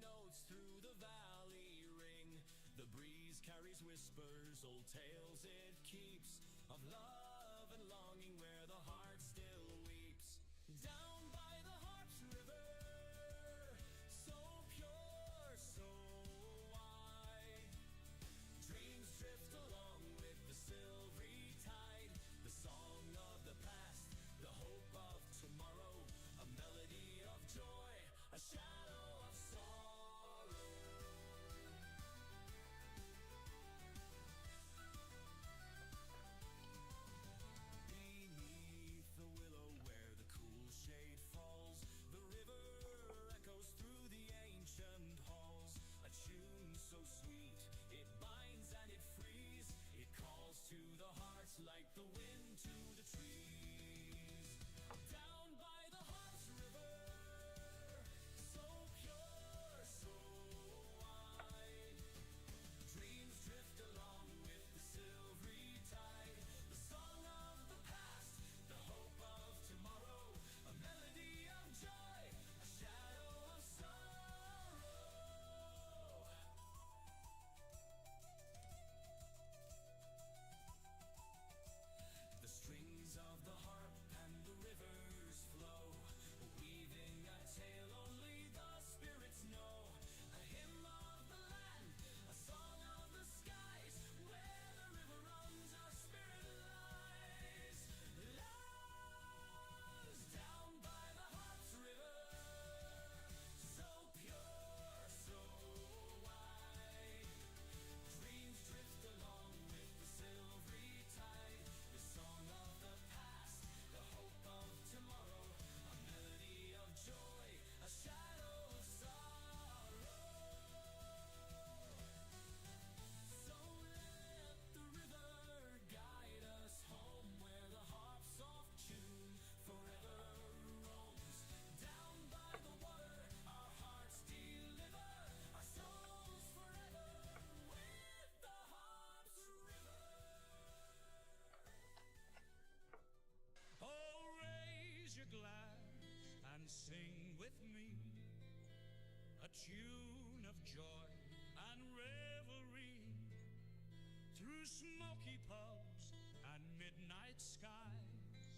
notes through the valley ring. The breeze carries whispers, old tales it keeps, of love and longing where the heart still weeps. Down by the Harps River, so pure, so wide, dreams drift along with the silvery tide. The song of the past, the hope of tomorrow, a melody of joy, a shadow of sorrow. Beneath the willow where the cool shade falls, the river echoes through the ancient halls. A tune so sweet, it binds and it frees. It calls to the hearts like the wind to the trees. Down by the Harps River, so pure, so wide, dreams drift along with the silvery tide. The song of the past, the hope of tomorrow, a melody of joy, a shadow of sorrow. The strings of the harp and the rivers flow, weaving a tale only the spirits know. A hymn of the land, a song of the skies, where the river runs, our spirit lies. Lies down by the Harps River, so pure, so wide, dreams drift along with the silvery tide. The song of the past, the hope of tomorrow, a melody of joy, a shadow of sorrow. So let the river guide us home, where the harp's soft tune forever roams. Down by the water, our hearts deliver, our souls forever with the Harps River. Oh, raise your glass and sing with me a tune of joy and revelry. Through smoky pubs and midnight skies,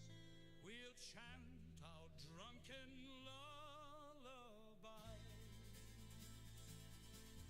we'll chant our drunken lullaby.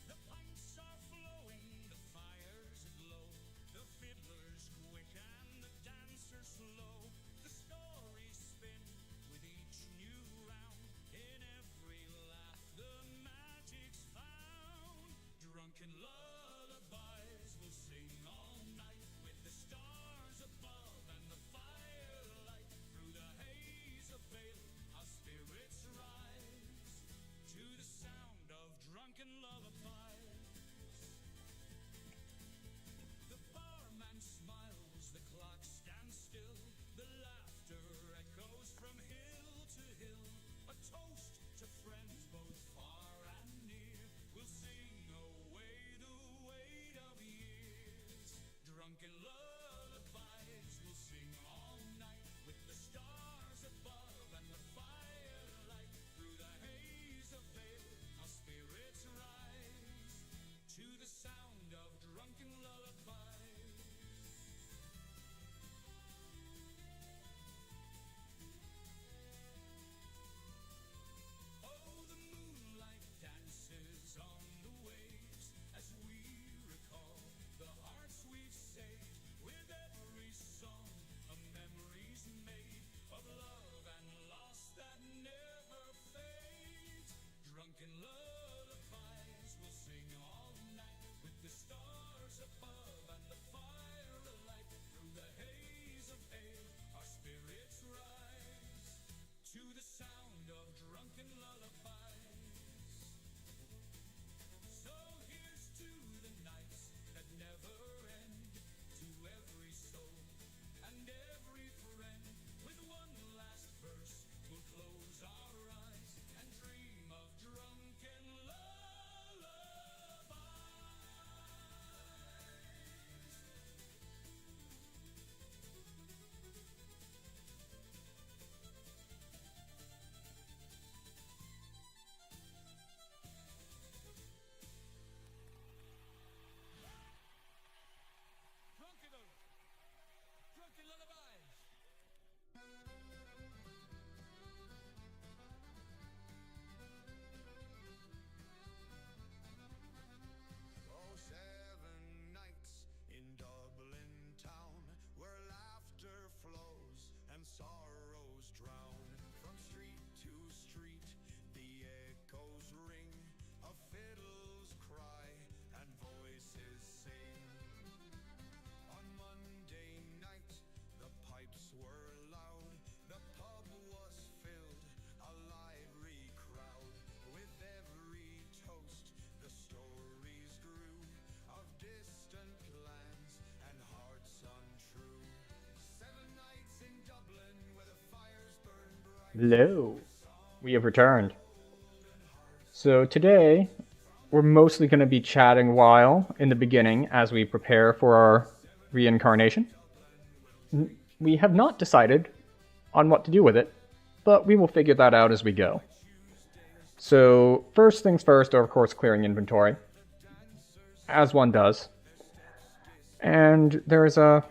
The pints are flowing, the fire's aglow, the fiddler's quick and the dancer's slow. The stories spin with each new round. In every laugh the magic's found. Drunken lullabies will sing all night, with the stars above and the firelight. Through the haze of veil our spirits rise, to the sound of drunken lullabies. The barman smiles, the clock stands still, the Hello. We have returned. So today, we're mostly going to be chatting a while in the beginning as we prepare for our reincarnation. We have not decided on what to do with it, but we will figure that out as we go. So first things first are of course clearing inventory, as one does. And there's a,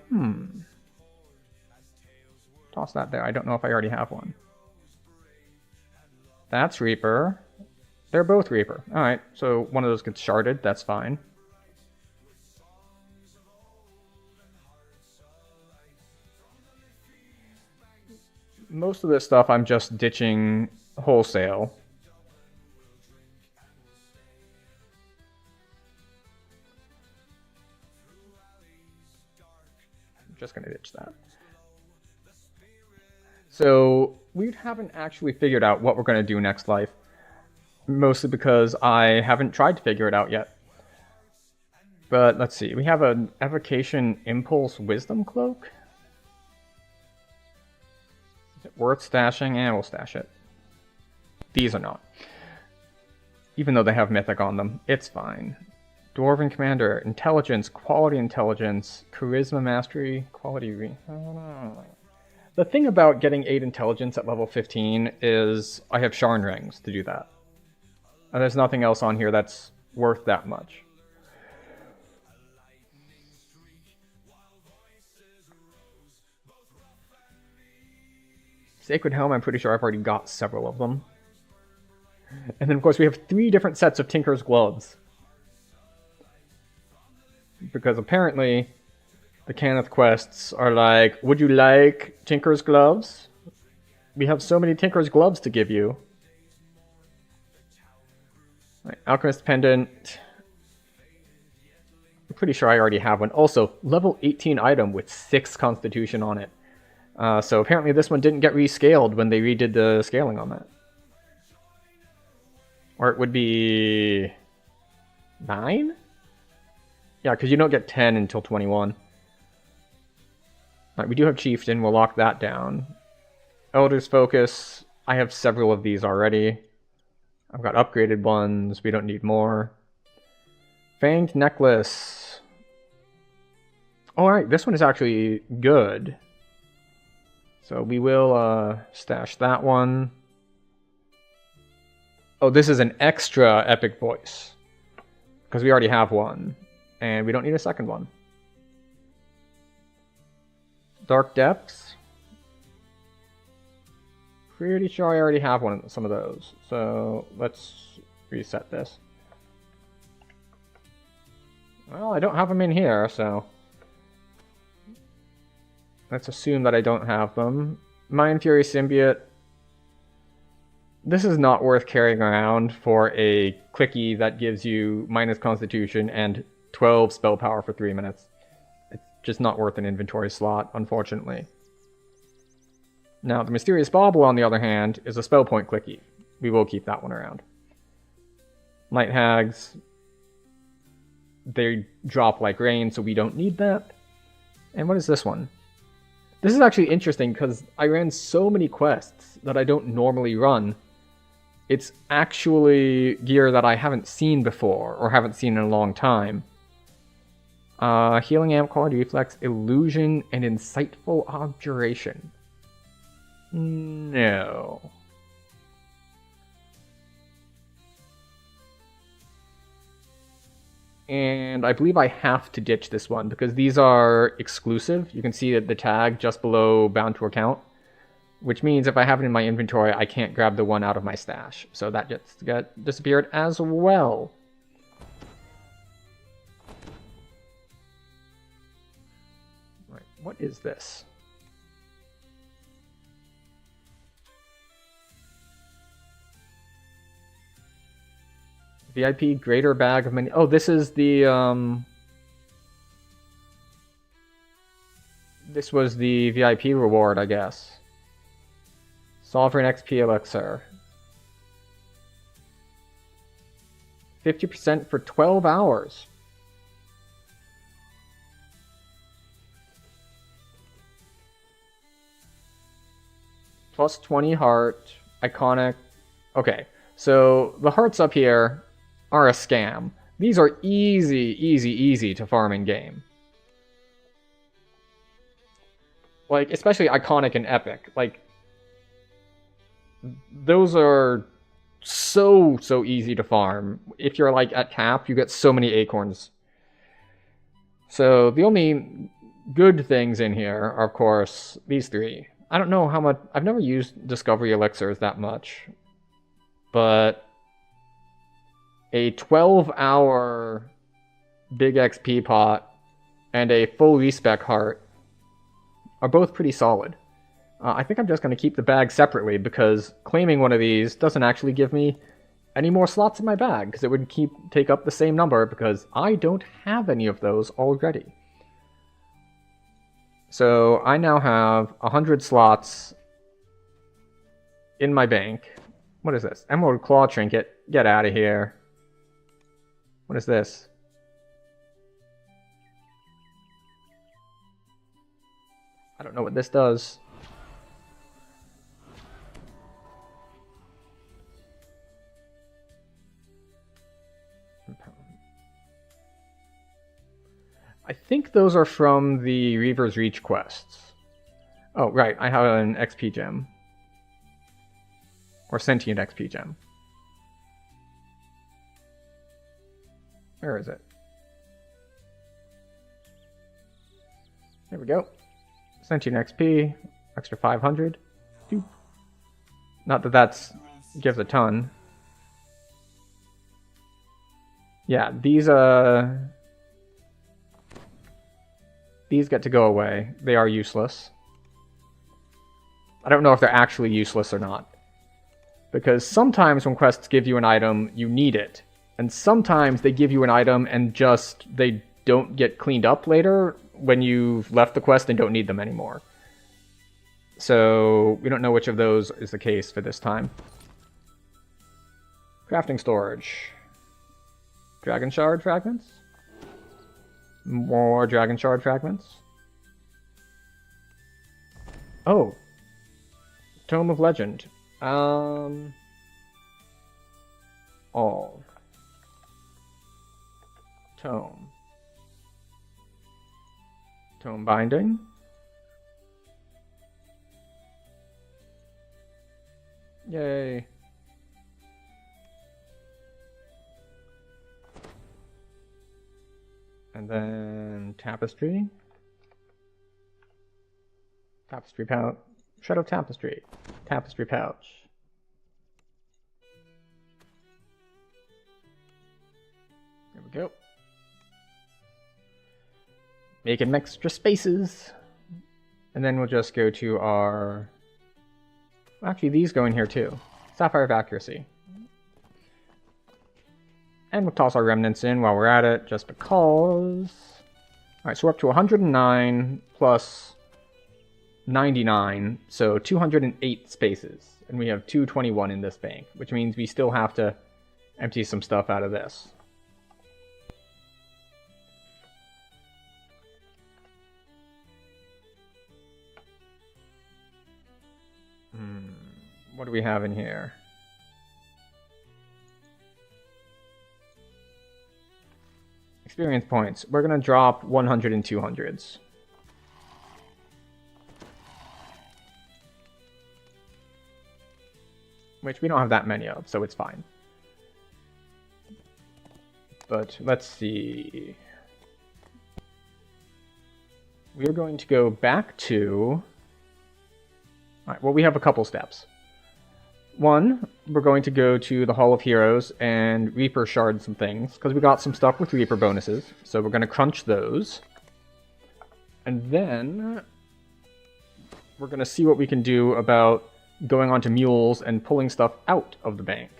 toss that there. I don't know if I already have one. That's Reaper. They're both Reaper. Alright, so one of those gets sharded, that's fine. Most of this stuff I'm just ditching wholesale. I'm just gonna ditch that. So, we haven't actually figured out what we're gonna do next life. Mostly because I haven't tried to figure it out yet. But let's see, we have an Evocation Impulse Wisdom Cloak? Is it worth stashing? We'll stash it. These are not. Even though they have Mythic on them, it's fine. Dwarven Commander, Intelligence, Quality Intelligence, Charisma Mastery, Quality I don't know. The thing about getting 8 Intelligence at level 15 is I have Sharn Rings to do that. And there's nothing else on here that's worth that much. Sacred Helm, I'm pretty sure I've already got several of them. And then of course we have 3 different sets of Tinker's Gloves. Because apparently the Cannith quests are like, would you like Tinker's Gloves? We have so many Tinker's Gloves to give you. Right, Alchemist Pendant. I'm pretty sure I already have one. Also, level 18 item with 6 Constitution on it. So apparently this one didn't get rescaled when they redid the scaling on that. Or it would be 9? Yeah, because you don't get 10 until 21. Right, we do have Chieftain, we'll lock that down. Elder's Focus, I have several of these already. I've got upgraded ones, we don't need more. Fanged Necklace. Alright, this one is actually good. So we will stash that one. Oh, this is an extra Epic Voice. Because we already have one. And we don't need a second one. Dark Depths. Pretty sure I already have one of some of those. So let's reset this. Well, I don't have them in here, so let's assume that I don't have them. Mind Fury Symbiote. This is not worth carrying around for a clicky that gives you minus Constitution and 12 spell power for 3 minutes. It's just not worth an inventory slot, unfortunately. Now, the Mysterious Bauble, on the other hand, is a spell point clicky. We will keep that one around. Night Hags. They drop like rain, so we don't need that. And what is this one? This is actually interesting because I ran so many quests that I don't normally run. It's actually gear that I haven't seen before, or haven't seen in a long time. Healing Amp, Quality Reflex, Illusion, and Insightful Abjuration. No. And I believe I have to ditch this one because these are exclusive. You can see that the tag just below bound to account, which means if I have it in my inventory, I can't grab the one out of my stash. So that just got disappeared as well. Right, what is this? VIP Greater Bag of Many... Oh, this is the, This was the VIP reward, I guess. Sovereign XP Elixir. 50% for 12 hours. Plus 20 heart, iconic. Okay, so the hearts up here are a scam. These are easy to farm in game. Like, especially iconic and epic. Like, those are so easy to farm. If you're like at cap, you get so many acorns. So the only good things in here are, of course, these three. I don't know how much. I've never used Discovery Elixirs that much. But a 12-hour big XP pot and a full respec heart are both pretty solid. I think I'm just going to keep the bag separately because claiming one of these doesn't actually give me any more slots in my bag because it would take up the same number because I don't have any of those already. So I now have 100 slots in my bank. What is this? Emerald Claw Trinket. Get out of here. What is this? I don't know what this does. I think those are from the Reaver's Reach quests. Oh, right. I have an XP gem. Or Sentient XP gem. Where is it? There we go. Sentient XP. Extra 500. Doop. Not that that's gives a ton. Yeah, these get to go away. They are useless. I don't know if they're actually useless or not. Because sometimes when quests give you an item, you need it. And sometimes they give you an item and just they don't get cleaned up later when you've left the quest and don't need them anymore. So we don't know which of those is the case for this time. Crafting storage. Dragon Shard fragments? More Dragon Shard fragments. Oh. Tome of Legend. All. Tome. Tome binding. Yay. And then tapestry. Tapestry pouch. Shadow tapestry. Tapestry pouch. There we go. Making extra spaces. And then we'll just go to our... Actually, these go in here too. Sapphire of Accuracy. And we'll toss our remnants in while we're at it, just because. Alright, so we're up to 109 plus 99, so 208 spaces. And we have 221 in this bank, which means we still have to empty some stuff out of this. What do we have in here? Experience points. We're going to drop 100 and 200s. Which we don't have that many of, so it's fine. But let's see. We're going to go back to... Alright, well, we have a couple steps. One, we're going to go to the Hall of Heroes and Reaper shard some things, because we got some stuff with Reaper bonuses, so we're going to crunch those. And then we're going to see what we can do about going onto mules and pulling stuff out of the bank.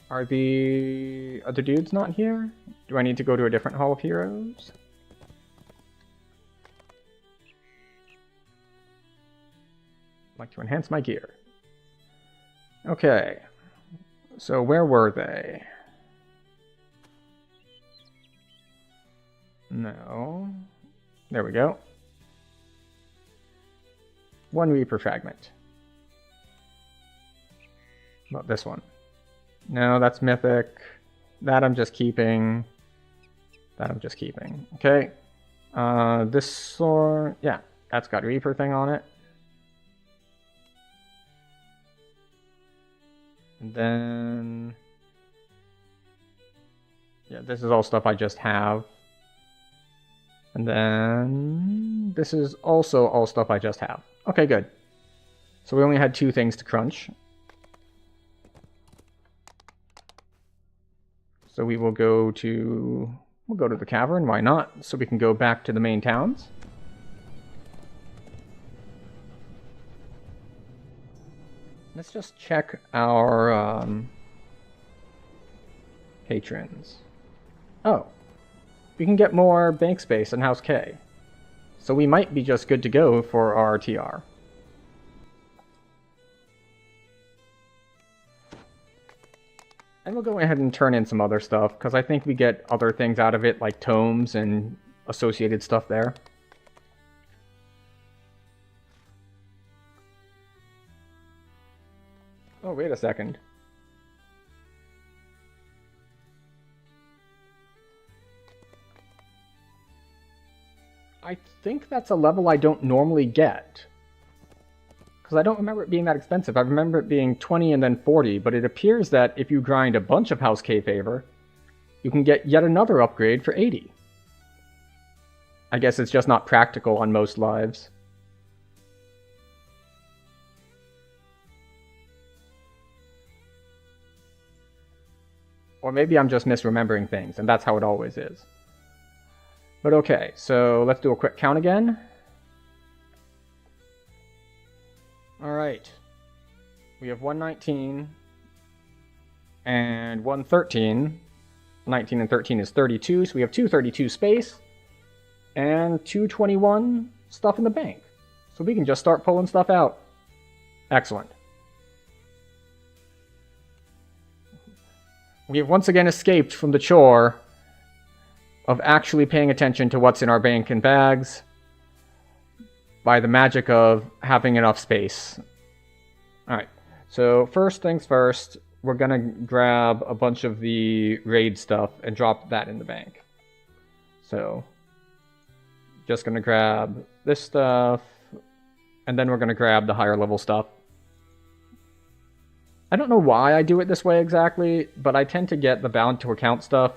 Are the other dudes not here? Do I need to go to a different Hall of Heroes? Like to enhance my gear. Okay. So where were they? No. There we go. 1 Reaper fragment. How about this one? No, that's mythic. That I'm just keeping. That I'm just keeping. Okay. This sword, yeah, that's got Reaper thing on it. And then, yeah, this is all stuff I just have. And then this is also all stuff I just have. Okay, good. So we only had 2 things to crunch. So we will go to... We'll go to the cavern, why not? So we can go back to the main towns. Let's just check our patrons. Oh, we can get more bank space in House K. So we might be just good to go for our TR. And we'll go ahead and turn in some other stuff, because I think we get other things out of it, like tomes and associated stuff there. Oh, wait a second. I think that's a level I don't normally get. Because I don't remember it being that expensive. I remember it being 20 and then 40, but it appears that if you grind a bunch of House K favor, you can get yet another upgrade for 80. I guess it's just not practical on most lives. Or maybe I'm just misremembering things, and that's how it always is. But okay, so let's do a quick count again. Alright. We have 119 and 113. 19 and 13 is 32, so we have 232 space and 221 stuff in the bank. So we can just start pulling stuff out. Excellent. We have once again escaped from the chore of actually paying attention to what's in our bank and bags by the magic of having enough space. Alright, so first things first, we're gonna grab a bunch of the raid stuff and drop that in the bank. So, just gonna grab this stuff, and then we're gonna grab the higher level stuff. I don't know why I do it this way exactly, but I tend to get the bound to account stuff.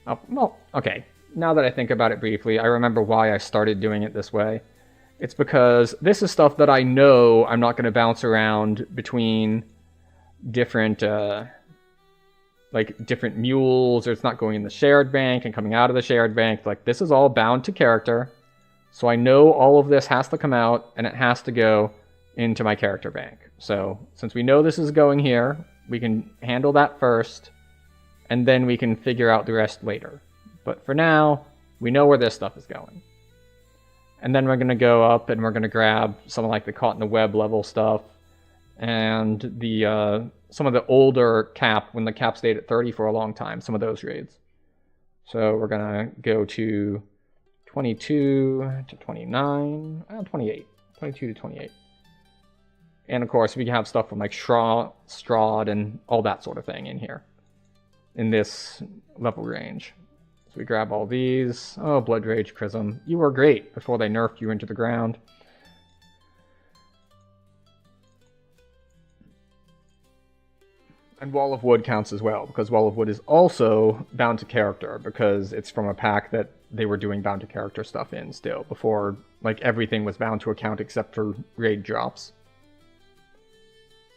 Oh, well, okay, now that I think about it briefly, I remember why I started doing it this way. It's because this is stuff that I know I'm not going to bounce around between different, different mules, or it's not going in the shared bank and coming out of the shared bank. Like, this is all bound to character, so I know all of this has to come out, and it has to go into my character bank. So, since we know this is going here, we can handle that first, and then we can figure out the rest later. But for now, we know where this stuff is going. And then we're going to go up and we're going to grab some of like the Caught in the Web level stuff and the some of the older cap, when the cap stayed at 30 for a long time, some of those raids. So we're going to go to 22 to 29, 28, 22 to 28. And of course, we can have stuff from like Strahd and all that sort of thing in here, in this level range. So we grab all these. Oh, Blood Rage Chrism. You were great before they nerfed you into the ground. And Wall of Wood counts as well, because Wall of Wood is also bound to character, because it's from a pack that they were doing bound to character stuff in still, before like everything was bound to account except for raid drops.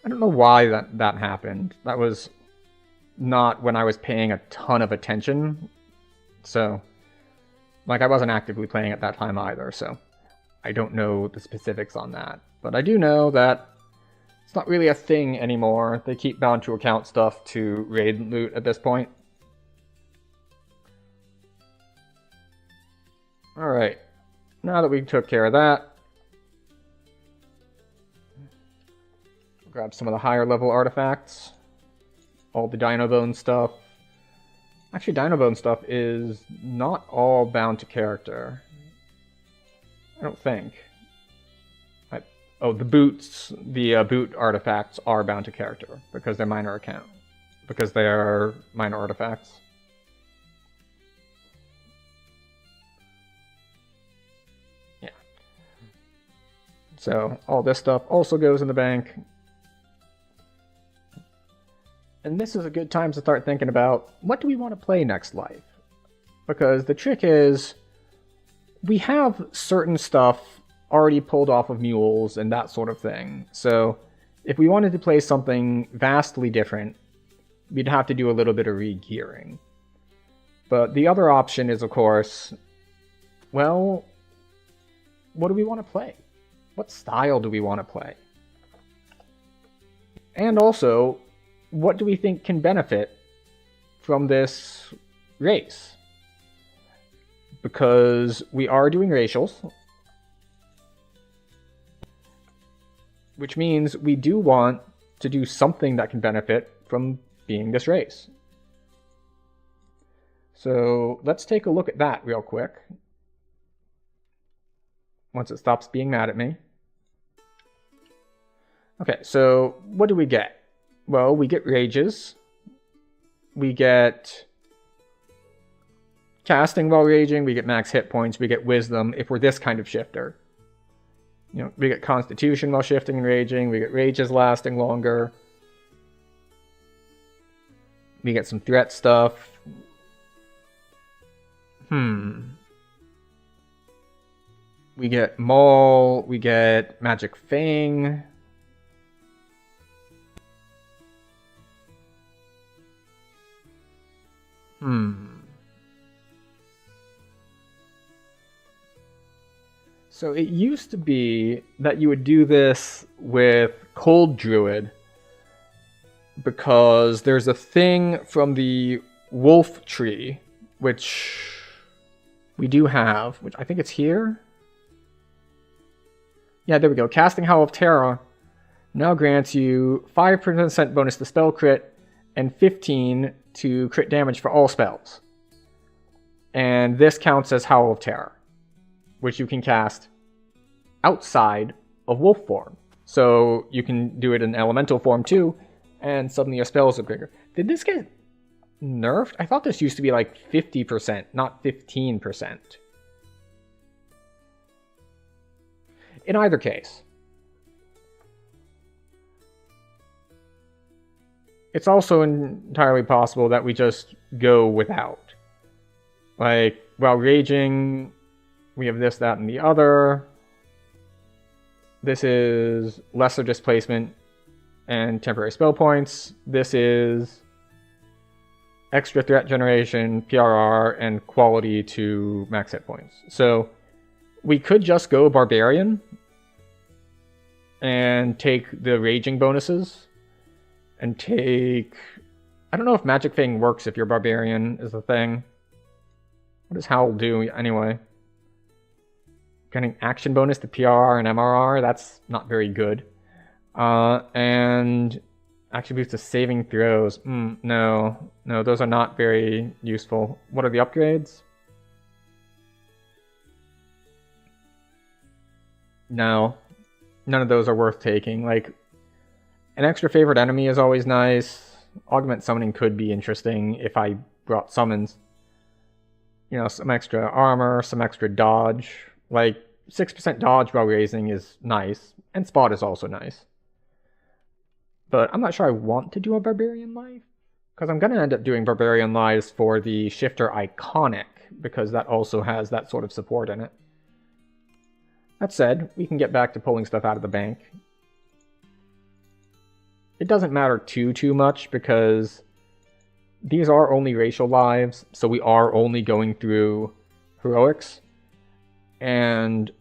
I don't know why that happened. That was not when I was paying a ton of attention. So, like, I wasn't actively playing at that time either, so I don't know the specifics on that. But I do know that it's not really a thing anymore. They keep bound to account stuff to raid loot at this point. Alright, now that we took care of that, grab some of the higher level artifacts. All the Dino Bone stuff. Actually, Dino Bone stuff is not all bound to character. I don't think. Oh, the boots, the boot artifacts are bound to character because they're minor account, because they are minor artifacts. Yeah. So all this stuff also goes in the bank. And this is a good time to start thinking about, what do we want to play next life? Because the trick is, we have certain stuff already pulled off of mules and that sort of thing. So if we wanted to play something vastly different, we'd have to do a little bit of re-gearing. But the other option is, of course, well, what do we want to play? What style do we want to play? And also, what do we think can benefit from this race? Because we are doing racials, which means we do want to do something that can benefit from being this race. So let's take a look at that real quick. Once it stops being mad at me. Okay, so what do we get? Well, we get rages. We get casting while raging. We get max hit points. We get wisdom if we're this kind of shifter. You know, we get constitution while shifting and raging. We get rages lasting longer. We get some threat stuff. We get Maul. We get Magic Fang. So it used to be that you would do this with Cold Druid because there's a thing from the Wolf Tree, which we do have, which I think it's here. Yeah, there we go. Casting Howl of Terror now grants you 5% bonus to spell crit and 15 to crit damage for all spells. And this counts as Howl of Terror, which you can cast outside of wolf form. So you can do it in elemental form too, and suddenly your spells are bigger. Did this get nerfed? I thought this used to be like 50%, not 15%. In either case, it's also entirely possible that we just go without. Like, while raging, we have this, that, and the other. This is lesser displacement and temporary spell points. This is extra threat generation, PRR, and quality to max hit points. So we could just go Barbarian and take the raging bonuses and take... I don't know if Magic Fang works if you're Barbarian is the thing. What does Howl do anyway? Getting action bonus to PRR and MRR, that's not very good. And action boost to saving throws. No, those are not very useful. What are the upgrades? No, none of those are worth taking. Like, an extra favorite enemy is always nice. Augment summoning could be interesting if I brought summons. You know, some extra armor, some extra dodge. Like, 6% dodge while raising is nice, and spot is also nice. But I'm not sure I want to do a Barbarian Life, because I'm going to end up doing Barbarian Lives for the Shifter Iconic, because that also has that sort of support in it. That said, we can get back to pulling stuff out of the bank. It doesn't matter too much, because these are only racial lives, so we are only going through heroics. And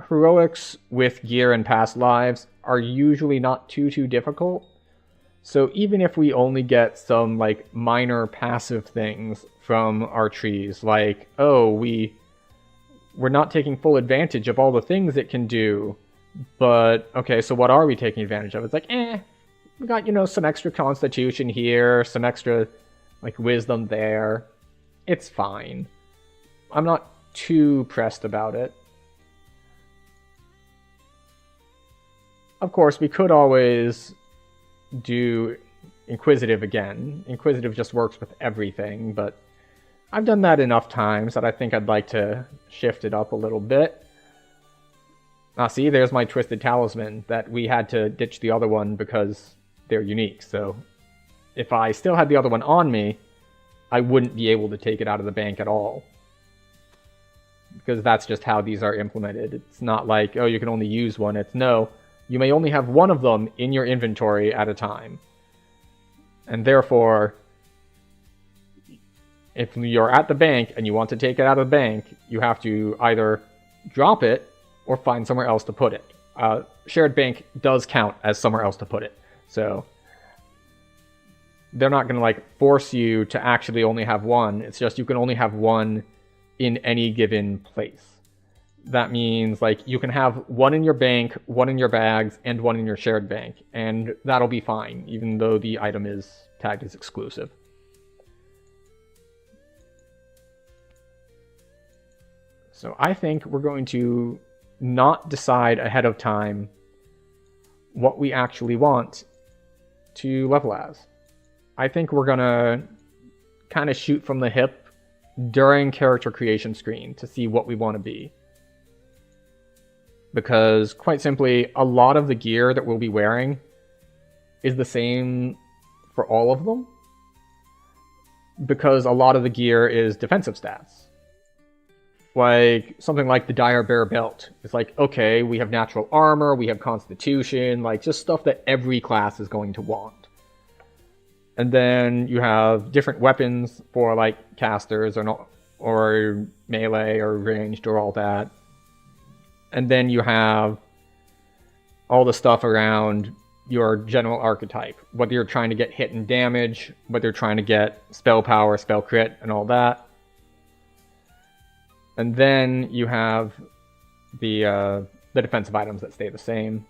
heroics with gear and past lives are usually not too difficult. So even if we only get some like minor passive things from our trees, like, oh, we're not taking full advantage of all the things it can do, but okay, so what are we taking advantage of? It's like, we got, you know, some extra constitution here, some extra like wisdom there. It's fine. I'm not too pressed about it. Of course, we could always do Inquisitive again. Inquisitive just works with everything, but I've done that enough times that I think I'd like to shift it up a little bit. See, there's my Twisted Talisman that we had to ditch the other one because they're unique. So if I still had the other one on me, I wouldn't be able to take it out of the bank at all. Because that's just how these are implemented. It's not like, oh, you can only use one. It's no, you may only have one of them in your inventory at a time. And therefore, if you're at the bank and you want to take it out of the bank, you have to either drop it or find somewhere else to put it. Shared bank does count as somewhere else to put it. So they're not going to like force you to actually only have one. It's just you can only have one in any given place. That means like you can have one in your bank, one in your bags, and one in your shared bank. And that'll be fine, even though the item is tagged as exclusive. So I think we're going to not decide ahead of time what we actually want to level as. I think we're gonna kind of shoot from the hip during character creation screen to see what we want to be. Because quite simply, a lot of the gear that we'll be wearing is the same for all of them. Because a lot of the gear is defensive stats. Like, something like the Dire Bear Belt. It's like, okay, we have natural armor, we have constitution, like, just stuff that every class is going to want. And then you have different weapons for, like, casters or melee or ranged or all that. And then you have all the stuff around your general archetype. Whether you're trying to get hit and damage, whether you're trying to get spell power, spell crit, and all that. And then you have the defensive items that stay the same,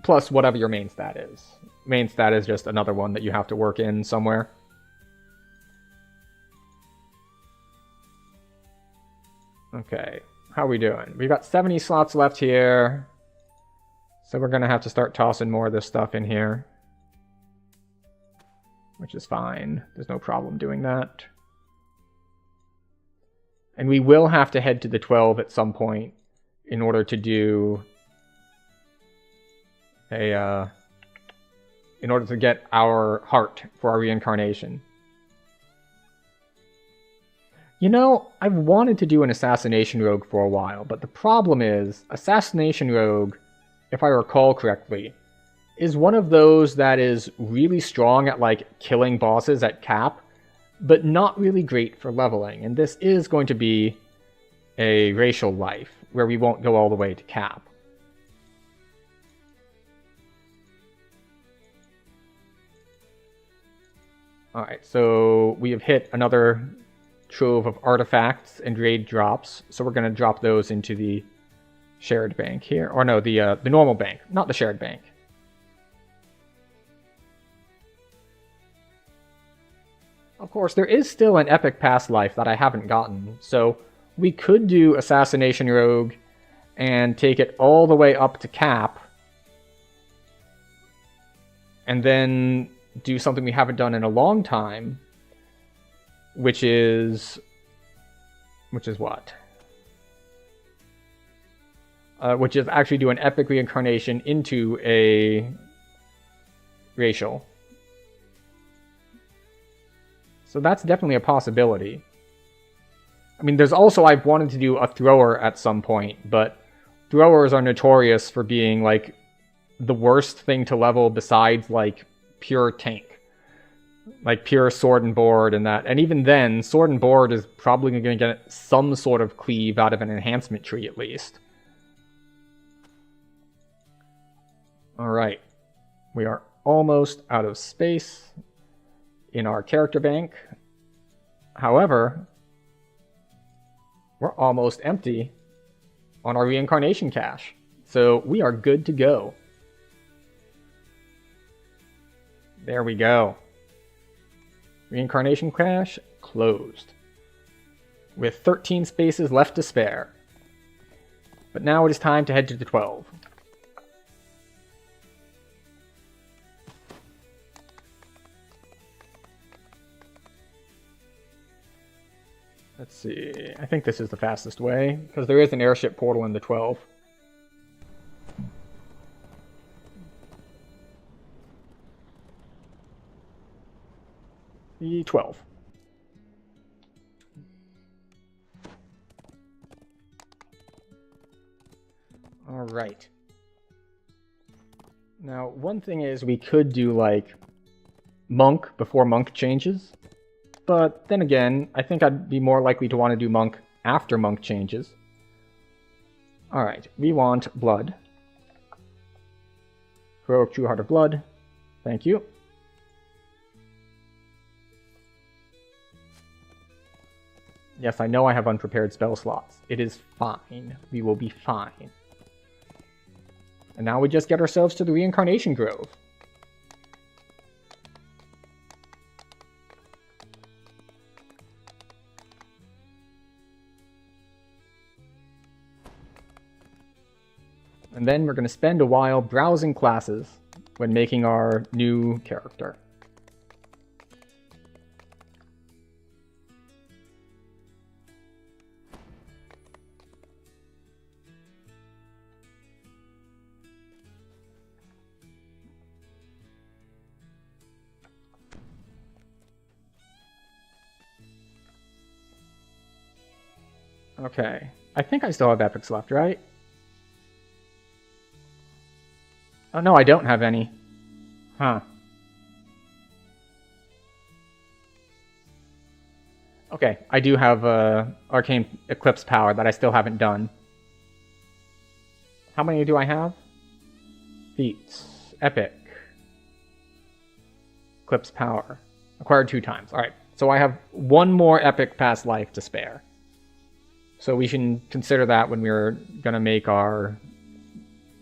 plus whatever your main stat is. Main stat is just another one that you have to work in somewhere. Okay, how are we doing? We've got 70 slots left here, so we're going to have to start tossing more of this stuff in here, which is fine. There's no problem doing that. And we will have to head to the 12 at some point in order to do in order to get our heart for our reincarnation. You know, I've wanted to do an Assassination Rogue for a while, but the problem is, Assassination Rogue, if I recall correctly, is one of those that is really strong at, like, killing bosses at cap, but not really great for leveling. And this is going to be a racial life, where we won't go all the way to cap. Alright, so we have hit another trove of artifacts and raid drops, so we're going to drop those into the shared bank here. Or no, the normal bank, not the shared bank. Of course, there is still an epic past life that I haven't gotten, so we could do Assassination Rogue and take it all the way up to cap, and then do something we haven't done in a long time, which is what? Which is actually do an epic reincarnation into a racial. So that's definitely a possibility. I mean, there's also, I've wanted to do a thrower at some point, but throwers are notorious for being, like, the worst thing to level besides, like, pure tank. Like, pure sword and board and that. And even then, sword and board is probably going to get some sort of cleave out of an enhancement tree, at least. Alright. We are almost out of space in our character bank. However, we're almost empty on our reincarnation cache. So we are good to go. There we go. Reincarnation cache closed, with 13 spaces left to spare. But now it is time to head to the 12. see. I think this is the fastest way, because there is an airship portal in the 12. The 12. Alright. Now, one thing is we could do, like, Monk before Monk changes. But then again, I think I'd be more likely to want to do Monk after Monk changes. Alright, we want blood. Heroic True Heart of Blood. Thank you. Yes, I know I have unprepared spell slots. It is fine. We will be fine. And now we just get ourselves to the Reincarnation Grove. And then we're going to spend a while browsing classes when making our new character. Okay, I think I still have epics left, right? Oh no, I don't have any. Huh. Okay, I do have Arcane Eclipse Power that I still haven't done. How many do I have? Feats. Epic. Eclipse Power. Acquired 2 times. Alright, so I have 1 more Epic Past Life to spare. So we can consider that when we're gonna make our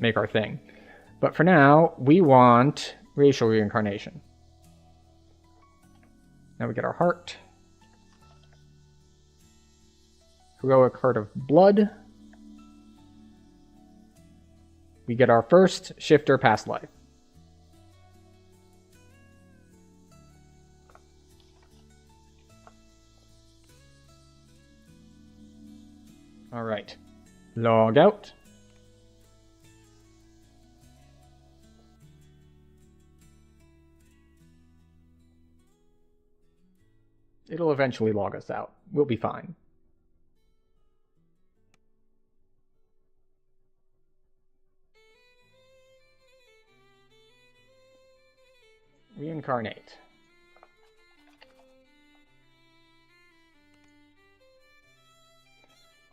thing. But for now, we want Racial Reincarnation. Now we get our heart. Heroic Heart of Blood. We get our first Shifter Past Life. Alright. Log out. It'll eventually log us out. We'll be fine. Reincarnate.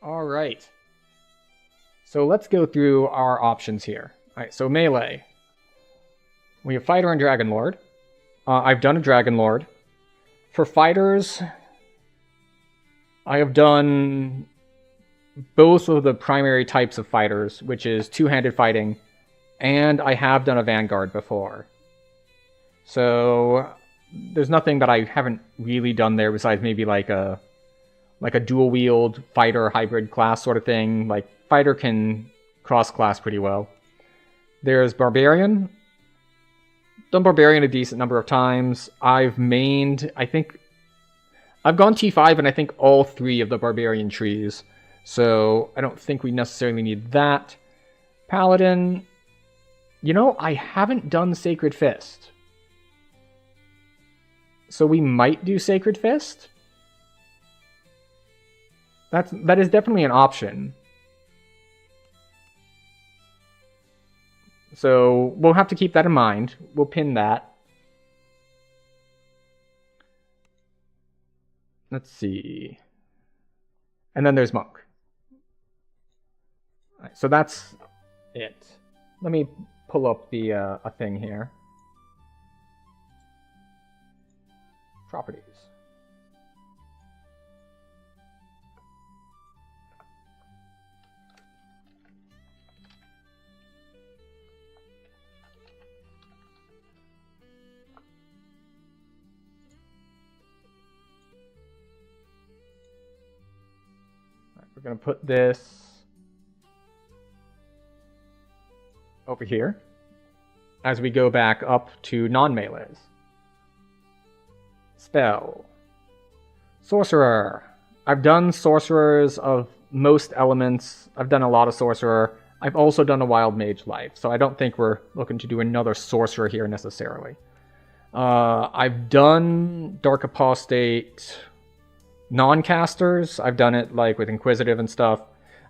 Alright. So let's go through our options here. Alright, so melee. We have Fighter and Dragon Lord. I've done a Dragon Lord. For fighters, I have done both of the primary types of fighters, which is two-handed fighting, and I have done a Vanguard before. So there's nothing that I haven't really done there besides maybe like a dual-wield fighter hybrid class sort of thing. Like, fighter can cross-class pretty well. There's Barbarian. Done Barbarian a decent number of times. I've mained, I think, I've gone T5 and I think all 3 of the Barbarian trees. So I don't think we necessarily need that. Paladin, you know, I haven't done Sacred Fist. So we might do Sacred Fist. That is definitely an option. So we'll have to keep that in mind. We'll pin that. Let's see. And then there's Monk. All right, so that's it. Let me pull up the a thing here. Properties. We're going to put this over here as we go back up to non-melees. Spell. Sorcerer. I've done sorcerers of most elements. I've done a lot of sorcerer. I've also done a wild mage life, so I don't think we're looking to do another sorcerer here necessarily. I've done Dark Apostate non-casters. I've done it like with Inquisitive and stuff.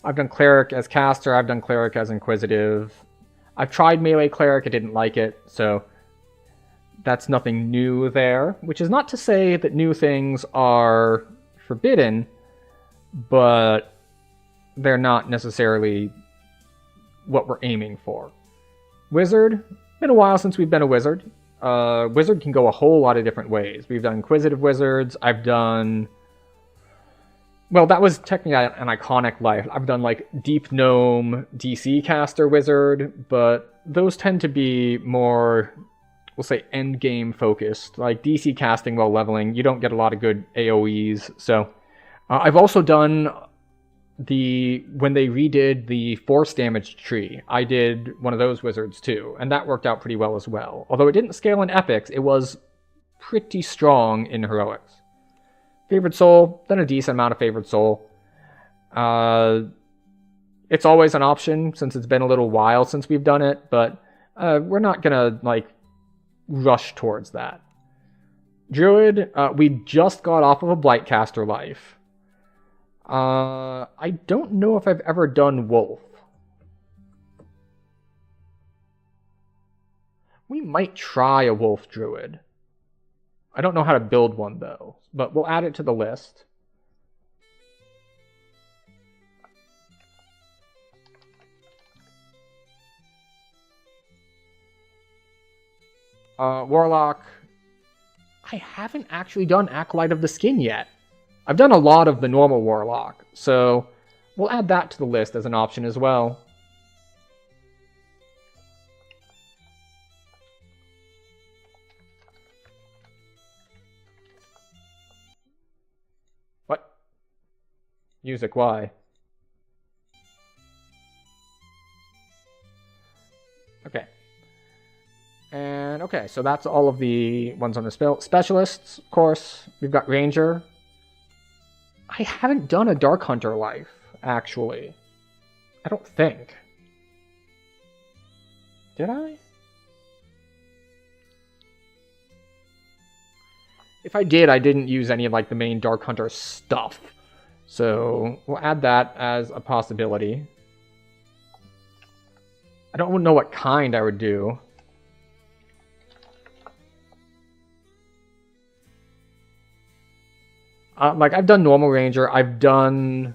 I've done Cleric as caster. I've done Cleric as Inquisitive. I've tried Melee Cleric. I didn't like it, so that's nothing new there. Which is not to say that new things are forbidden, but they're not necessarily what we're aiming for. Wizard. Been a while since we've been a wizard. Wizard can go a whole lot of different ways. We've done Inquisitive Wizards. I've done... Well, that was technically an iconic life. I've done like Deep Gnome DC caster wizard, but those tend to be more, we'll say, end game focused. Like DC casting while leveling, you don't get a lot of good AoEs. So I've also done when they redid the force damage tree, I did one of those wizards too, and that worked out pretty well as well. Although it didn't scale in epics, it was pretty strong in heroics. Favored Soul, done a decent amount of Favored Soul. It's always an option since it's been a little while since we've done it, but we're not gonna like rush towards that. Druid, we just got off of a Blightcaster life. I don't know if I've ever done Wolf. We might try a Wolf Druid. I don't know how to build one though, but we'll add it to the list. Warlock. I haven't actually done Acolyte of the Skin yet. I've done a lot of the normal Warlock, so we'll add that to the list as an option as well. What? Music, why? Okay. And okay, so that's all of the ones on the specialists, of course. We've got Ranger. I haven't done a Dark Hunter life, actually. I don't think. Did I? If I did, I didn't use any of like the main Dark Hunter stuff. So we'll add that as a possibility. I don't know what kind I would do. Like, I've done normal Ranger, I've done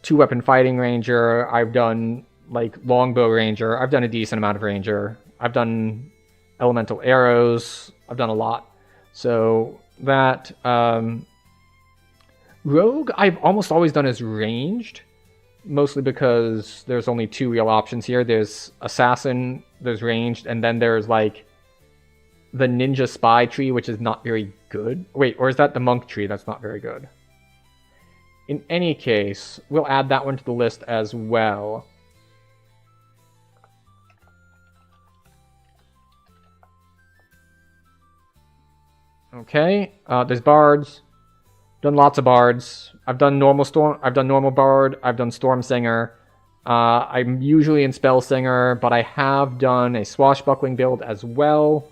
2-weapon fighting Ranger, I've done, like, longbow Ranger, I've done a decent amount of Ranger, I've done elemental arrows, I've done a lot. So, that, Rogue, I've almost always done as ranged, mostly because there's only 2 real options here. There's Assassin, there's ranged, and then there's, like, the Ninja Spy tree, which is not very good. Wait, or is that the Monk tree? That's not very good. In any case, we'll add that one to the list as well. Okay, there's bards. Done lots of bards. I've done normal bard. I've done storm singer. I'm usually in spell singer, but I have done a swashbuckling build as well.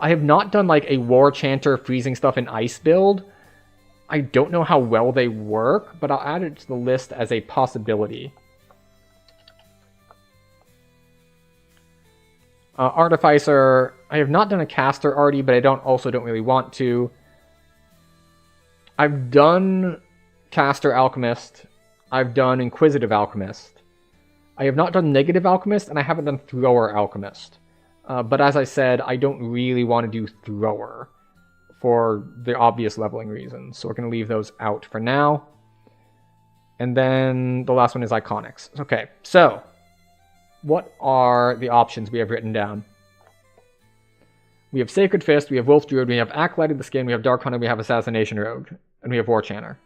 I have not done like a war chanter freezing stuff in ice build. I don't know how well they work, but I'll add it to the list as a possibility. Artificer, I have not done a caster arty, but I also don't really want to. I've done caster alchemist. I've done inquisitive alchemist. I have not done negative alchemist, and I haven't done thrower alchemist. But as I said, I don't really want to do thrower for the obvious leveling reasons. So we're going to leave those out for now. And then the last one is iconics. Okay, so what are the options we have written down? We have Sacred Fist, we have Wolf Druid, we have Acolyte of the Skin, we have Dark Hunter, we have Assassination Rogue, and we have War Chanter.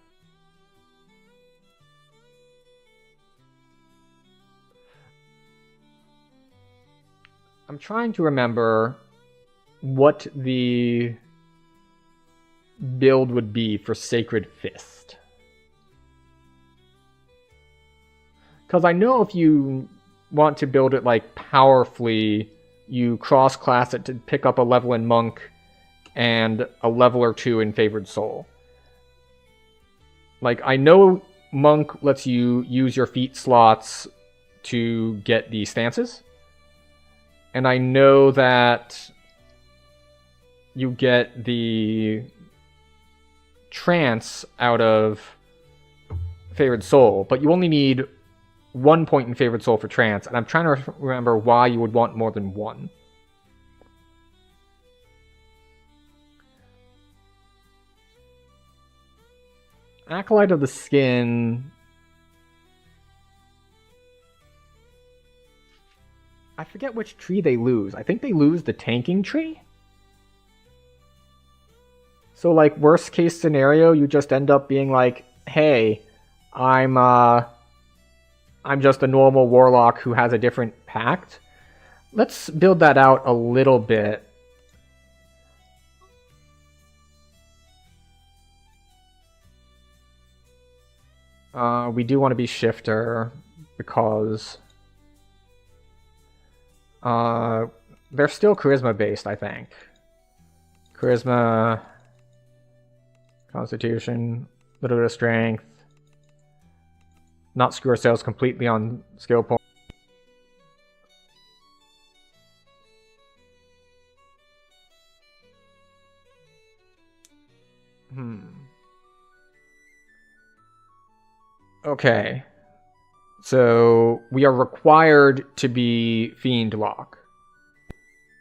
I'm trying to remember what the build would be for Sacred Fist. Because I know if you want to build it like powerfully, you cross-class it to pick up a level in Monk and a level or two in Favored Soul. Like, I know Monk lets you use your feat slots to get the stances. And I know that you get the trance out of Favored Soul, but you only need 1 point in Favored Soul for trance, and I'm trying to remember why you would want more than 1. Acolyte of the Skin... I forget which tree they lose. I think they lose the tanking tree? So, like, worst case scenario, you just end up being like, hey, I'm just a normal warlock who has a different pact. Let's build that out a little bit. We do want to be shifter because they're still charisma based, I think. Charisma, constitution, a little bit of strength. Not screw ourselves completely on skill points. Okay. So, we are required to be Fiend Lock.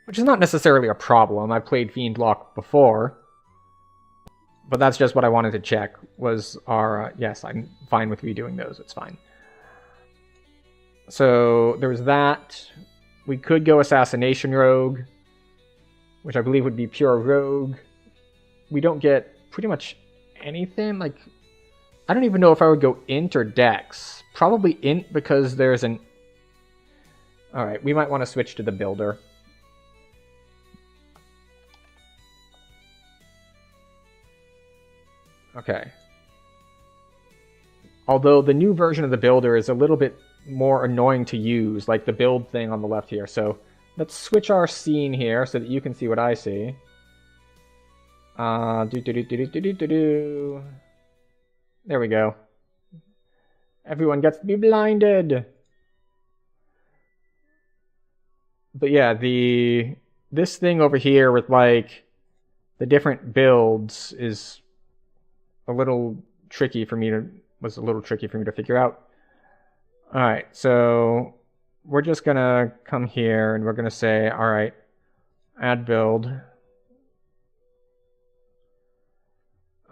Which is not necessarily a problem. I played Fiend Lock before. But that's just what I wanted to check, was our... yes, I'm fine with redoing those, it's fine. So, there was that. We could go Assassination Rogue, which I believe would be pure Rogue. We don't get pretty much anything, like... I don't even know if I would go Int or Dex. Probably Int because there's an... Alright, we might want to switch to the Builder. Okay. Although the new version of the Builder is a little bit more annoying to use, like the build thing on the left here. So let's switch our scene here so that you can see what I see. There we go. Everyone gets to be blinded. But yeah, this thing over here with like the different builds is a little tricky for me to figure out. All right, so we're just gonna come here and we're gonna say, all right, add build.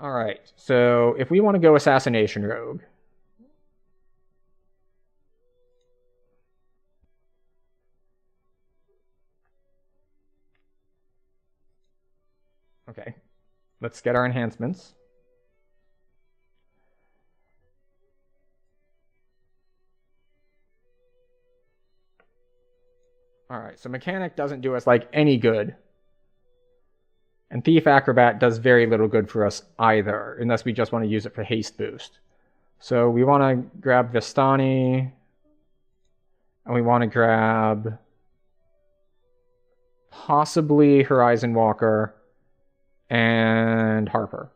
All right, so if we want to go Assassination Rogue, okay, let's get our enhancements. Alright, so Mechanic doesn't do us like any good. And Thief Acrobat does very little good for us either, unless we just want to use it for haste boost. So we want to grab Vistani, and we want to grab possibly Horizon Walker and Harper.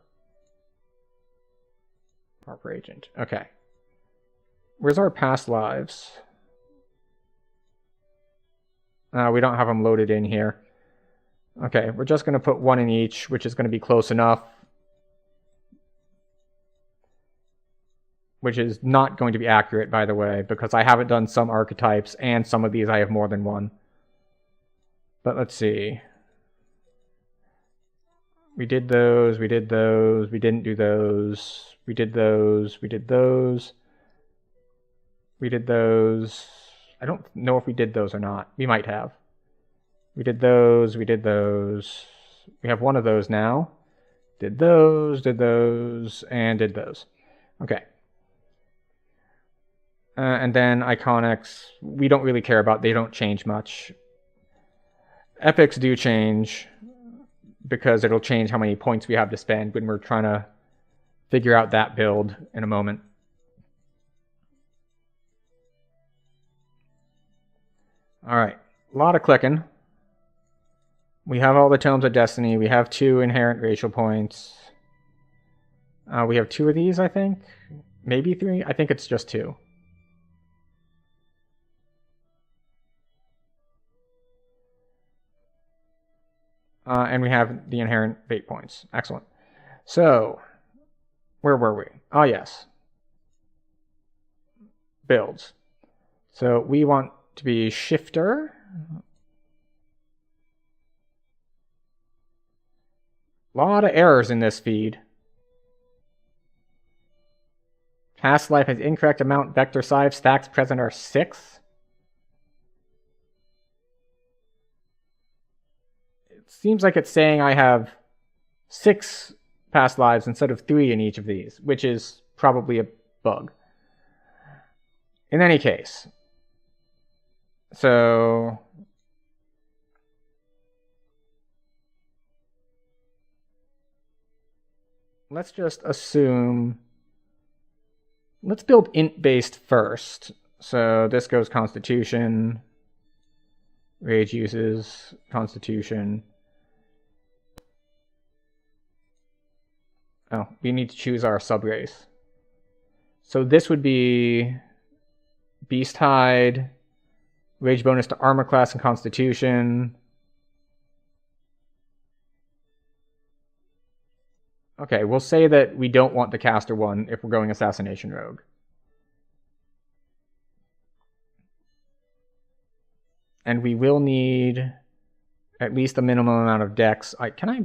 Harper Agent. Okay. Where's our past lives? We don't have them loaded in here. Okay, we're just going to put one in each, which is going to be close enough. Which is not going to be accurate, by the way, because I haven't done some archetypes, and some of these I have more than one. But let's see. We did those, we did those, we didn't do those, we did those, we did those, we did those. I don't know if we did those or not. We might have. We did those, we did those. We have one of those now. Did those, and did those. Okay. And then Iconics, we don't really care about. They don't change much. Epics do change, because it'll change how many points we have to spend when we're trying to figure out that build in a moment. Alright, a lot of clicking. We have all the Tomes of Destiny. We have 2 inherent racial points. We have 2 of these, I think. Maybe 3? I think it's just 2. And we have the inherent fate points. Excellent. So, where were we? Oh, yes. Builds. So we want to be shifter. A lot of errors in this feed. Past life has incorrect amount vector size. Stacks present are 6. It seems like it's saying I have 6 past lives instead of 3 in each of these, which is probably a bug. In any case, so let's just assume, let's build int based first. So this goes Constitution, Rage uses Constitution. Oh, we need to choose our subrace. So this would be Beast Hide, Rage bonus to armor class and Constitution. Okay, we'll say that we don't want the caster one if we're going Assassination Rogue. And we will need at least a minimum amount of dex. Can I...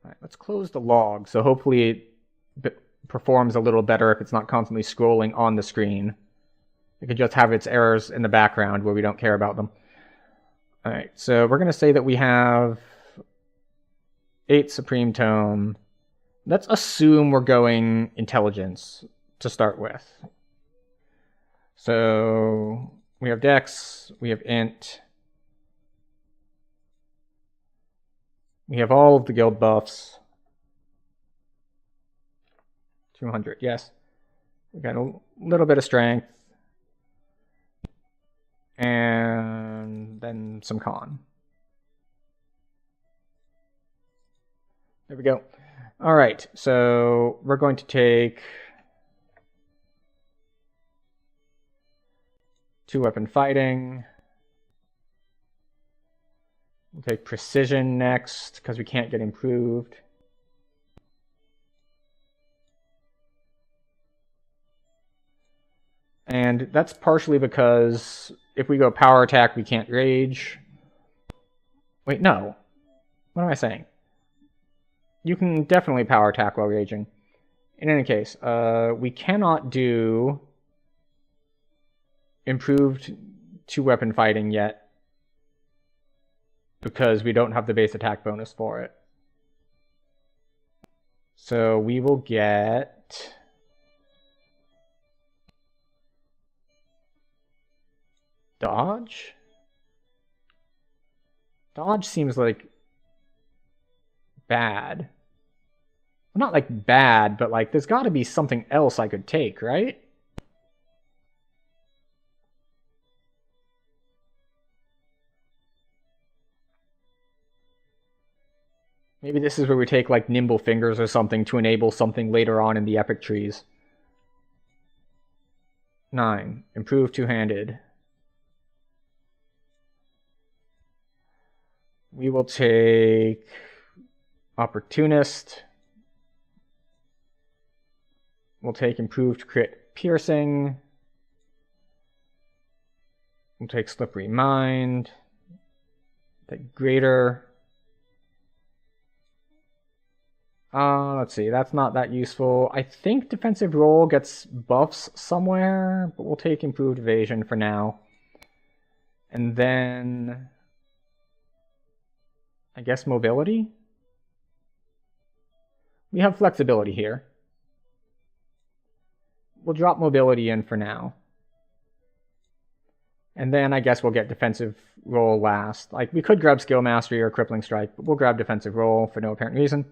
All right, let's close the log, so hopefully it performs a little better if it's not constantly scrolling on the screen. It could just have its errors in the background where we don't care about them. All right, so we're going to say that we have 8 Supreme Tome. Let's assume we're going Intelligence to start with. So we have Dex, we have Int. We have all of the guild buffs. 200, yes. We got a little bit of strength. And then some con. There we go. All right, so we're going to take 2-weapon fighting. We'll take precision next because we can't get improved. And that's partially because if we go power attack, we can't rage. Wait, no. What am I saying? You can definitely power attack while raging. In any case, we cannot do improved 2-weapon fighting yet because we don't have the base attack bonus for it. So we will get... Dodge? Dodge seems like bad. Well, not like bad, but like there's got to be something else I could take, right? Maybe this is where we take like Nimble Fingers or something to enable something later on in the epic trees. 9. Improve two-handed. We will take Opportunist. We'll take Improved Crit Piercing. We'll take Slippery Mind. Take Greater. Let's see, that's not that useful. I think Defensive Roll gets buffs somewhere, but we'll take Improved Evasion for now. And then... I guess mobility? We have flexibility here. We'll drop mobility in for now. And then I guess we'll get defensive roll last. Like, we could grab skill mastery or crippling strike, but we'll grab defensive roll for no apparent reason.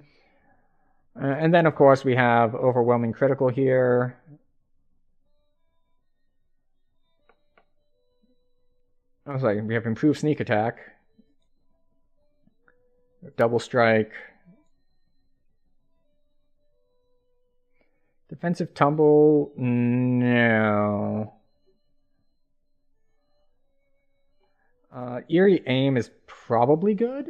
And then, of course, we have overwhelming critical here. I was like, we have improved sneak attack. Double strike. Defensive tumble, no. Eerie aim is probably good.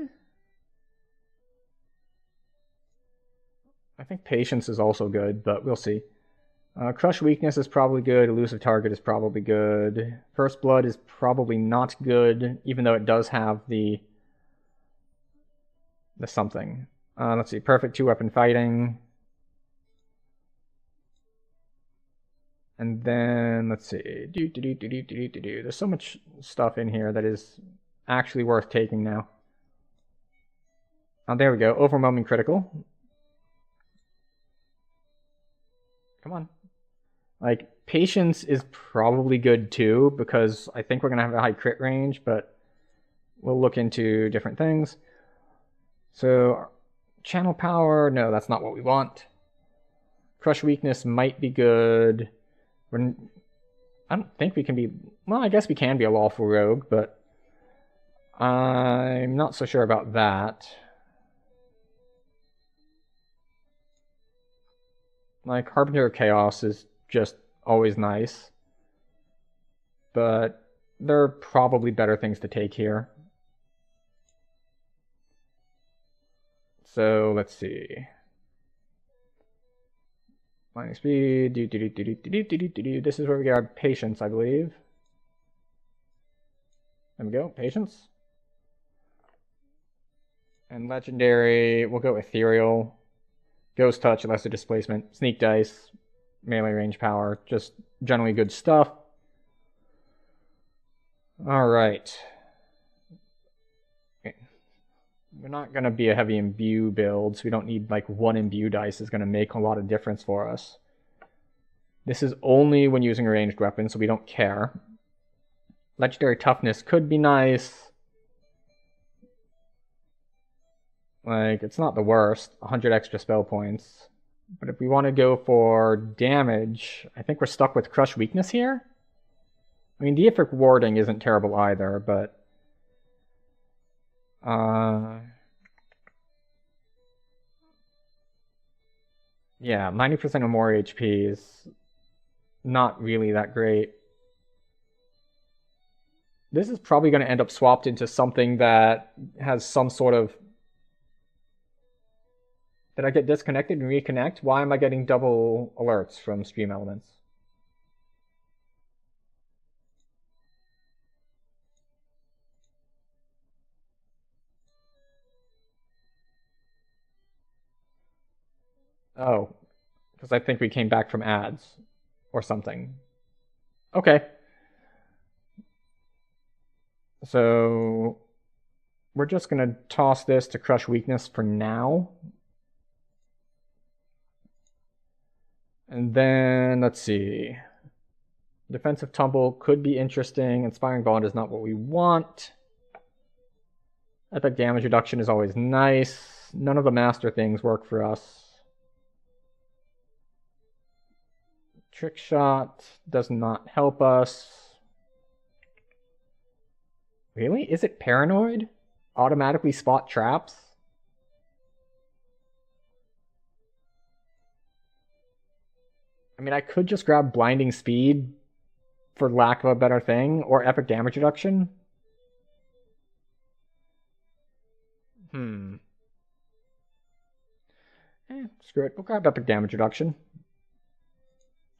I think patience is also good, but we'll see. Crush weakness is probably good. Elusive target is probably good. First blood is probably not good, even though it does have the something. Let's see. Perfect 2-weapon fighting. And then, let's see. There's so much stuff in here that is actually worth taking now. Oh, there we go. Overwhelming critical. Come on. Like, patience is probably good too, because I think we're going to have a high crit range, but we'll look into different things. So, channel power, no, that's not what we want. Crush weakness might be good. I don't think we can be... Well, I guess we can be a lawful rogue, but I'm not so sure about that. Like, Harbinger of Chaos is just always nice. But there are probably better things to take here. So, let's see. Lightning speed. This is where we get our patience, I believe. There we go, patience. And legendary, we'll go ethereal. Ghost touch, lesser displacement. Sneak dice. Melee range power. Just generally good stuff. Alright. Okay. We're not going to be a heavy imbue build, so we don't need like one imbue dice is going to make a lot of difference for us. This is only when using a ranged weapon, so we don't care. Legendary toughness could be nice. Like, it's not the worst. 100 extra spell points. But if we want to go for damage, I think we're stuck with Crush Weakness here. I mean, Deific Warding isn't terrible either, but... yeah, 90% or more HP is not really that great. This is probably going to end up swapped into something that has some sort of... Did I get disconnected and reconnect? Why am I getting double alerts from Stream Elements? Oh, because I think we came back from ads or something. Okay. So we're just going to toss this to Crush Weakness for now. And then, let's see. Defensive Tumble could be interesting. Inspiring Bond is not what we want. Epic Damage Reduction is always nice. None of the master things work for us. Trick Shot does not help us. Really? Is it Paranoid? Automatically spot traps? I mean, I could just grab Blinding Speed for lack of a better thing, or Epic Damage Reduction. Screw it. We'll grab Epic Damage Reduction.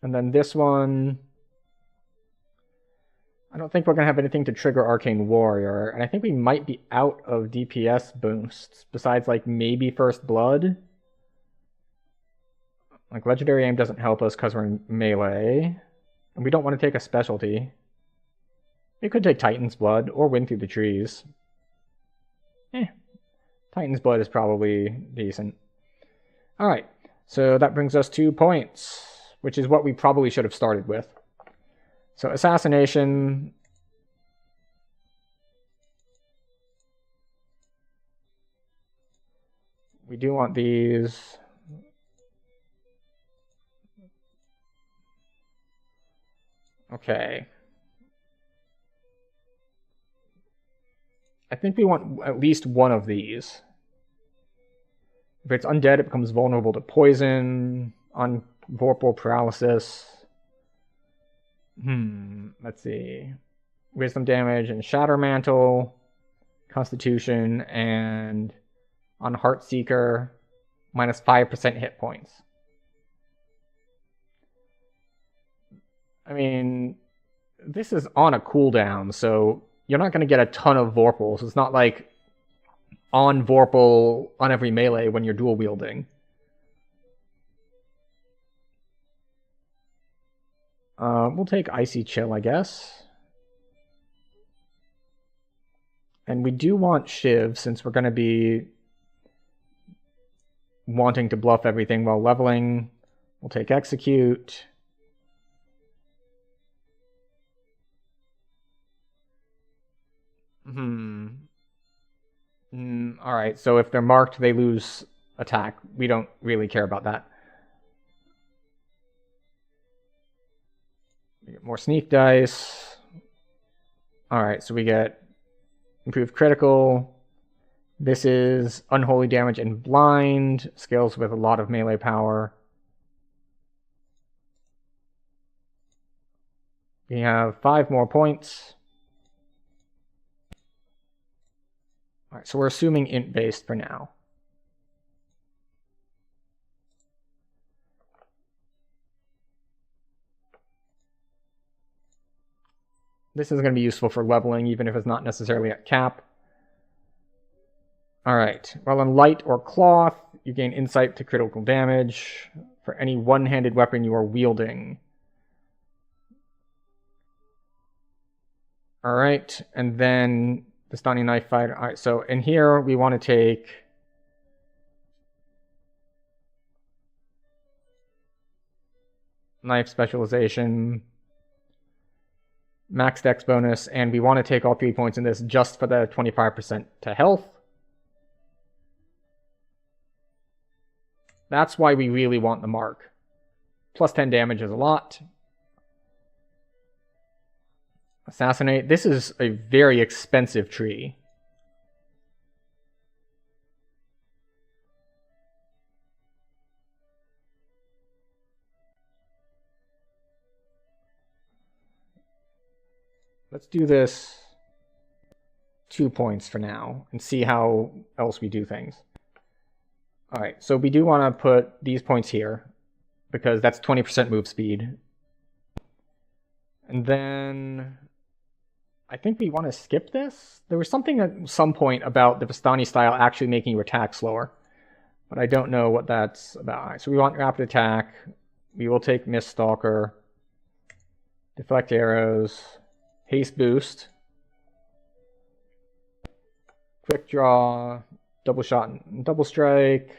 And then this one... I don't think we're going to have anything to trigger Arcane Warrior, and I think we might be out of DPS boosts, besides, like, maybe First Blood. Like, Legendary Aim doesn't help us because we're in melee, and we don't want to take a specialty. We could take Titan's Blood, or Wind Through the Trees. Titan's Blood is probably decent. Alright, so that brings us 2 points, which is what we probably should have started with. So Assassination... we do want these. Okay. I think we want at least one of these. If it's undead, it becomes vulnerable to poison, on Vorpal paralysis. Let's see. Wisdom damage and Shatter Mantle, Constitution, and on Heartseeker, minus 5% hit points. I mean, this is on a cooldown, so you're not going to get a ton of Vorpals. It's not like on Vorpal on every melee when you're dual wielding. We'll take Icy Chill, I guess. And we do want Shiv, since we're going to be wanting to bluff everything while leveling. We'll take Execute. Alright, so if they're marked, they lose attack. We don't really care about that. We get more sneak dice. Alright, so we get improved critical. This is unholy damage and blind. Skills with a lot of melee power. We have 5 more points. Alright, so we're assuming int based for now. This is going to be useful for leveling, even if it's not necessarily at cap. Alright, while on light or cloth, you gain insight to critical damage for any one-handed weapon you are wielding. Alright, and then the Stunning Knife Fighter. Alright, so in here we want to take Knife Specialization, Max Dex bonus, and we want to take all 3 points in this just for the 25% to health. That's why we really want the mark. Plus 10 damage is a lot. Assassinate. This is a very expensive tree. Let's do this 2 points for now and see how else we do things. Alright, so we do want to put these points here because that's 20% move speed. And then I think we want to skip this. There was something at some point about the Vistani style actually making you attack slower, but I don't know what that's about. Alright, so we want rapid attack. We will take Miststalker, deflect arrows, haste boost, quick draw, double shot and double strike,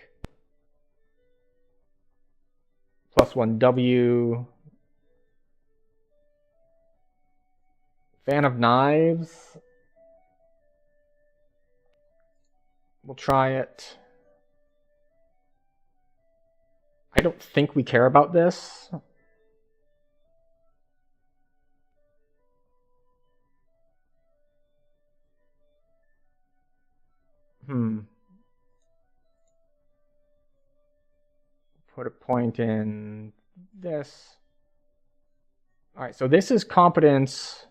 +1 W, Fan of Knives. We'll try it. I don't think we care about this. Put a point in this. Alright, so this is competence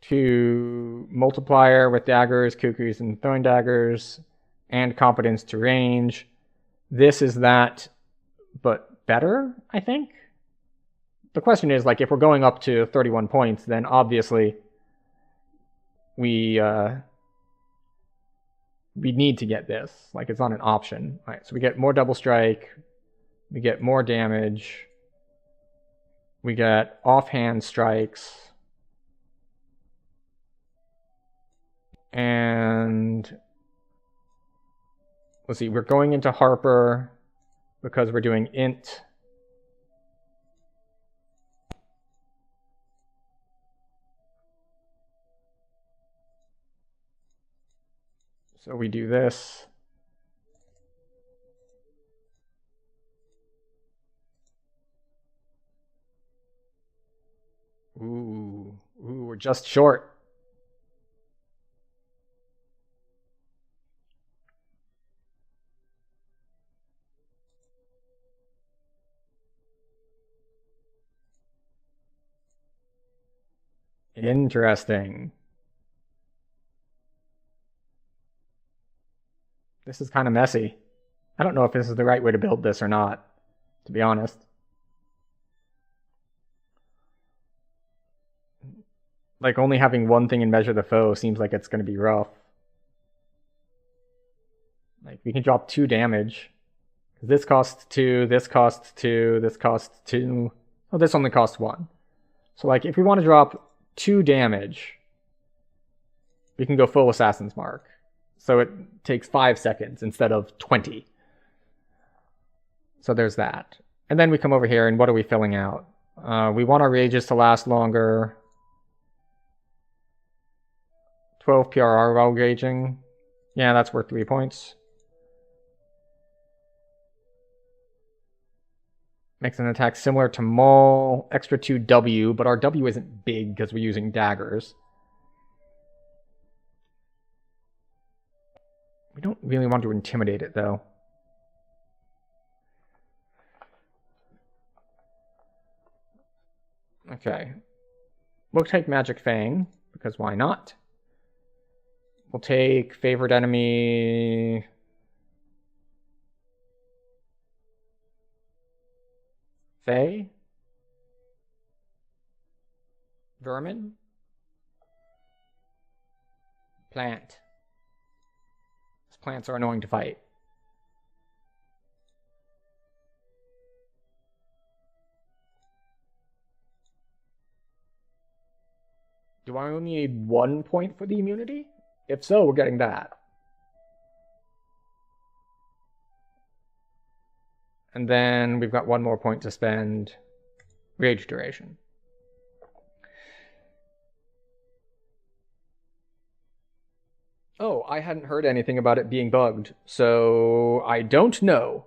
to multiplier with daggers, kukris, and throwing daggers, and competence to range. This is that, but better, I think? The question is, like, if we're going up to 31 points, then obviously we need to get this. Like, it's not an option. All right, so we get more double strike. We get more damage. We get offhand strikes. And let's see, we're going into Harper because we're doing int. So we do this. We're just short. Interesting. This is kind of messy. I don't know if this is the right way to build this or not, to be honest. Like, only having one thing in Measure the Foe seems like it's going to be rough. Like, we can drop 2 damage. This costs 2, this costs 2, this costs 2. Oh, this only costs 1. So, like, if we want to drop 2 damage, we can go full Assassin's Mark. So it takes 5 seconds instead of 20. So there's that. And then we come over here, and what are we filling out? We want our rages to last longer. 12 PRR while raging. Yeah, that's worth 3 points. Makes an attack similar to Maul. Extra 2 W, but our W isn't big because we're using daggers. We don't really want to intimidate it, though. Okay. We'll take Magic Fang, because why not? We'll take Favorite Enemy... Fae? Vermin? Plant. These plants are annoying to fight. Do I only need 1 point for the immunity? If so, we're getting that. And then we've got 1 more point to spend. Rage duration. Oh, I hadn't heard anything about it being bugged, so I don't know.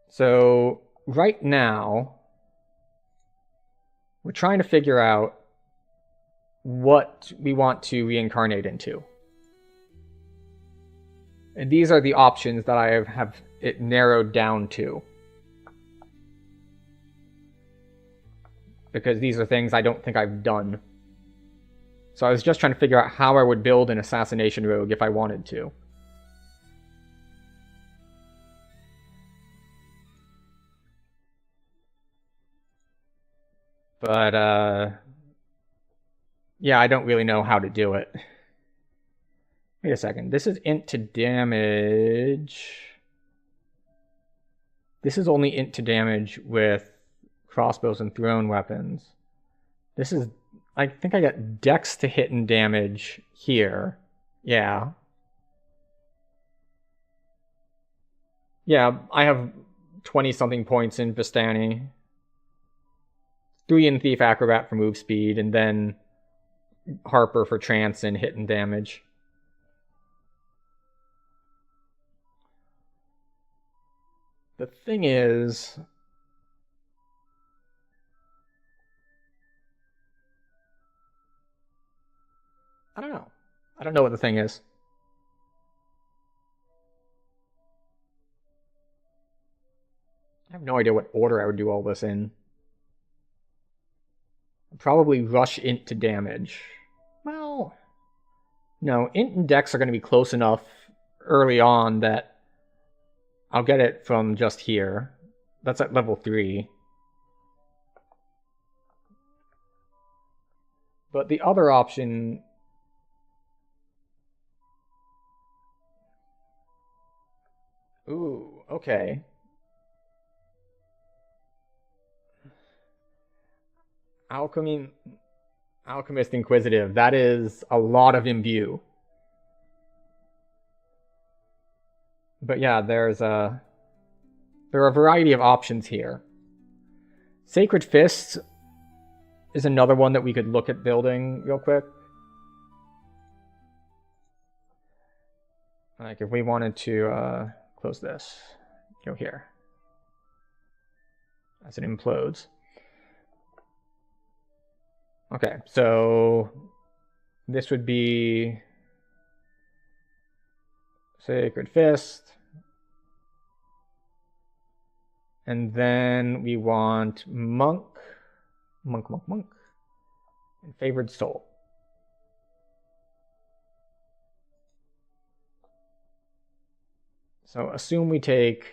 So right now, we're trying to figure out what we want to reincarnate into. And these are the options that I have it narrowed down to. Because these are things I don't think I've done. So I was just trying to figure out how I would build an assassination rogue if I wanted to. But, yeah, I don't really know how to do it. Wait a second. This is int to damage. This is only int to damage with crossbows and thrown weapons. This is... I think I got dex to hit and damage here. Yeah. Yeah, I have 20-something points in Vistani. 3 in Thief Acrobat for move speed, and then Harper for trance and hit and damage. The thing is... I don't know. I don't know what the thing is. I have no idea what order I would do all this in. I'd probably rush int to damage. Well, no, int and dex are going to be close enough early on that I'll get it from just here. That's at level 3. But the other option... Ooh, okay. Alchemist Inquisitive. That is a lot of imbue. But yeah, there are a variety of options here. Sacred Fists is another one that we could look at building real quick. Like if we wanted to close this, go here as it implodes. Okay, so this would be Sacred Fist. And then we want Monk, and Favored Soul. So assume we take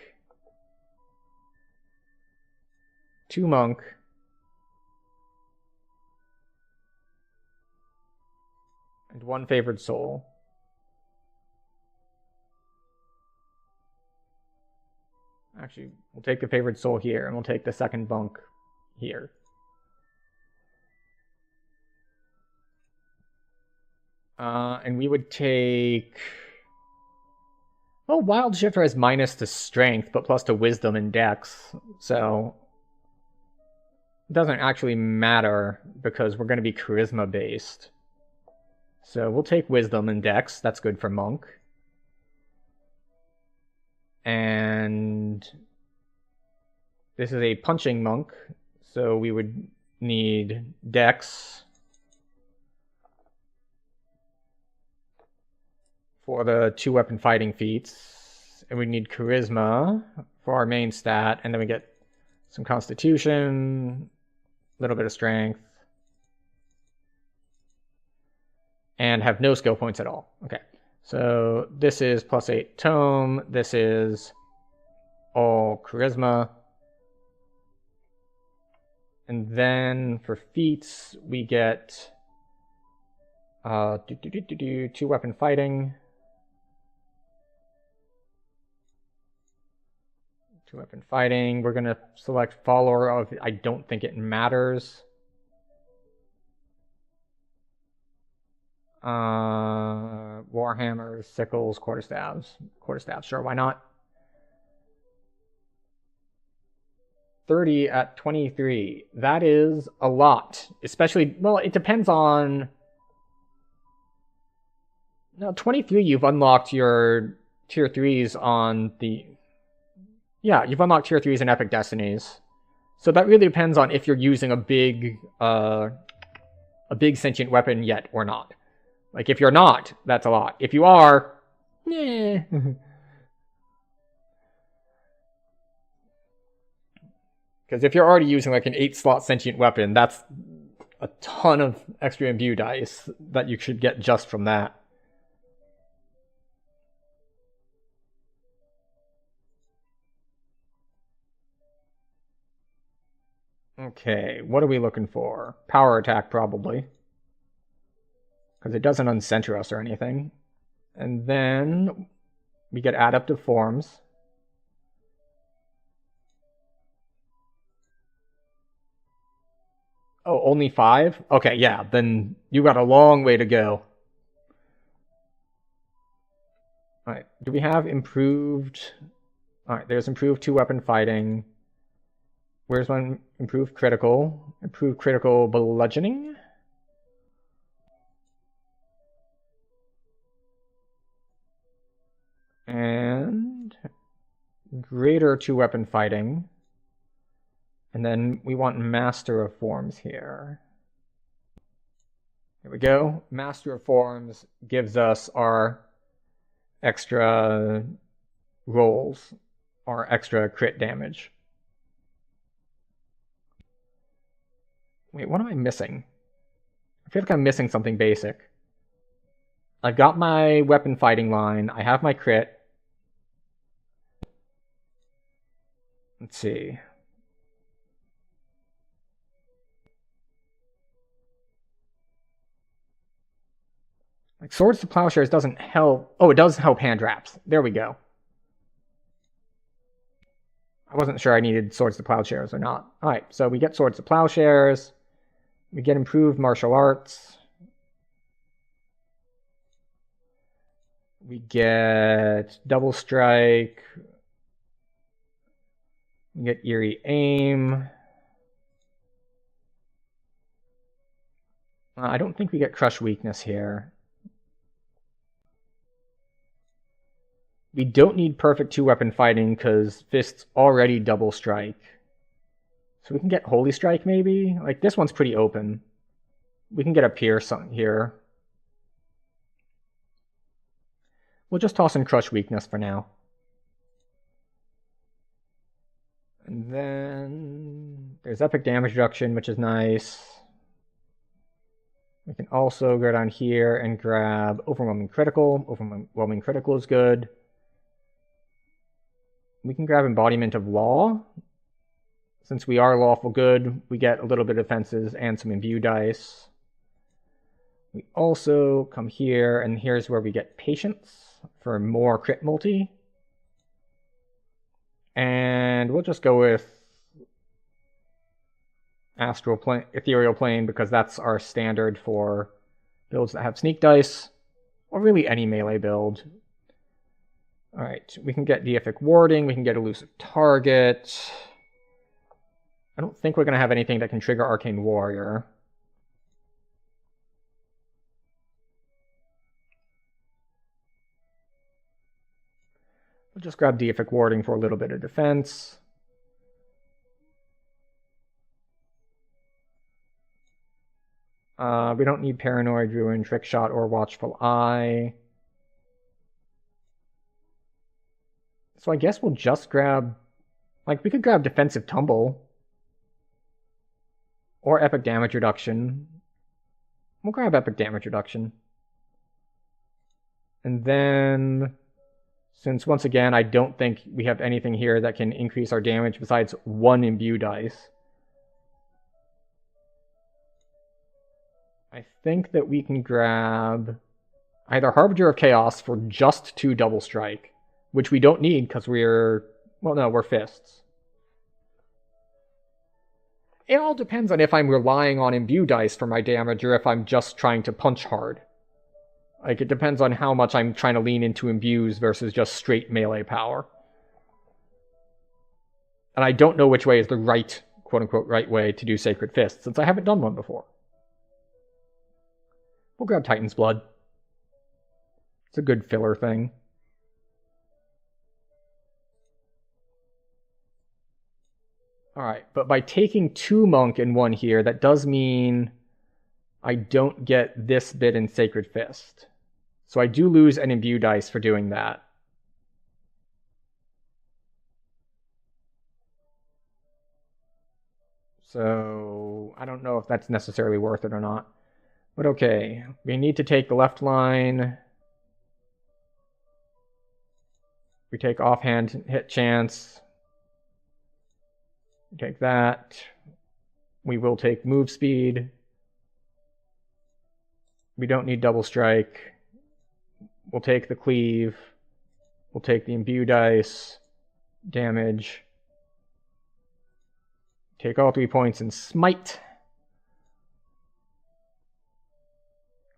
2 Monk, and 1 Favored Soul. Actually, we'll take the Favored Soul here, and we'll take the second Monk here. And we would take... Well, Wild Shifter has minus to Strength, but plus to Wisdom and Dex, so... It doesn't actually matter, because we're going to be Charisma-based. So we'll take Wisdom and Dex, that's good for Monk. And... This is a Punching Monk, so we would need Dex for the 2-weapon fighting feats, and we need Charisma for our main stat, and then we get some Constitution, a little bit of Strength, and have no skill points at all. Okay, so this is +8 Tome, this is all Charisma, and then for feats, we get 2-weapon fighting, 2-weapon fighting. We're going to select follower of... I don't think it matters. Warhammers, sickles, quarterstaves. Quarterstaves, sure, why not? 30 at 23. That is a lot. Especially, well, it depends on... Now, 23, you've unlocked your tier 3s on the... Yeah, you've unlocked tier 3s in Epic Destinies. So that really depends on if you're using a big sentient weapon yet or not. Like, if you're not, that's a lot. If you are, eh. Because if you're already using like an 8-slot sentient weapon, that's a ton of extra imbue dice that you should get just from that. Okay, what are we looking for? Power attack, probably. Because it doesn't uncenter us or anything. And then we get adaptive forms. Oh, only 5? Okay, yeah, then you got a long way to go. Alright, do we have improved... Alright, there's improved 2-weapon fighting. Where's one? Improved critical bludgeoning. And greater 2-weapon fighting. And then we want Master of Forms here. Here we go. Master of Forms gives us our extra rolls, our extra crit damage. Wait, what am I missing? I feel like I'm missing something basic. I've got my weapon fighting line. I have my crit. Let's see. Like, Swords to Plowshares doesn't help. Oh, it does help hand wraps. There we go. I wasn't sure I needed Swords to Plowshares or not. Alright, so we get Swords to Plowshares. We get improved martial arts. We get double strike. We get eerie aim. I don't think we get crush weakness here. We don't need perfect 2-weapon fighting because Fist's already double strike. So we can get Holy Strike maybe? Like, this one's pretty open. We can get a pierce on here. We'll just toss in Crush Weakness for now. And then there's Epic Damage Reduction, which is nice. We can also go down here and grab Overwhelming Critical. Overwhelming Critical is good. We can grab Embodiment of Law. Since we are lawful good, we get a little bit of defenses and some imbue dice. We also come here, and here's where we get Patience for more crit multi. And we'll just go with Astral Plane, Ethereal Plane, because that's our standard for builds that have sneak dice, or really any melee build. Alright, we can get Deific Warding, we can get Elusive Target. I don't think we're going to have anything that can trigger Arcane Warrior. We'll just grab Deific Warding for a little bit of defense. We don't need Paranoid Ruin, Trick Shot, or Watchful Eye. So I guess we'll just grab... Like, we could grab Defensive Tumble. Or Epic Damage Reduction. We'll grab Epic Damage Reduction. And then... Since, once again, I don't think we have anything here that can increase our damage besides one imbue dice. I think that we can grab either Harbinger of Chaos for just 2 Double Strike, which we don't need because we're... Well, no, we're Fists. It all depends on if I'm relying on imbue dice for my damage or if I'm just trying to punch hard. Like, it depends on how much I'm trying to lean into imbues versus just straight melee power. And I don't know which way is the right, quote-unquote, right way to do Sacred Fist, since I haven't done one before. We'll grab Titan's Blood. It's a good filler thing. Alright, but by taking 2 Monk and 1 here, that does mean I don't get this bit in Sacred Fist. So I do lose an imbue dice for doing that. So I don't know if that's necessarily worth it or not. But okay, we need to take the left line. We take offhand hit chance. We take that. We will take move speed. We don't need double strike. We'll take the cleave. We'll take the imbue dice. Damage. Take all 3 points and smite.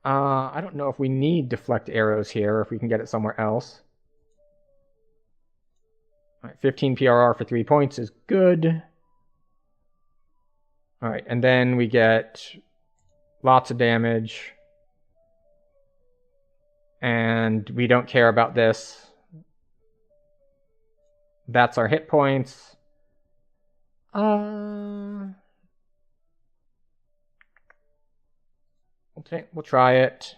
I don't know if we need deflect arrows here, or if we can get it somewhere else. Alright, 15 PRR for 3 points is good. Alright, and then we get lots of damage. And we don't care about this. That's our hit points. We'll try it.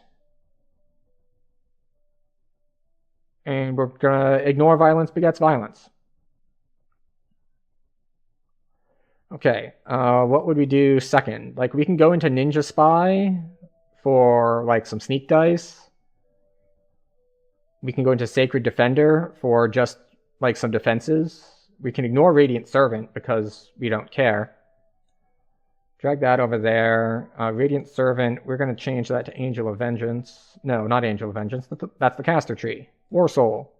And we're gonna ignore violence begets violence. Okay, what would we do second? Like, we can go into Ninja Spy for, like, some sneak dice. We can go into Sacred Defender for just, like, some defenses. We can ignore Radiant Servant because we don't care. Drag that over there. Radiant Servant, we're going to change that to Angel of Vengeance. No, not Angel of Vengeance. That's the caster tree. War Soul.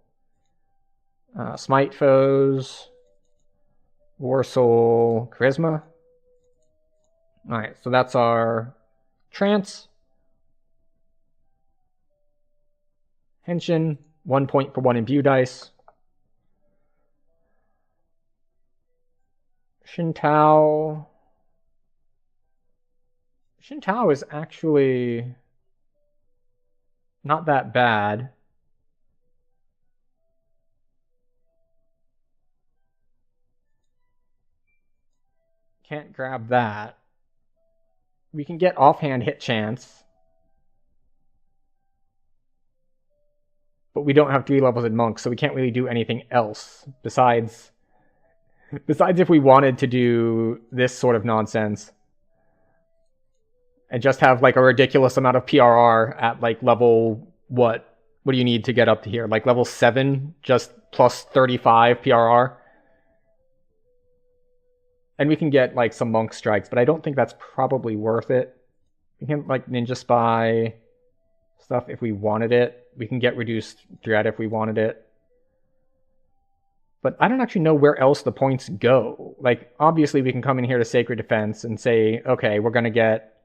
Smite foes. War Soul. Charisma. Alright, so that's our Trance. Henshin, 1 point for 1 imbue dice. Xintao. Xintao is actually not that bad. Can't grab that. We can get offhand hit chance. But we don't have 3 levels in monks, so we can't really do anything else besides if we wanted to do this sort of nonsense and just have like a ridiculous amount of PRR at like level what do you need to get up to here? Like level 7, just plus 35 PRR. And we can get like some monk strikes, but I don't think that's probably worth it. We can like ninja spy stuff if we wanted it. We can get reduced dread if we wanted it. But I don't actually know where else the points go. Like, obviously we can come in here to Sacred Defense and say, okay, we're going to get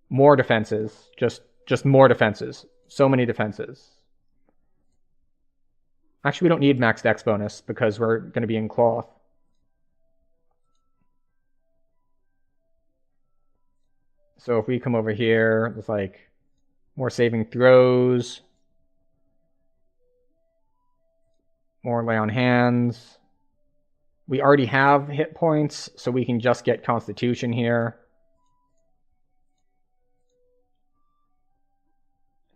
more defenses. Just more defenses. So many defenses. Actually, we don't need max dex bonus because we're going to be in cloth. So if we come over here, it's like more saving throws. More lay on hands. We already have hit points, so we can just get Constitution here.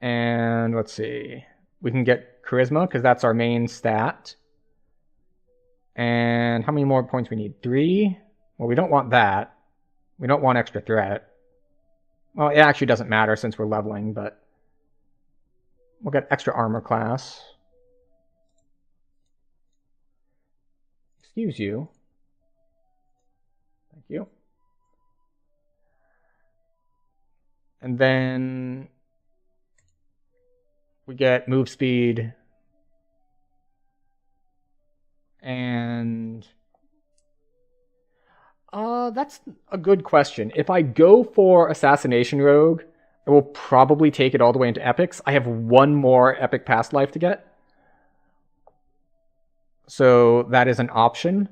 And let's see. We can get Charisma, because that's our main stat. And how many more points we need? 3? Well, we don't want that. We don't want extra threat. Well, it actually doesn't matter since we're leveling, but we'll get extra armor class. Excuse you. Thank you. And then we get move speed. And that's a good question. If I go for Assassination Rogue, I will probably take it all the way into epics. I have 1 more epic past life to get. So that is an option.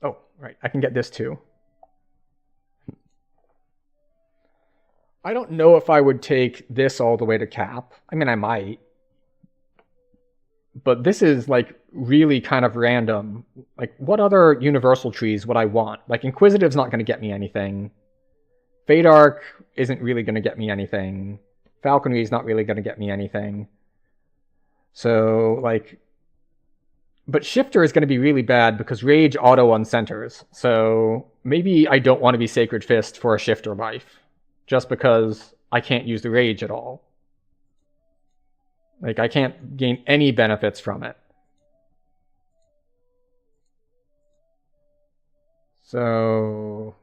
Oh, right. I can get this too. I don't know if I would take this all the way to cap. I mean, I might. But this is like really kind of random. Like, what other universal trees would I want? Like, Inquisitive's not going to get me anything. Fade Arc isn't really going to get me anything. Falconry's not really going to get me anything. So, like, but Shifter is going to be really bad because Rage auto uncenters. So maybe I don't want to be Sacred Fist for a Shifter life, just because I can't use the Rage at all. Like, I can't gain any benefits from it. So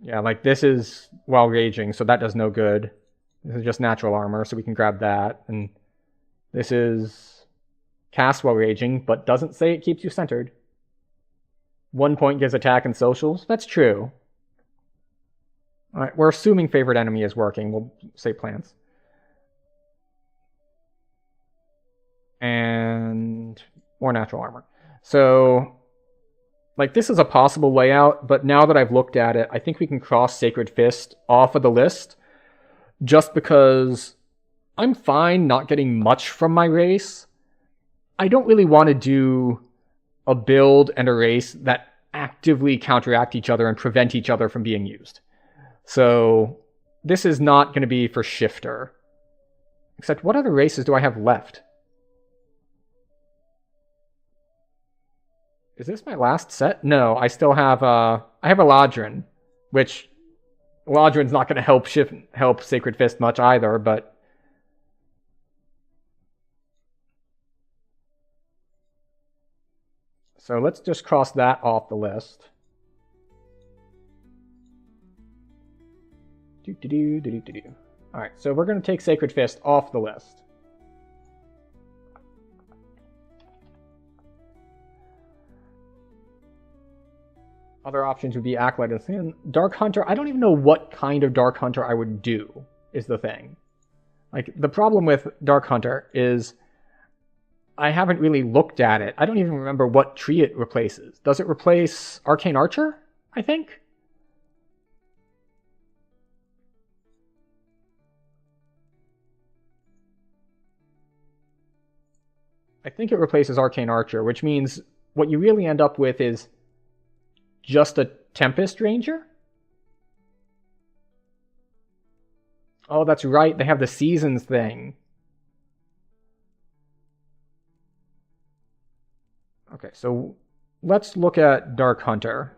yeah, like this is while raging, so that does no good. This is just natural armor, so we can grab that. And this is cast while raging, but doesn't say it keeps you centered. 1 point gives attack and socials. That's true. Alright, we're assuming favorite enemy is working. We'll say plants. And more natural armor. So, like, this is a possible layout, but now that I've looked at it, I think we can cross Sacred Fist off of the list. Just because I'm fine not getting much from my race. I don't really want to do a build and a race that actively counteract each other and prevent each other from being used. So this is not going to be for Shifter. Except, what other races do I have left? Is this my last set? No, I still have I have Eladrin, which Eladrin's not going to help Sacred Fist much either, but so let's just cross that off the list. Alright, so we're going to take Sacred Fist off the list. Other options would be Acolyte and Sin. Dark Hunter, I don't even know what kind of Dark Hunter I would do, is the thing. Like, the problem with Dark Hunter is I haven't really looked at it. I don't even remember what tree it replaces. Does it replace Arcane Archer, I think? I think it replaces Arcane Archer, which means what you really end up with is just a Tempest Ranger. Oh, that's right. They have the seasons thing. Okay, so let's look at Dark Hunter.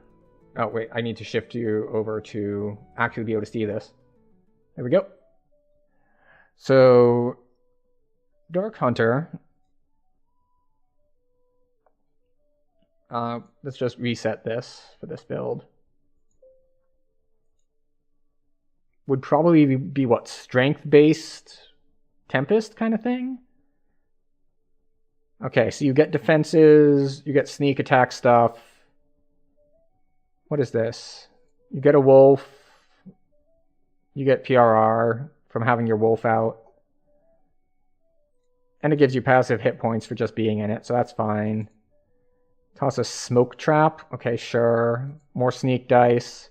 Oh, wait, I need to shift you over to actually be able to see this. There we go. So, Dark Hunter. Let's just reset this for this build. Would probably be what? Strength-based Tempest kind of thing? Okay, so you get defenses, you get sneak attack stuff. What is this? You get a wolf. You get PRR from having your wolf out. And it gives you passive hit points for just being in it, so that's fine. Toss a smoke trap. Okay, sure. More sneak dice.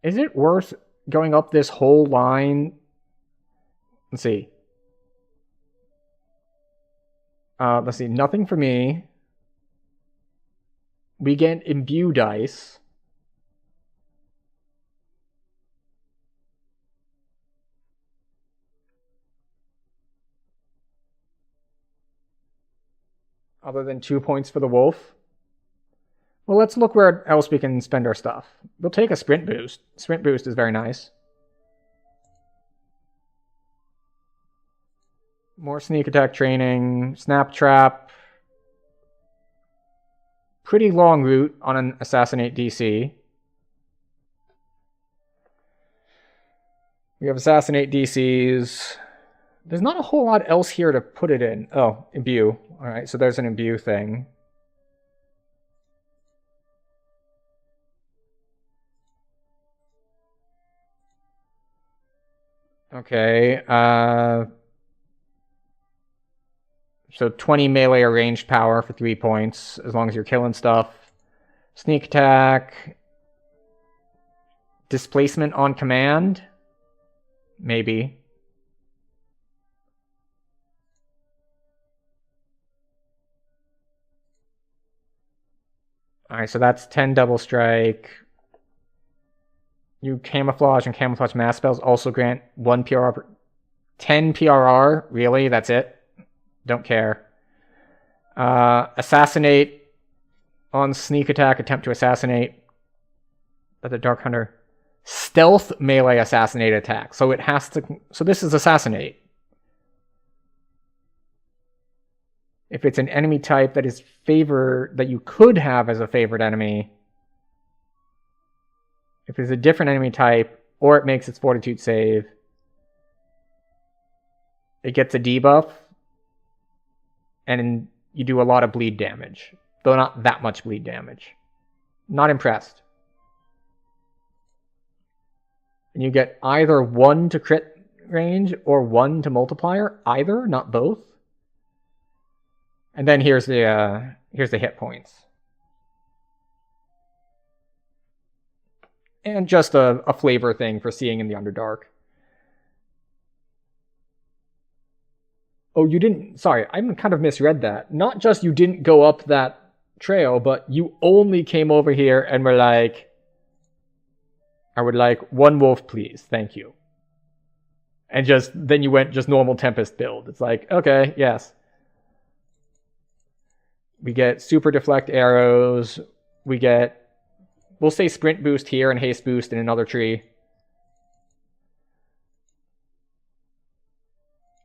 Is it worth going up this whole line? Let's see. Let's see. Nothing for me. We get imbue dice. Other than 2 points for the wolf. Well, let's look where else we can spend our stuff. We'll take a sprint boost. Sprint boost is very nice. More sneak attack training. Snap trap. Pretty long route on an assassinate DC. We have assassinate DCs. There's not a whole lot else here to put it in. Oh, imbue. Alright, so there's an imbue thing. Okay, so 20 melee or ranged power for 3 points, as long as you're killing stuff. Sneak attack. Displacement on command? Maybe. Alright, so that's 10 double strike. You camouflage and camouflage mass spells also grant 1 PRR. 10 PRR? Really? That's it? Don't care. Assassinate on sneak attack. Attempt to assassinate. But the Dark Hunter. Stealth melee assassinate attack. So it has to. So this is assassinate. If it's an enemy type that is favored, that you could have as a favored enemy. If it's a different enemy type, or it makes its fortitude save, it gets a debuff, and you do a lot of bleed damage. Though not that much bleed damage. Not impressed. And you get either 1 to crit range or 1 to multiplier. Either, not both. And then here's the hit points. And just a flavor thing for seeing in the Underdark. Oh, you didn't... Sorry, I kind of misread that. Not just you didn't go up that trail, but you only came over here and were like... I would like 1 wolf, please. Thank you. And then you went just normal Tempest build. It's like, okay, yes. We get super deflect arrows. We get... We'll say sprint boost here and haste boost in another tree.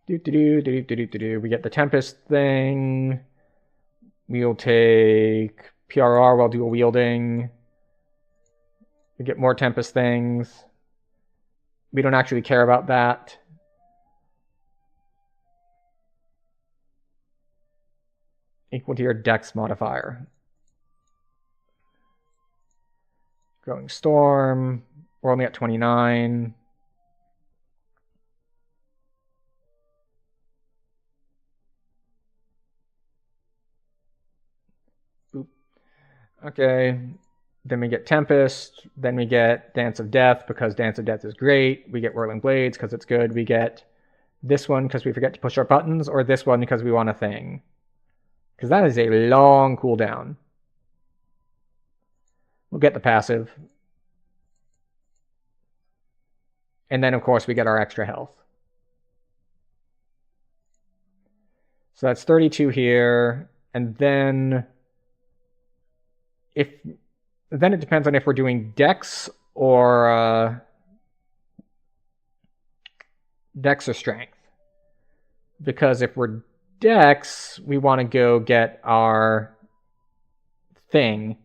We get the Tempest thing. We'll take PRR while dual wielding. We get more Tempest things. We don't actually care about that. Equal to your Dex modifier. Growing Storm. We're only at 29. Boop. Okay. Then we get Tempest. Then we get Dance of Death because Dance of Death is great. We get Whirling Blades because it's good. We get this one because we forget to push our buttons, or this one because we want a thing. Because that is a long cooldown. We'll get the passive. And then, of course, we get our extra health. So that's 32 here. And then it depends on if we're doing Dex or Dex or Strength. Because if we're Dex, we want to go get our thing,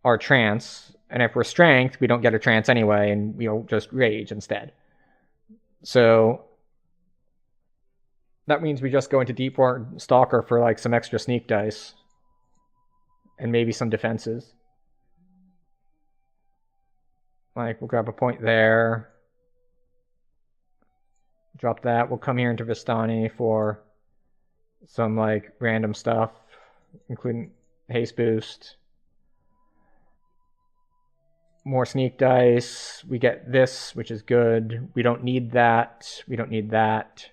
our trance. And if we're Strength, we don't get a trance anyway, and we'll just rage instead. So that means we just go into Deepwater Stalker for like some extra sneak dice. And maybe some defenses. Like, we'll grab a point there. Drop that. We'll come here into Vistani for some like random stuff, including haste boost. More sneak dice. We get this, which is good. We don't need that. We don't need that.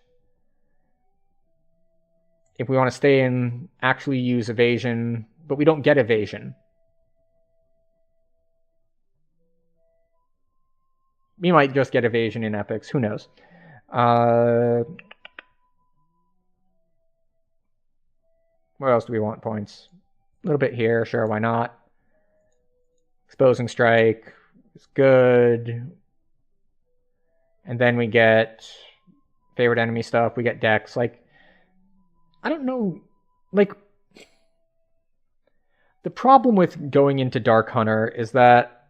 If we want to stay in, actually use evasion, but we don't get evasion. We might just get evasion in epics. Who knows? Where else do we want points? A little bit here. Sure, why not? Exposing Strike is good. And then we get favorite enemy stuff. We get Dex. Like, I don't know. Like, the problem with going into Dark Hunter is that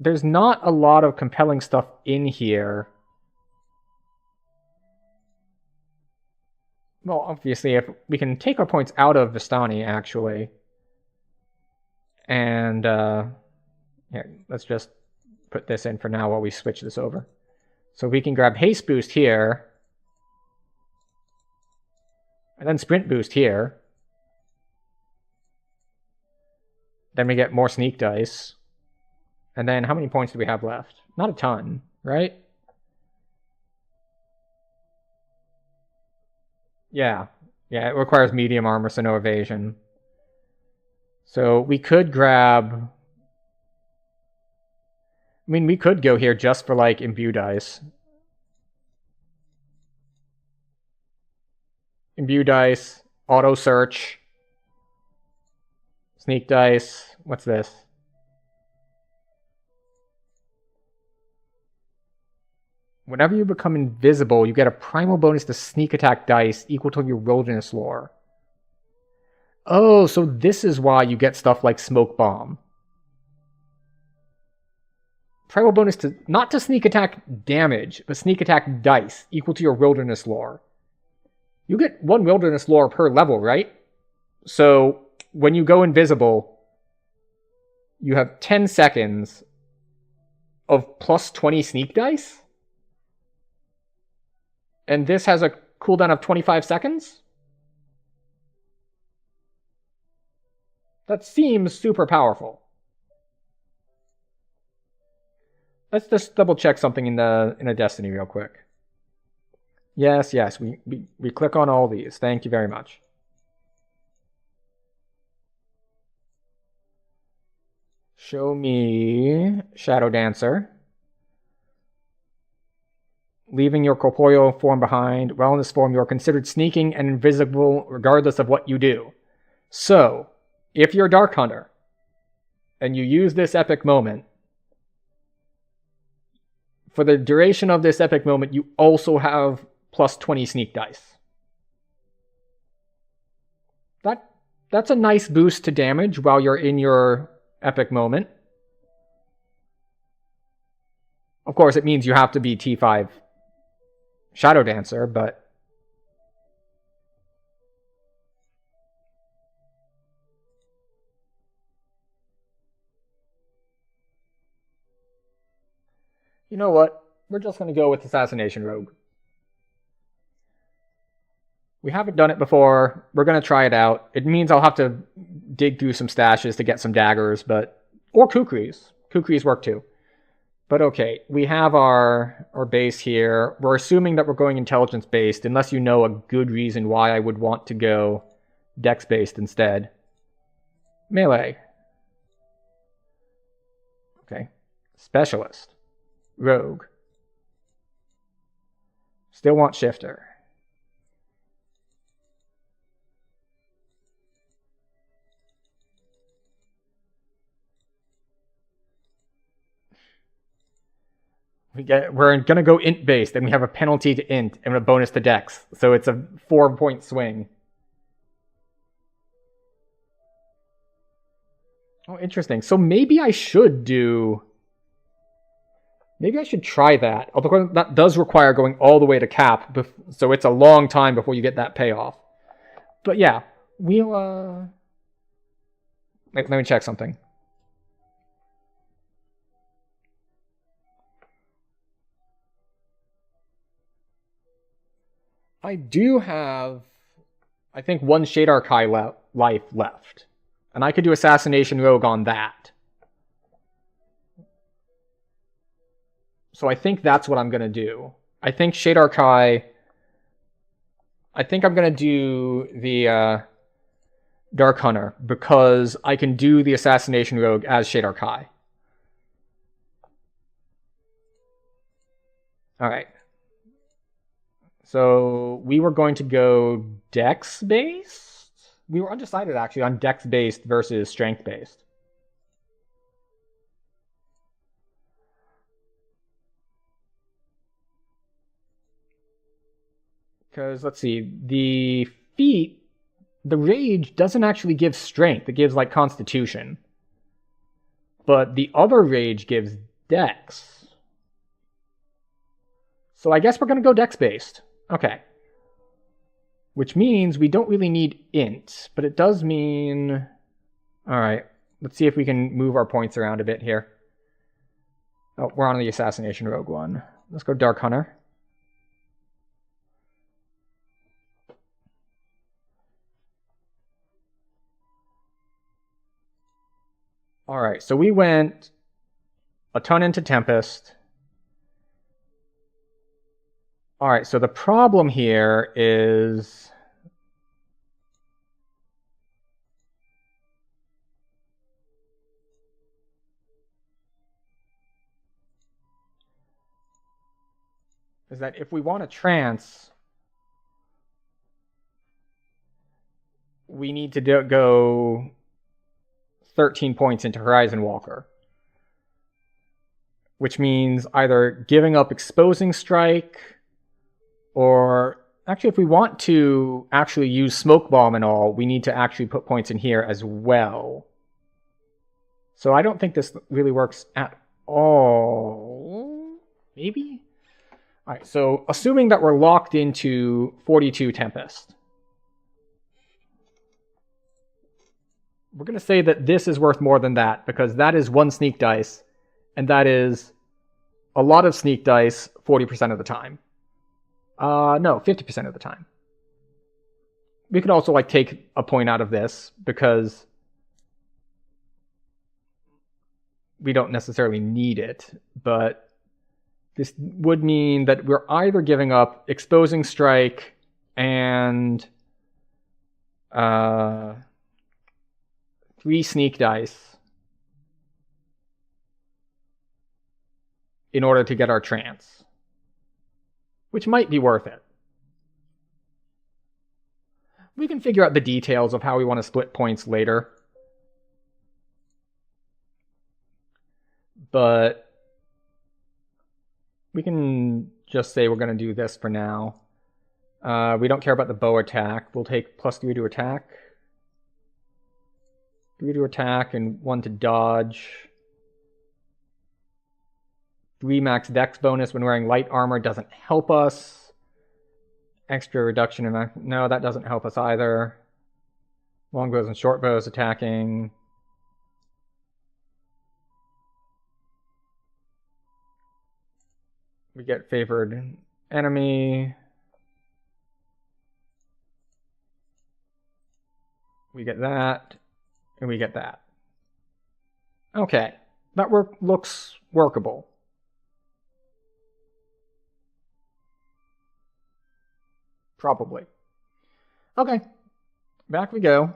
there's not a lot of compelling stuff in here. Well, obviously, if we can take our points out of Vistani, actually. And, here, let's just put this in for now while we switch this over. So we can grab Haste Boost here. And then Sprint Boost here. Then we get more Sneak Dice. And then how many points do we have left? Not a ton, right? Yeah. Yeah, it requires medium armor, so no evasion. So we could grab... I mean, we could go here just for, like, Imbue Dice. Imbue Dice, Auto Search, Sneak Dice. What's this? Whenever you become invisible, you get a primal bonus to sneak attack dice equal to your wilderness lore. Oh, so this is why you get stuff like Smoke Bomb. Primal bonus to, not to sneak attack damage, but sneak attack dice equal to your wilderness lore. You get 1 wilderness lore per level, right? So when you go invisible, you have 10 seconds of plus 20 sneak dice? And this has a cooldown of 25 seconds? That seems super powerful. Let's just double check something in a Destiny real quick. Yes, we click on all these. Thank you very much. Show me Shadow Dancer. Leaving your corporeal form behind. While in this form, you are considered sneaking and invisible regardless of what you do. So, if you're a Dark Hunter, and you use this epic moment, for the duration of this epic moment, you also have plus 20 sneak dice. That's a nice boost to damage while you're in your epic moment. Of course, it means you have to be T5 Shadow Dancer, but... You know what? We're just going to go with Assassination Rogue. We haven't done it before. We're going to try it out. It means I'll have to dig through some stashes to get some daggers, but... Or Kukris. Kukris work too. But okay, we have our base here. We're assuming that we're going intelligence based, unless you know a good reason why I would want to go dex based instead. Melee. Okay. Specialist. Rogue. Still want shifter. We're gonna go int based, and we have a penalty to int and a bonus to dex, so it's a 4-point swing. Oh, interesting. So maybe I should try that. Although that does require going all the way to cap, so it's a long time before you get that payoff. But yeah, we'll let me check something. I do have, I think, one Shadar Kai life left. And I could do Assassination Rogue on that. So I think that's what I'm going to do. I think Shadar Kai... I think I'm going to do the Dark Hunter, because I can do the Assassination Rogue as Shadar Kai. Alright. So we were going to go dex based? We were undecided actually on dex based versus strength based. Because let's see, the feat, the rage doesn't actually give strength, it gives like constitution. But the other rage gives dex. So I guess we're going to go dex based. Okay. Which means we don't really need int, but it does mean... Alright, let's see if we can move our points around a bit here. Oh, we're on the Assassination Rogue one. Let's go Dark Hunter. Alright, so we went a ton into Tempest. Alright, so the problem here is... that if we want a trance, we need to go 13 points into Horizon Walker. Which means either giving up Exposing Strike, or actually if we want to actually use Smoke Bomb and all, we need to actually put points in here as well. So I don't think this really works at all. Maybe? Alright, so assuming that we're locked into 42 Tempest, we're going to say that this is worth more than that, because that is one sneak dice, and that is a lot of sneak dice 40% of the time. No, 50% of the time. We could also like take a point out of this, because we don't necessarily need it, but this would mean that we're either giving up Exposing Strike and 3 sneak dice in order to get our trance, which might be worth it. We can figure out the details of how we want to split points later. But we can just say we're going to do this for now. We don't care about the bow attack. We'll take +3 to attack. 3 to attack and 1 to dodge. 3 max dex bonus when wearing light armor doesn't help us. Extra reduction in... No, that doesn't help us either. Longbows and short bows attacking. We get favored enemy. We get that. And we get that. Okay. That looks workable. Probably. Okay. Back we go.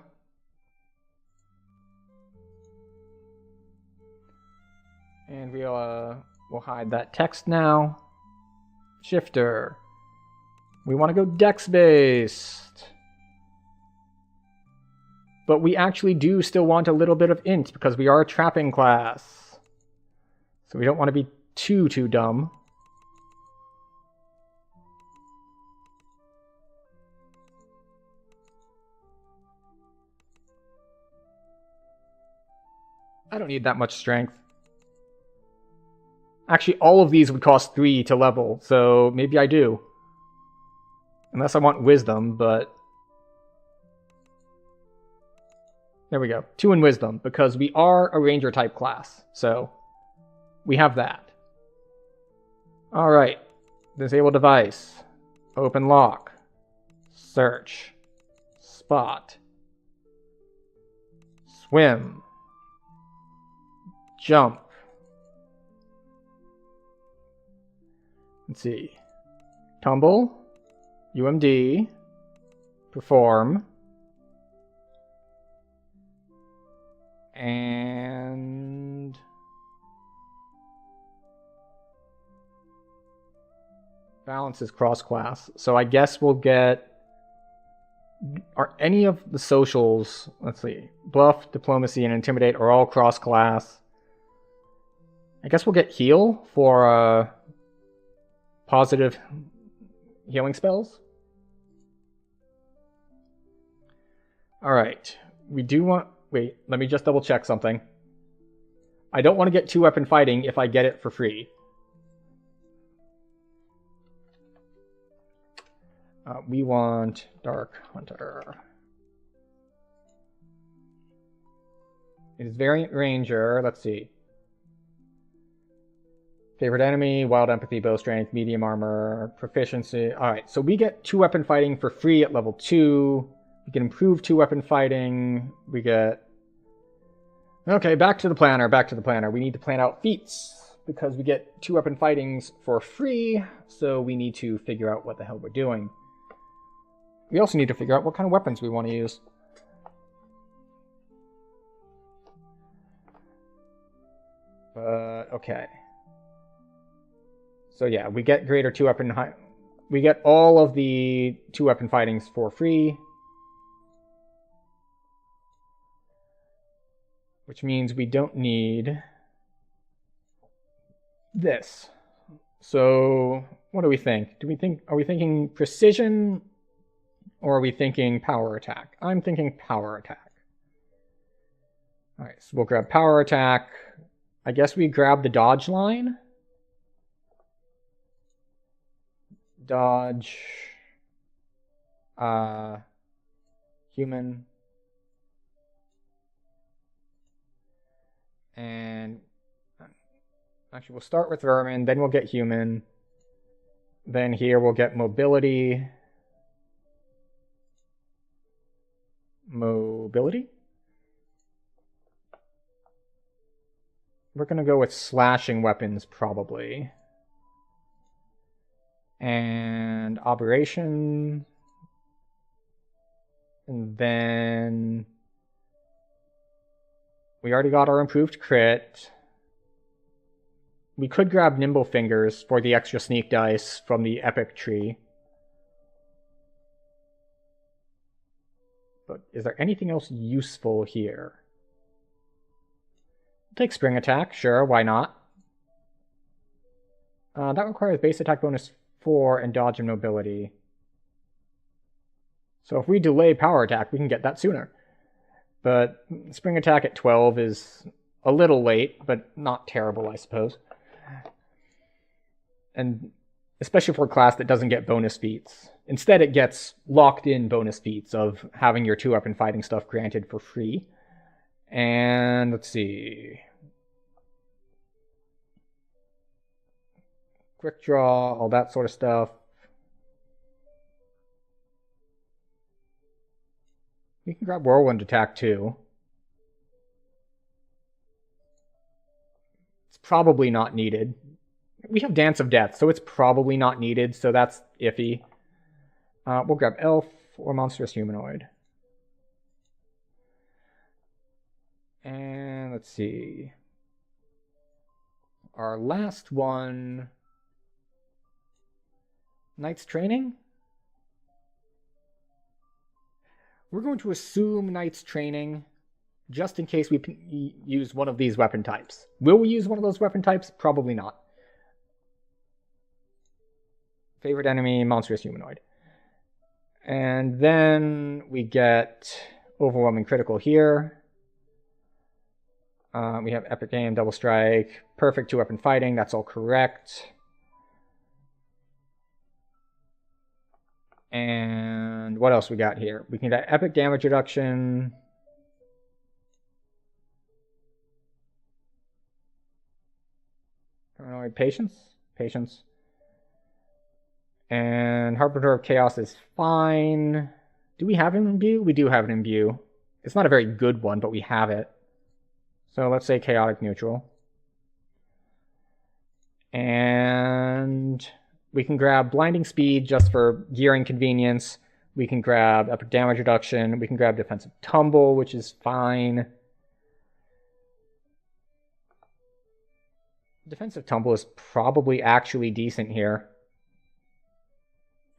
And we'll hide that text now. Shifter. We want to go dex-based. But we actually do still want a little bit of int because we are a trapping class. So we don't want to be too dumb. I don't need that much strength. Actually, all of these would cost 3 to level, so maybe I do. Unless I want wisdom, but... There we go. 2 in wisdom, because we are a ranger type class, so we have that. Alright. Disable device. Open lock. Search. Spot. Swim. Jump. Let's see. Tumble. UMD. Perform. And... balance is cross-class. So I guess we'll get... Are any of the socials... Let's see. Bluff, Diplomacy, and Intimidate are all cross-class. I guess we'll get Heal for positive healing spells. Alright. We do want... Wait, let me just double check something. I don't want to get 2-weapon fighting if I get it for free. We want Dark Hunter. It is Variant Ranger. Let's see. Favorite enemy, Wild Empathy, Bow Strength, Medium Armor, Proficiency. Alright, so we get 2-weapon fighting for free at level 2. We can improve 2-weapon fighting. We get... Okay, back to the planner, back to the planner. We need to plan out feats, because we get 2-weapon fightings for free, so we need to figure out what the hell we're doing. We also need to figure out what kind of weapons we want to use. Okay. So yeah, we get greater 2-weapon... We get all of the 2-weapon fightings for free. Which means we don't need this. So what do we think? Are we thinking precision or are we thinking power attack? I'm thinking power attack. All right, so we'll grab power attack. I guess we grab the dodge line. Dodge. Human. And actually, we'll start with vermin, then we'll get human. Then here we'll get mobility. Mobility? We're going to go with slashing weapons, probably. And operation. And then... We already got our improved crit. We could grab Nimble Fingers for the extra sneak dice from the epic tree. But is there anything else useful here? Take Spring Attack, sure, why not? That requires base attack bonus 4 and dodge and mobility. So if we delay power attack, we can get that sooner. But Spring Attack at 12 is a little late, but not terrible, I suppose. And especially for a class that doesn't get bonus feats. Instead, it gets locked-in bonus feats of having your 2-weapon fighting stuff granted for free. And let's see. Quick draw, all that sort of stuff. We can grab Whirlwind Attack too. It's probably not needed. We have Dance of Death, so it's probably not needed, so that's iffy. We'll grab elf or monstrous humanoid. And let's see. Our last one. Knight's Training? We're going to assume Knight's Training just in case we use one of these weapon types. Will we use one of those weapon types? Probably not. Favorite enemy, monstrous humanoid. And then we get overwhelming critical here. We have epic aim, double strike, perfect 2-weapon fighting. That's all correct. And what else we got here? We can get epic damage reduction. Paranoid patience. And Harbinger of Chaos is fine. Do we have an imbue? We do have an imbue. It's not a very good one, but we have it. So let's say chaotic neutral. And we can grab blinding speed just for gearing convenience. We can grab epic damage reduction. We can grab defensive tumble, which is fine. Defensive tumble is probably actually decent here.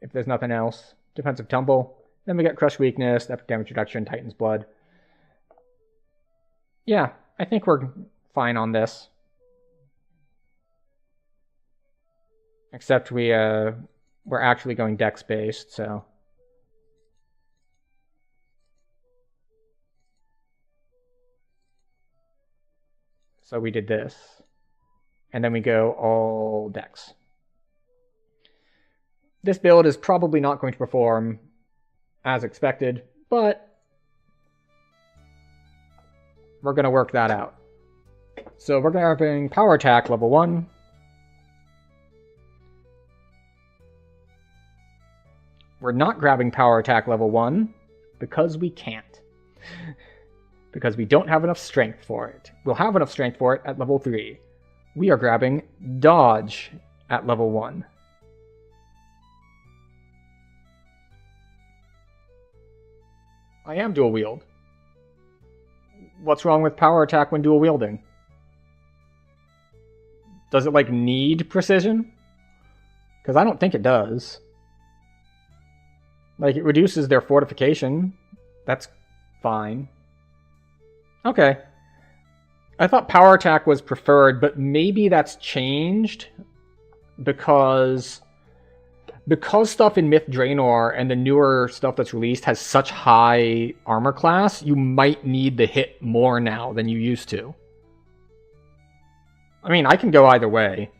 If there's nothing else. Defensive tumble. Then we get crush weakness, epic damage reduction, Titan's blood. Yeah, I think we're fine on this. Except we're actually going dex based, so. So we did this. And then we go all dex. This build is probably not going to perform as expected, but we're going to work that out. So we're going to bring power attack level 1. We're not grabbing power attack level 1 because we can't. Because we don't have enough strength for it. We'll have enough strength for it at level 3. We are grabbing dodge at level 1. I am dual wield. What's wrong with power attack when dual wielding? Does it like need precision? Because I don't think it does. Like it reduces their fortification. That's fine. Okay. I thought power attack was preferred, but maybe that's changed because stuff in Myth Draenor and the newer stuff that's released has such high armor class, you might need the hit more now than you used to. I mean, I can go either way.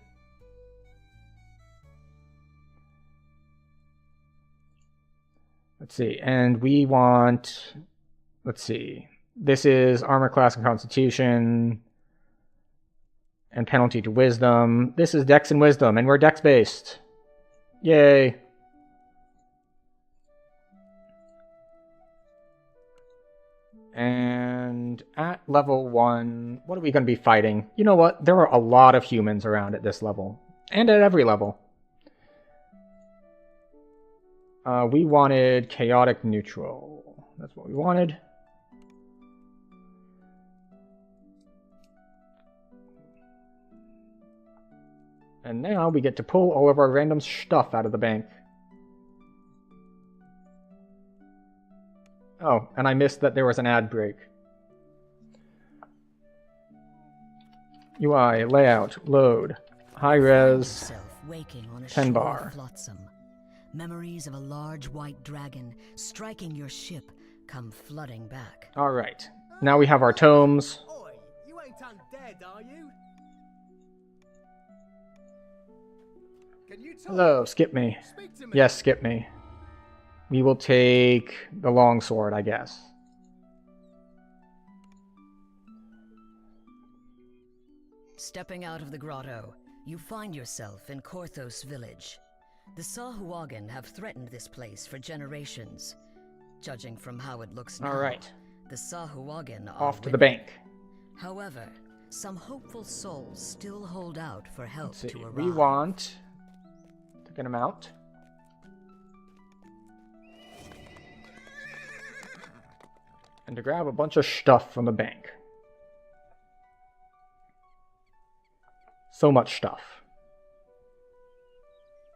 Let's see, and we want, let's see, this is armor class and constitution and penalty to wisdom. This is dex and wisdom, and we're dex based. Yay. And at level 1, what are we going to be fighting? You know what? There are a lot of humans around at this level. And at every level. We wanted chaotic neutral. That's what we wanted. And now we get to pull all of our random stuff out of the bank. Oh, and I missed that there was an ad break. UI, layout, load, high res, 10 bar. Memories of a large white dragon striking your ship come flooding back. Alright, now we have our tomes. Oi, you ain't undead, are you? Can you talk? Hello, skip me. Speak to me. Yes, skip me. We will take the longsword, I guess. Stepping out of the grotto, you find yourself in Korthos village. The Sahuagin have threatened this place for generations. Judging from how it looks now, Alright, the Sahuagin are off to the winning. bank. However, some hopeful souls still hold out for help Let's see, to arrive. we want to get him out. And to grab a bunch of stuff from the bank. So much stuff.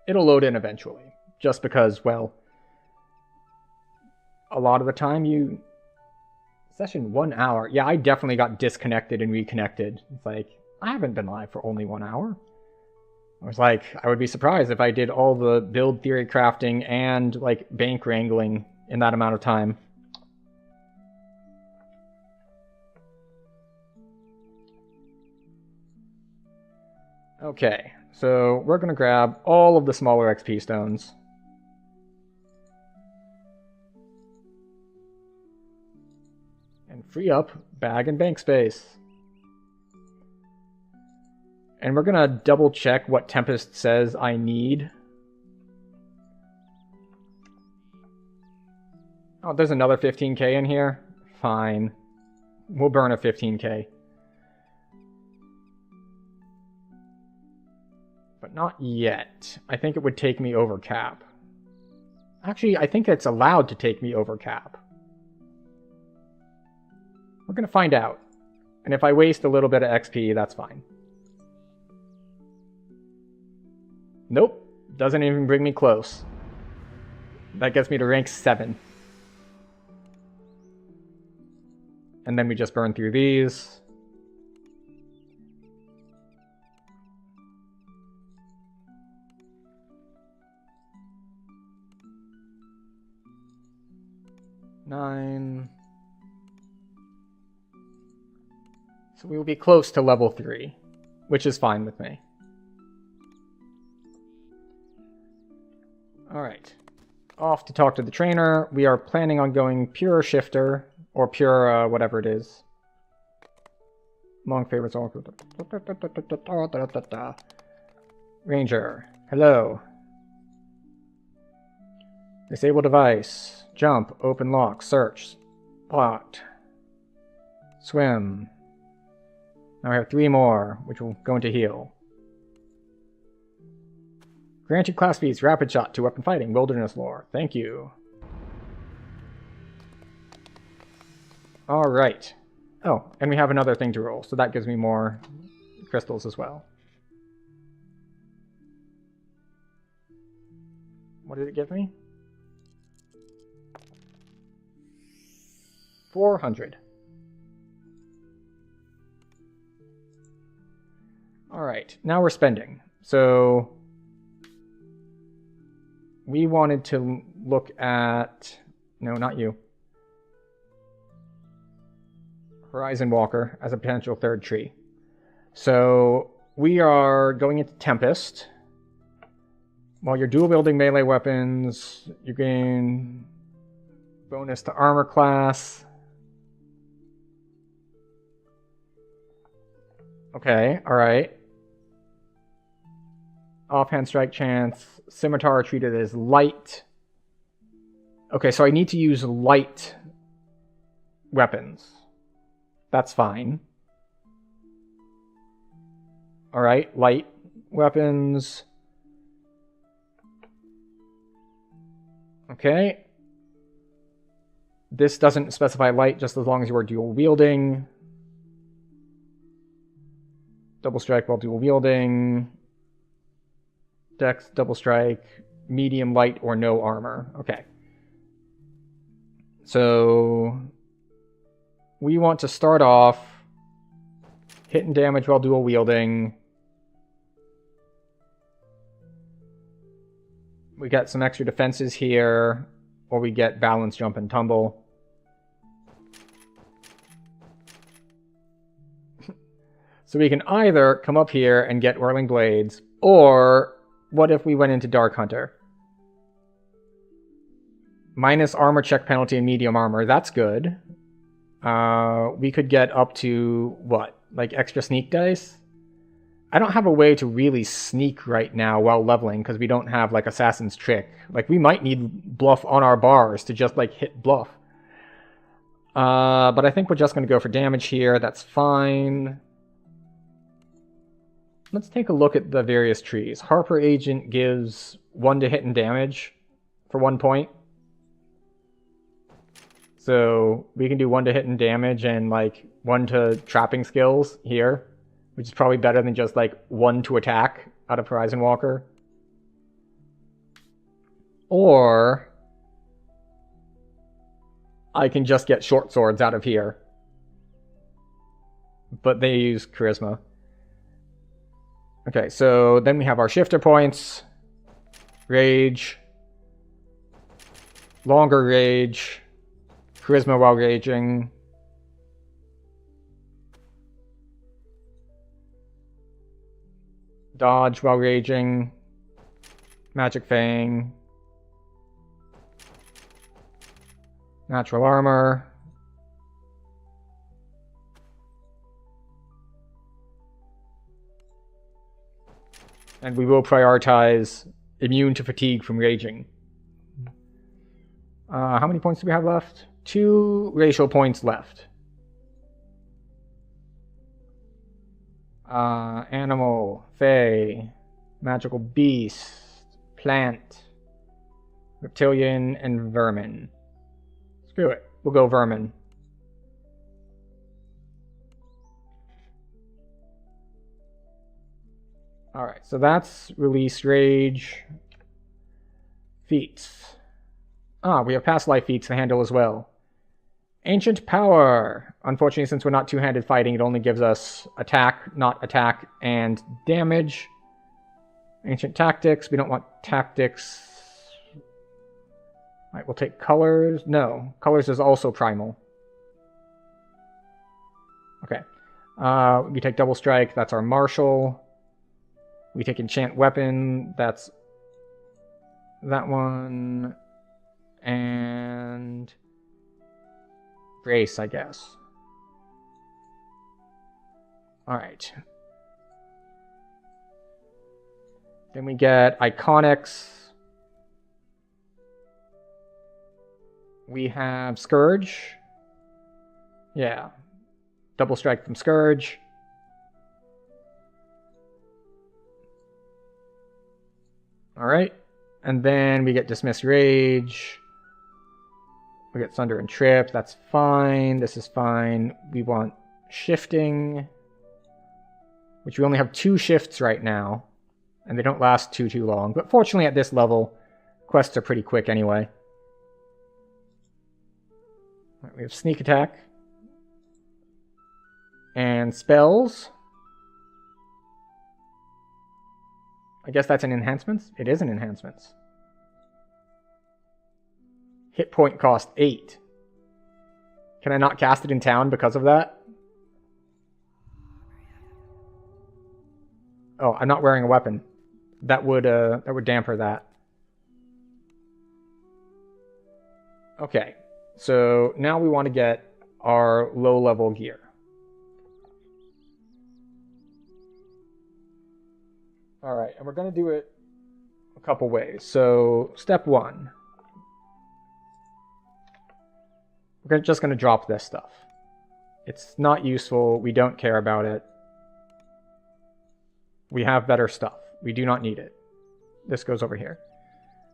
It'll load in eventually. Just because, well, a lot of the time you... Session 1 hour. Yeah, I definitely got disconnected and reconnected. It's like, I haven't been live for only 1 hour. I was like, I would be surprised if I did all the build theory crafting and, like, bank wrangling in that amount of time. Okay, so we're going to grab all of the smaller XP stones. And free up bag and bank space. And we're going to double check what Tempest says I need. Oh, there's another 15k in here? Fine. We'll burn a 15k. But not yet. I think it would take me over cap. Actually, I think it's allowed to take me over cap. We're going to find out. And if I waste a little bit of XP, that's fine. Nope. Doesn't even bring me close. That gets me to rank 7. And then we just burn through these. Nine. So we will be close to level 3, which is fine with me. Alright. Off to talk to the trainer. We are planning on going pure shifter, or pure whatever it is. Among favorites. Ranger. Hello. Disable device. Jump. Open lock. Search. Plot. Swim. Now we have 3 more, which will go into heal. Granted class feats, rapid shot to weapon fighting, wilderness lore. Thank you. Alright. Oh, and we have another thing to roll, so that gives me more crystals as well. What did it give me? 400. Alright, now we're spending. So we wanted to look at... No, not you. Horizon Walker as a potential third tree. So we are going into Tempest. While you're dual wielding melee weapons, you gain bonus to armor class. Okay, alright. Offhand strike chance. Scimitar treated as light. Okay, so I need to use light weapons. That's fine. Alright, light weapons. Okay. This doesn't specify light, just as long as you are dual wielding. Double strike while dual wielding. Dex, double strike, medium, light, or no armor. Okay. So we want to start off hitting damage while dual wielding. We got some extra defenses here, or we get balance, jump, and tumble. So we can either come up here and get Whirling Blades, or what if we went into Dark Hunter? Minus armor check penalty and medium armor, that's good. We could get up to, what, like extra sneak dice? I don't have a way to really sneak right now while leveling, because we don't have, like, Assassin's Trick. Like, we might need bluff on our bars to just, like, hit bluff. But I think we're just going to go for damage here, that's fine. Let's take a look at the various trees. Harper Agent gives 1 to hit and damage for 1 point. So we can do 1 to hit and damage and like 1 to trapping skills here, which is probably better than just like 1 to attack out of Horizon Walker. Or I can just get short swords out of here. But they use charisma. Okay, so then we have our shifter points. Rage. Longer rage. Charisma while raging. Dodge while raging. Magic Fang. Natural armor. And we will prioritize immune to fatigue from raging. How many points do we have left? 2 racial points left. Animal, Fae, magical beast, plant, reptilian, and vermin. Screw it. We'll go vermin. Alright, so that's release rage. Feats. We have past life feats to handle as well. Ancient power. Unfortunately, since we're not two-handed fighting, it only gives us attack, not attack, and damage. Ancient tactics. We don't want tactics. Alright, we'll take colors. No, colors is also primal. Okay. We take double strike. That's our martial. We take enchant weapon. That's that one. And brace, I guess. Alright. Then we get iconics. We have Scourge. Yeah. Double strike from Scourge. Alright. And then we get Dismiss Rage. We get Thunder and Trip. That's fine. This is fine. We want Shifting, which we only have 2 shifts right now. And they don't last too long. But fortunately at this level, quests are pretty quick anyway. Right, we have Sneak Attack. And Spells. I guess that's an enhancements? It is an enhancements. Hit point cost 8. Can I not cast it in town because of that? Oh, I'm not wearing a weapon. That would damper that. Okay, so now we want to get our low-level gear. Alright, and we're going to do it a couple ways. So, step 1. We're just going to drop this stuff. It's not useful. We don't care about it. We have better stuff. We do not need it. This goes over here.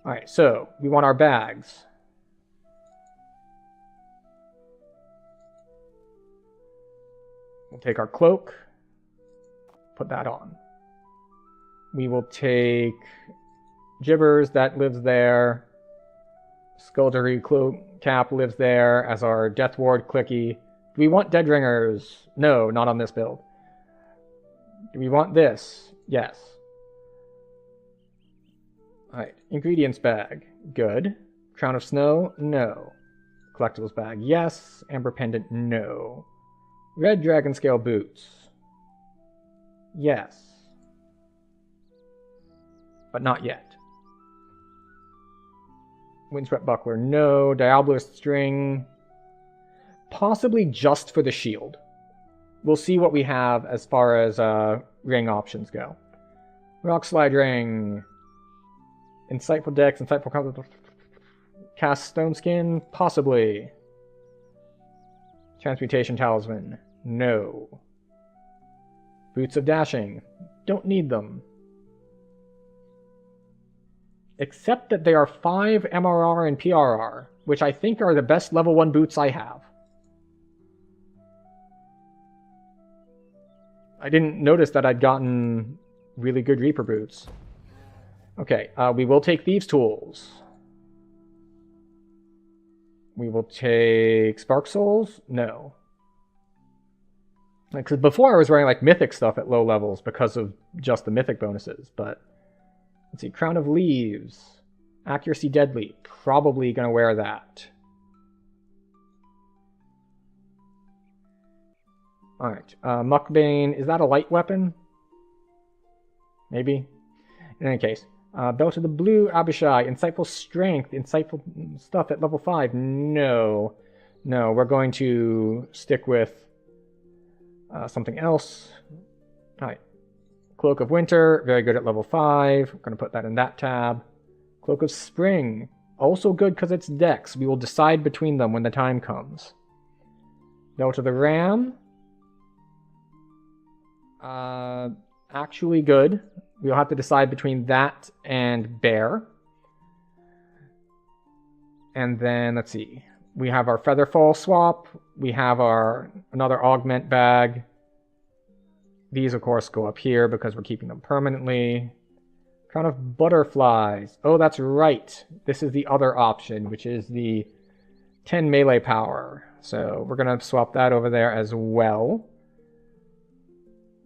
Alright, so we want our bags. We'll take our cloak. Put that on. We will take Gibbers, that lives there. Skullduggery Cloak Cap lives there as our Death Ward Clicky. Do we want Dead Ringers? No, not on this build. Do we want this? Yes. Alright, Ingredients Bag. Good. Crown of Snow? No. Collectibles Bag? Yes. Amber Pendant? No. Red Dragon Scale Boots? Yes. But not yet. Windswept Buckler, no. Diabloist String, possibly just for the shield. We'll see what we have as far as ring options go. Rock Slide Ring, Insightful Dex, Insightful Cast Stone Skin, possibly. Transmutation Talisman, no. Boots of Dashing, don't need them. Except that they are 5 MRR and PRR, which I think are the best level 1 boots I have. I didn't notice that I'd gotten really good Reaper boots. Okay, we will take Thieves' Tools. We will take Spark Souls? No. Because before I was wearing like Mythic stuff at low levels because of just the Mythic bonuses, but... Let's see, Crown of Leaves. Accuracy Deadly. Probably gonna wear that. Alright, Muckbane. Is that a light weapon? Maybe. In any case. Belt of the Blue, Abishai. Insightful Strength. Insightful stuff at level 5. No. No, we're going to stick with something else. Alright. Cloak of Winter. Very good at level 5. We're going to put that in that tab. Cloak of Spring. Also good because it's Dex. We will decide between them when the time comes. Belt of the Ram. Actually good. We'll have to decide between that and Bear. And then, let's see. We have our Featherfall swap. We have our another Augment bag. These, of course, go up here because we're keeping them permanently. Crown of Butterflies. Oh, that's right. This is the other option, which is the 10 melee power. So we're going to swap that over there as well.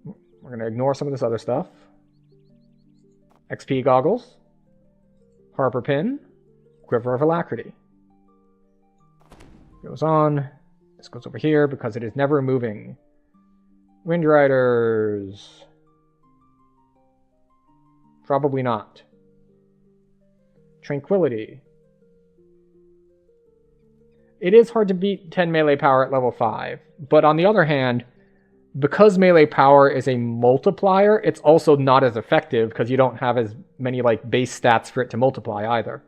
We're going to ignore some of this other stuff. XP Goggles. Harper Pin. Quiver of Alacrity. Goes on. This goes over here because it is never moving. Wind Riders. Probably not. Tranquility. It is hard to beat 10 melee power at level 5, but on the other hand, because melee power is a multiplier, it's also not as effective because you don't have as many like base stats for it to multiply either.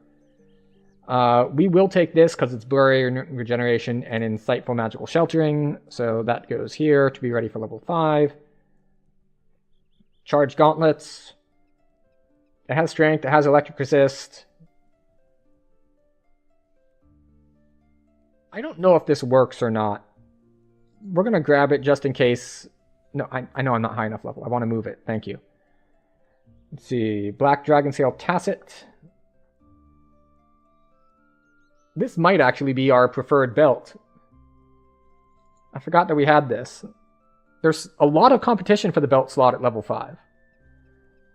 We will take this because it's Blurry Regeneration and Insightful Magical Sheltering, so that goes here to be ready for level 5. Charged Gauntlets. It has Strength, it has Electric Resist. I don't know if this works or not. We're going to grab it just in case. No, I know I'm not high enough level. I want to move it. Thank you. Let's see. Black Dragonsail Tacit. This might actually be our preferred belt. I forgot that we had this. There's a lot of competition for the belt slot at level 5.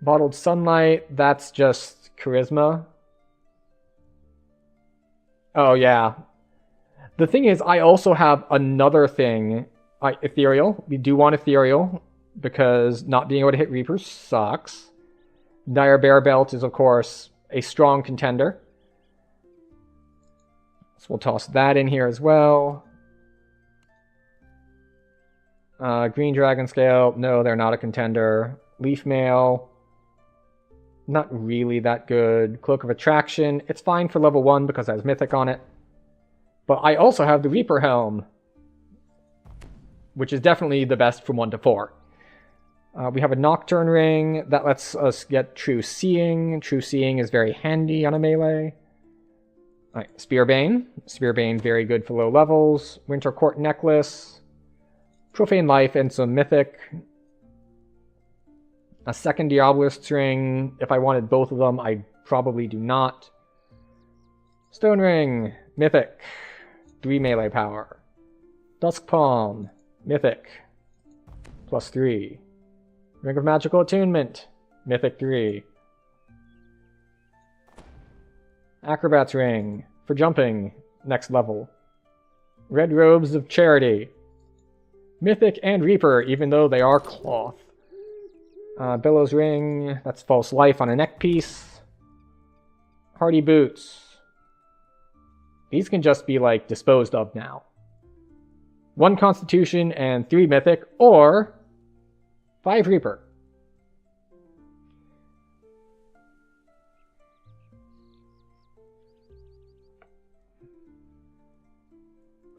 Bottled Sunlight, that's just Charisma. Oh, yeah. The thing is, I also have another thing. Ethereal. We do want Ethereal, because not being able to hit Reapers sucks. Dire Bear Belt is, of course, a strong contender. So we'll toss that in here as well. Green Dragon Scale, no, they're not a contender. Leaf Mail, not really that good. Cloak of Attraction, it's fine for level 1 because it has Mythic on it. But I also have the Reaper Helm, which is definitely the best from 1 to 4. We have a Nocturne Ring that lets us get True Seeing. True Seeing is very handy on a melee. Alright, Spearbane. Spearbane, very good for low levels. Winter Court Necklace. Profane Life and some Mythic. A second Diabolist Ring. If I wanted both of them, I probably do not. Stone Ring. Mythic. 3 melee power. Dusk Palm. Mythic. +3. Ring of Magical Attunement. Mythic 3. Acrobat's Ring. For jumping. Next level. Red Robes of Charity. Mythic and Reaper, even though they are cloth. Bellows Ring. That's False Life on a neck piece. Hardy Boots. These can just be, like, disposed of now. 1 Constitution and 3 Mythic, or 5 Reaper.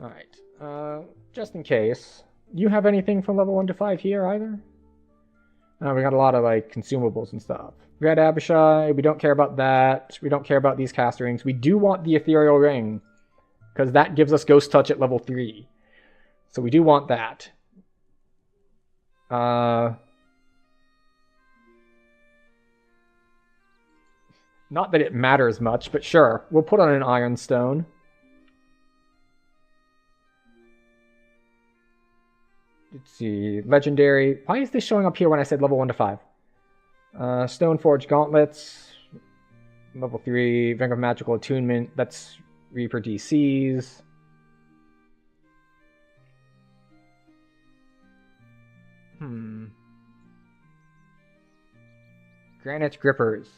Alright, just in case. Do you have anything from level 1 to 5 here either? We got a lot of, like, consumables and stuff. Red Abishai, we don't care about that. We don't care about these cast rings. We do want the Ethereal Ring. because that gives us Ghost Touch at level 3. So we do want that. Not that it matters much, but sure. We'll put on an Iron Stone. Let's see. Legendary. Why is this showing up here when I said level 1 to 5? Stoneforge Gauntlets. Level 3. Ring of Magical Attunement. That's Reaper DCs. Granite Grippers.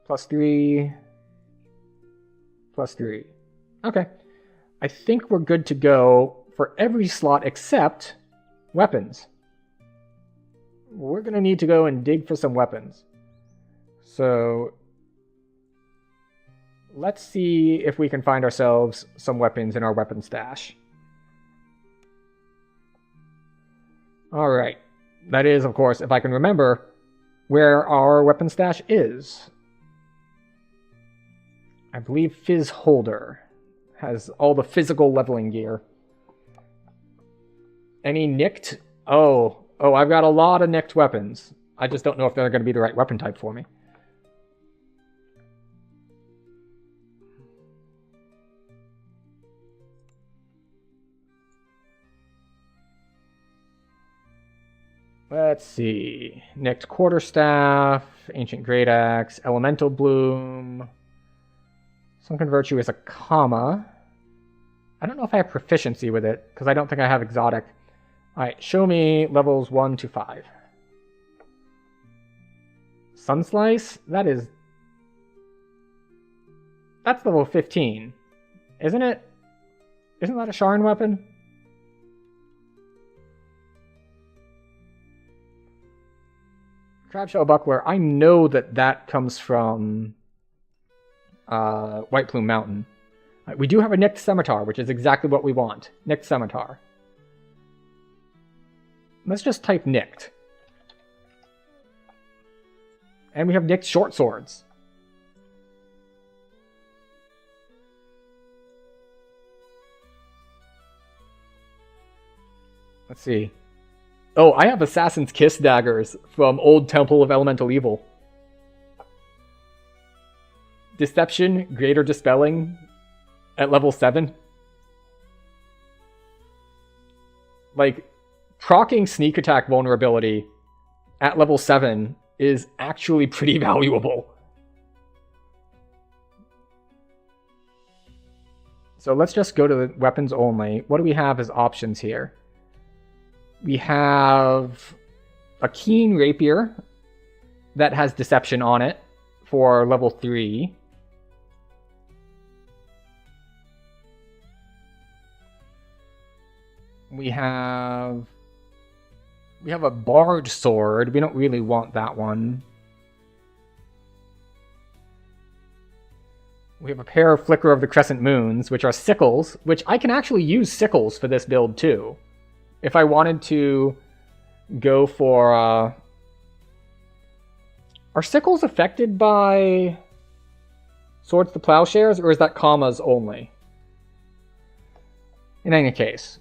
+3. +3. Okay. I think we're good to go for every slot except weapons. We're going to need to go and dig for some weapons. So let's see if we can find ourselves some weapons in our weapon stash. Alright. That is, of course, if I can remember where our weapon stash is. I believe Fizz Holder has all the physical leveling gear. Any nicked? Oh, I've got a lot of nicked weapons. I just don't know if they're going to be the right weapon type for me. Let's see. Nicked Quarterstaff, Ancient Great Axe, Elemental Bloom. Sunken Virtue is a comma. I don't know if I have proficiency with it, because I don't think I have exotic. Alright, show me levels 1 to 5. Sunslice? That's level 15. Isn't it? Isn't that a Sharn weapon? Crabshell Buckler, I know that comes from White Plume Mountain. We do have a Nicked Scimitar, which is exactly what we want. Nicked Scimitar. Let's just type Nicked. And we have Nicked Short Swords. Let's see. Oh, I have Assassin's Kiss daggers from Old Temple of Elemental Evil. Deception, Greater Dispelling at level 7. Like, proccing sneak attack vulnerability at level 7 is actually pretty valuable. So let's just go to the weapons only. What do we have as options here? We have a Keen Rapier that has Deception on it for level 3. We have a Barred Sword. We don't really want that one. We have a pair of Flicker of the Crescent Moons, which are sickles, which I can actually use sickles for this build too. If I wanted to go for... Are sickles affected by Swords to Plowshares, or is that commas only? In any case.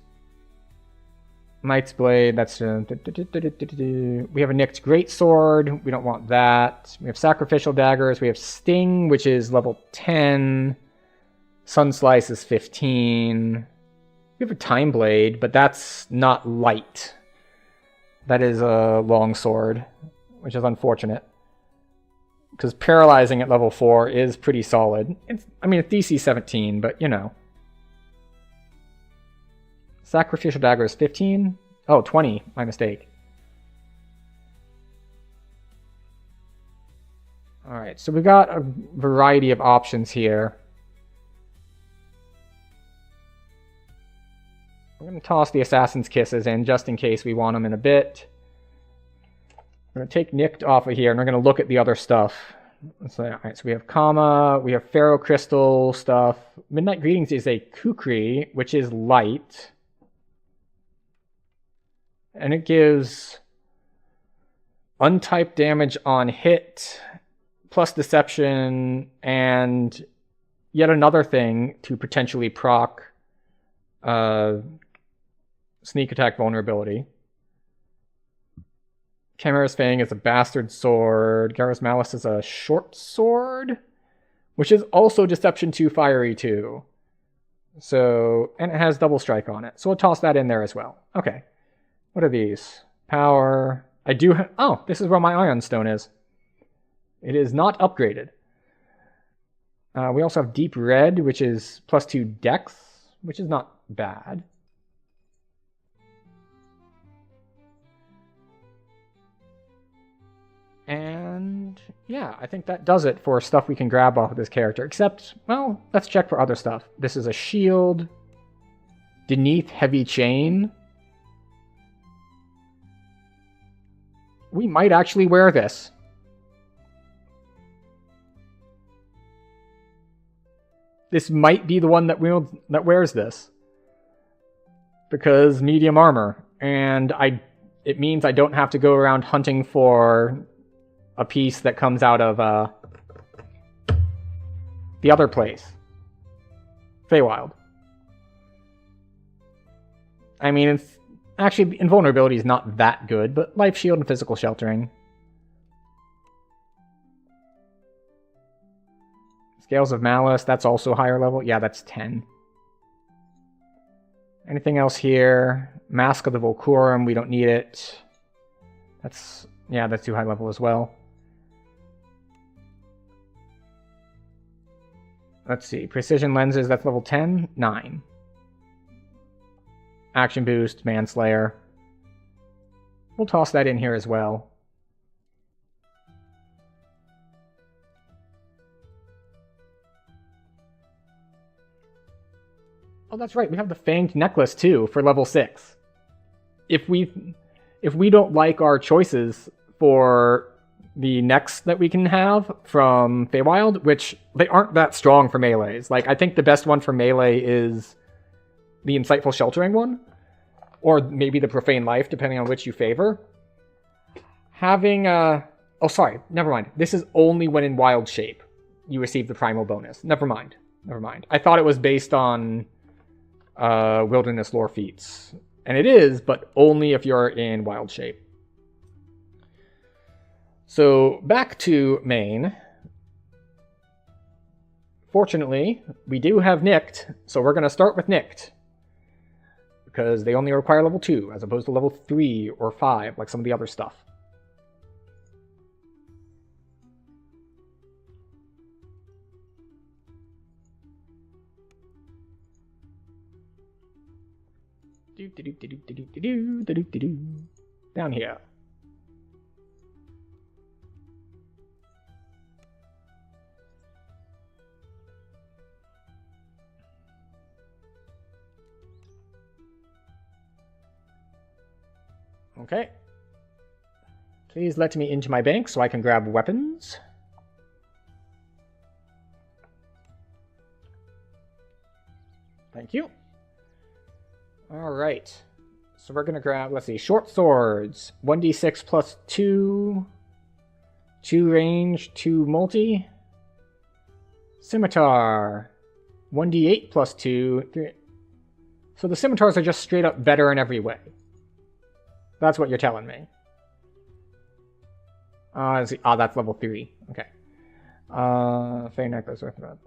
Knight's Blade, that's... We have a Nicked Greatsword, we don't want that. We have Sacrificial Daggers, we have Sting, which is level 10. Sunslice is 15. We have a Time Blade, but that's not light. That is a longsword, which is unfortunate. Because paralyzing at level 4 is pretty solid. It's DC 17, but you know. Sacrificial Dagger is 15. Oh, 20. My mistake. Alright, so we've got a variety of options here. We're going to toss the Assassin's Kisses in just in case we want them in a bit. We're going to take Nicked off of here and we're going to look at the other stuff. Alright, so we have Kama, we have Pharaoh Crystal stuff. Midnight Greetings is a Kukri, which is light. And it gives untyped damage on hit, plus Deception, and yet another thing to potentially proc sneak attack vulnerability. Chimera's Fang is a bastard sword. Garrus Malice is a short sword, which is also Deception 2, Fiery 2. So, and it has double strike on it. So we'll toss that in there as well. Okay. What are these? Power. I do have... Oh, this is where my Ion Stone is. It is not upgraded. We also have Deep Red, which is +2 Dex, which is not bad. And yeah, I think that does it for stuff we can grab off of this character. Except, well, let's check for other stuff. This is a shield. Deneath Heavy Chain. We might actually wear this. This might be the one that wears this. Because medium armor. And it means I don't have to go around hunting for a piece that comes out of the other place. Feywild. I mean, it's actually, invulnerability is not that good, but life shield and physical sheltering. Scales of Malice, that's also higher level. Yeah, that's 10. Anything else here? Mask of the Volcorum, we don't need it. That's too high level as well. Let's see. Precision lenses, that's level 10? 9. Action boost, Manslayer. We'll toss that in here as well. Oh, that's right. We have the Fanged Necklace too for level 6. If we don't like our choices for the necks that we can have from Feywild, which they aren't that strong for melees. Like, I think the best one for melee is the Insightful Sheltering one, or maybe the Profane Life, depending on which you favor. Having oh, sorry, never mind. This is only when in wild shape you receive the primal bonus. Never mind. I thought it was based on wilderness lore feats. And it is, but only if you're in wild shape. So, back to main. Fortunately, we do have Nicked, so we're going to start with Nicked. Because they only require level 2, as opposed to level 3 or 5, like some of the other stuff. Down here. Okay. Please let me into my bank so I can grab weapons. Thank you. Alright. So we're going to grab, let's see, short swords. 1d6 plus 2. 2 range, 2 multi. Scimitar. 1d8 plus 2. 3. So the scimitars are just straight up better in every way. That's what you're telling me. That's level 3. Okay. Fey necklace worth about.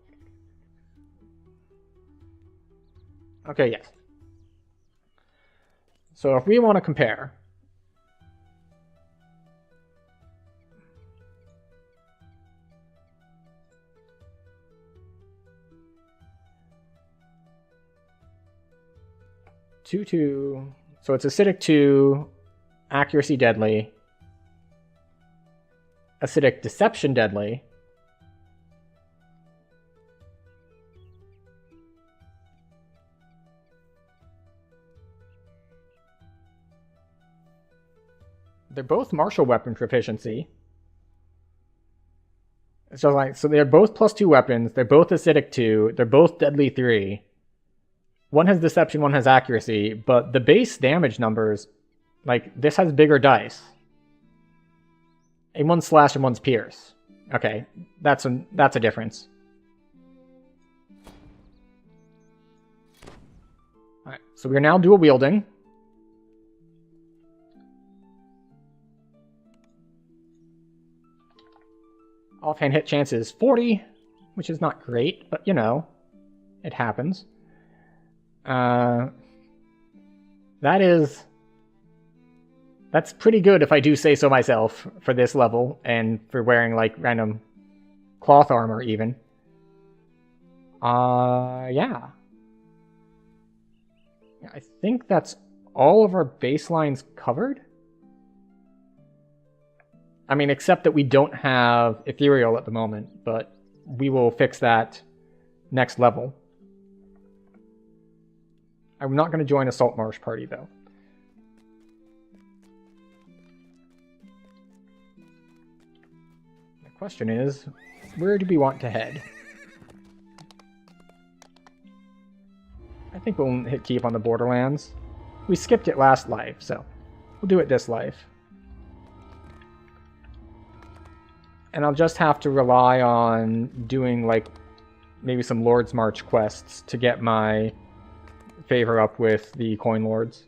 Okay, yes. So if we want to compare, two, so it's acidic 2, accuracy deadly, acidic deception deadly, they're both martial weapon proficiency. So they're both +2 weapons, they're both acidic 2, they're both deadly 3. One has deception, one has accuracy, but the base damage numbers, like, this has bigger dice. And one's slash and one's pierce. Okay, that's a difference. So we are now dual wielding. Offhand hit chance is 40, which is not great, but you know, it happens. That's pretty good if I do say so myself for this level and for wearing like random cloth armor even. Yeah. I think that's all of our baselines covered. I mean, except that we don't have Ethereal at the moment, but we will fix that next level. I'm not going to join a Salt Marsh party, though. The question is, where do we want to head? I think we'll hit keep on the Borderlands. We skipped it last life, so we'll do it this life. And I'll just have to rely on doing, like, maybe some Lord's March quests to get my favor up with the Coin Lords.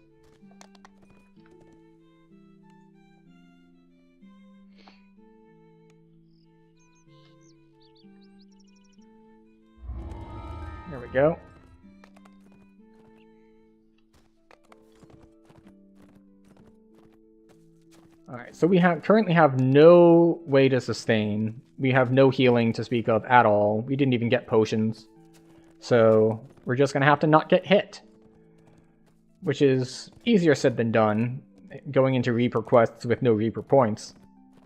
There we go. Alright, so we currently have no way to sustain. We have no healing to speak of at all. We didn't even get potions. So we're just going to have to not get hit. Which is easier said than done, going into Reaper quests with no Reaper points.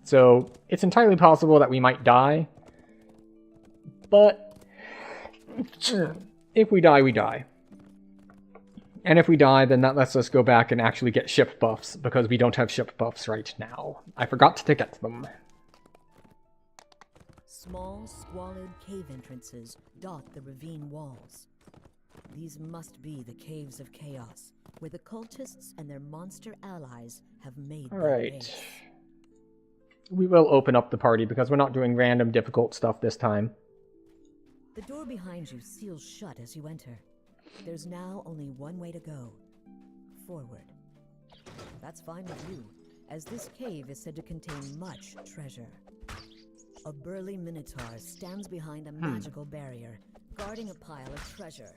So it's entirely possible that we might die. But if we die, we die. And if we die, then that lets us go back and actually get ship buffs, because we don't have ship buffs right now. I forgot to get them. Small, squalid cave entrances dot the ravine walls. These must be the Caves of Chaos, where the cultists and their monster allies have made their base. We will open up the party, because we're not doing random difficult stuff this time. The door behind you seals shut as you enter. There's now only one way to go. Forward. That's fine with you, as this cave is said to contain much treasure. A burly minotaur stands behind a magical barrier, guarding a pile of treasure.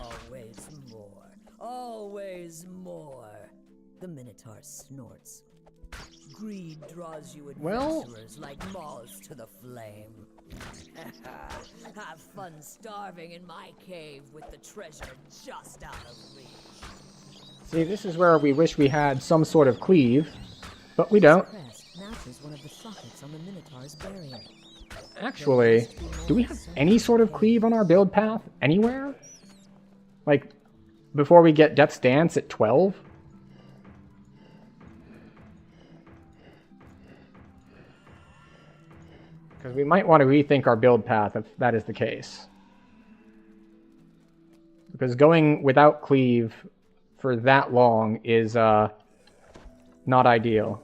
Always more. Always more. The minotaur snorts. Greed draws you adventurers like moths to the flame. Have fun starving in my cave with the treasure just out of reach. See, this is where we wish we had some sort of cleave, but we don't. Matches one of the sockets on the Minotaur's barrier. Actually, do we have any sort of cleave on our build path anywhere? Like, before we get Death's Dance at 12? Because we might want to rethink our build path if that is the case. Because going without cleave for that long is not ideal.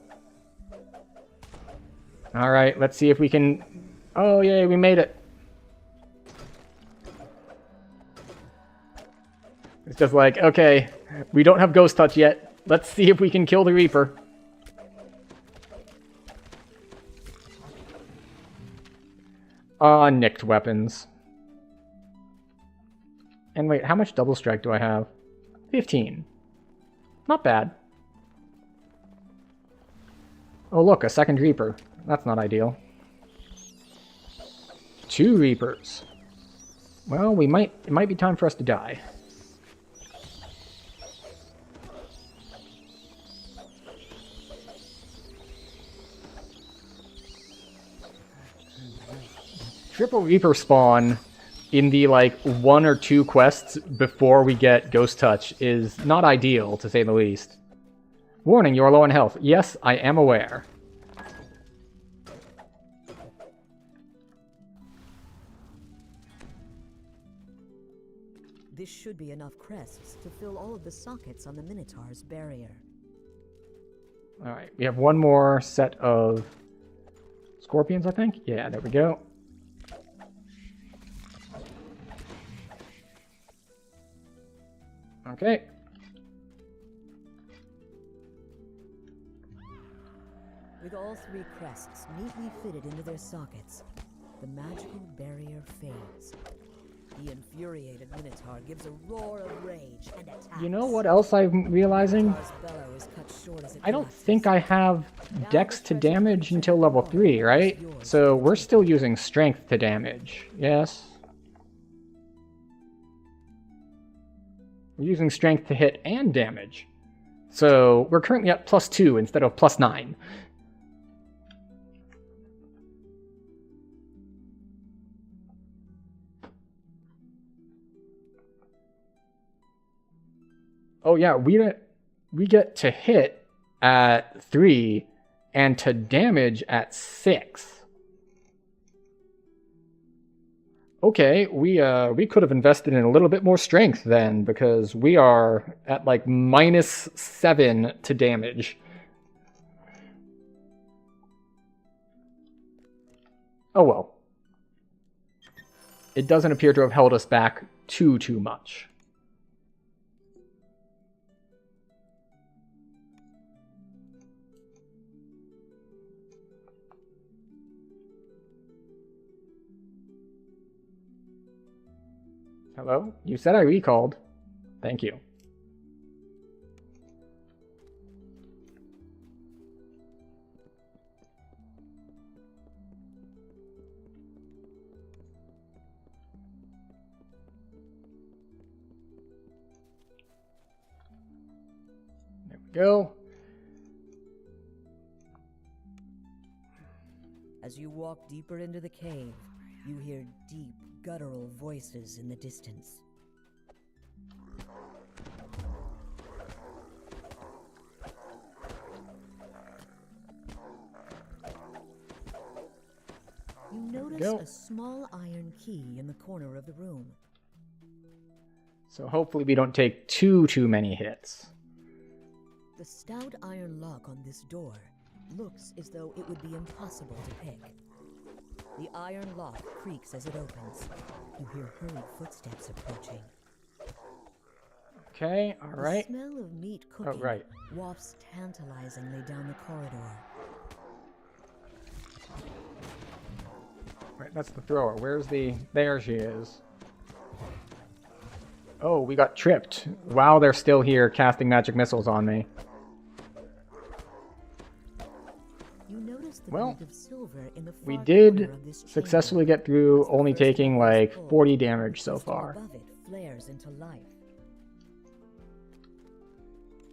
Alright, let's see if we can... Oh, yay, we made it! It's just like, okay, we don't have Ghost Touch yet. Let's see if we can kill the Reaper. Nicked weapons. And wait, how much double strike do I have? 15. Not bad. Oh look, a second Reaper. That's not ideal. 2 Reapers. Well, it might be time for us to die. Triple Reaper spawn in the, like, 1 or 2 quests before we get Ghost Touch is not ideal, to say the least. Warning, you are low on health. Yes, I am aware. This should be enough crests to fill all of the sockets on the Minotaur's barrier. Alright, we have one more set of scorpions, I think? Yeah, there we go. Okay. With all three crests neatly fitted into their sockets, the magical barrier fades. The infuriated Minotaur gives a roar of rage and attacks. You know what else I'm realizing? Minotaur's bellow is cut short as it I don't collapses. think I have dex to damage until level 3, right? So we're still using strength to damage. Yes. We're using strength to hit and damage. So we're currently at +2 instead of +9. Oh yeah, we get to hit at 3 and to damage at 6. Okay, we could have invested in a little bit more strength then, because we are at like -7 to damage. Oh well. It doesn't appear to have held us back too much. Hello? You said I recalled. Thank you. There we go. As you walk deeper into the cave, you hear deep, guttural voices in the distance. You notice Go. a small iron key in the corner of the room. So hopefully we don't take too many hits. The stout iron lock on this door looks as though it would be impossible to pick. The iron lock creaks as it opens. You hear hurried footsteps approaching. Okay, alright. The smell of meat cooking right. wafts tantalizingly down the corridor. Right, that's the thrower. Where's the... There she is. Oh, we got tripped. Wow, they're still here casting magic missiles on me. You notice the Well, glint of silver in the we far did corner of this chamber. successfully get through As the only first taking lever is like pulled, 40 damage so crystal far. above it flares into life.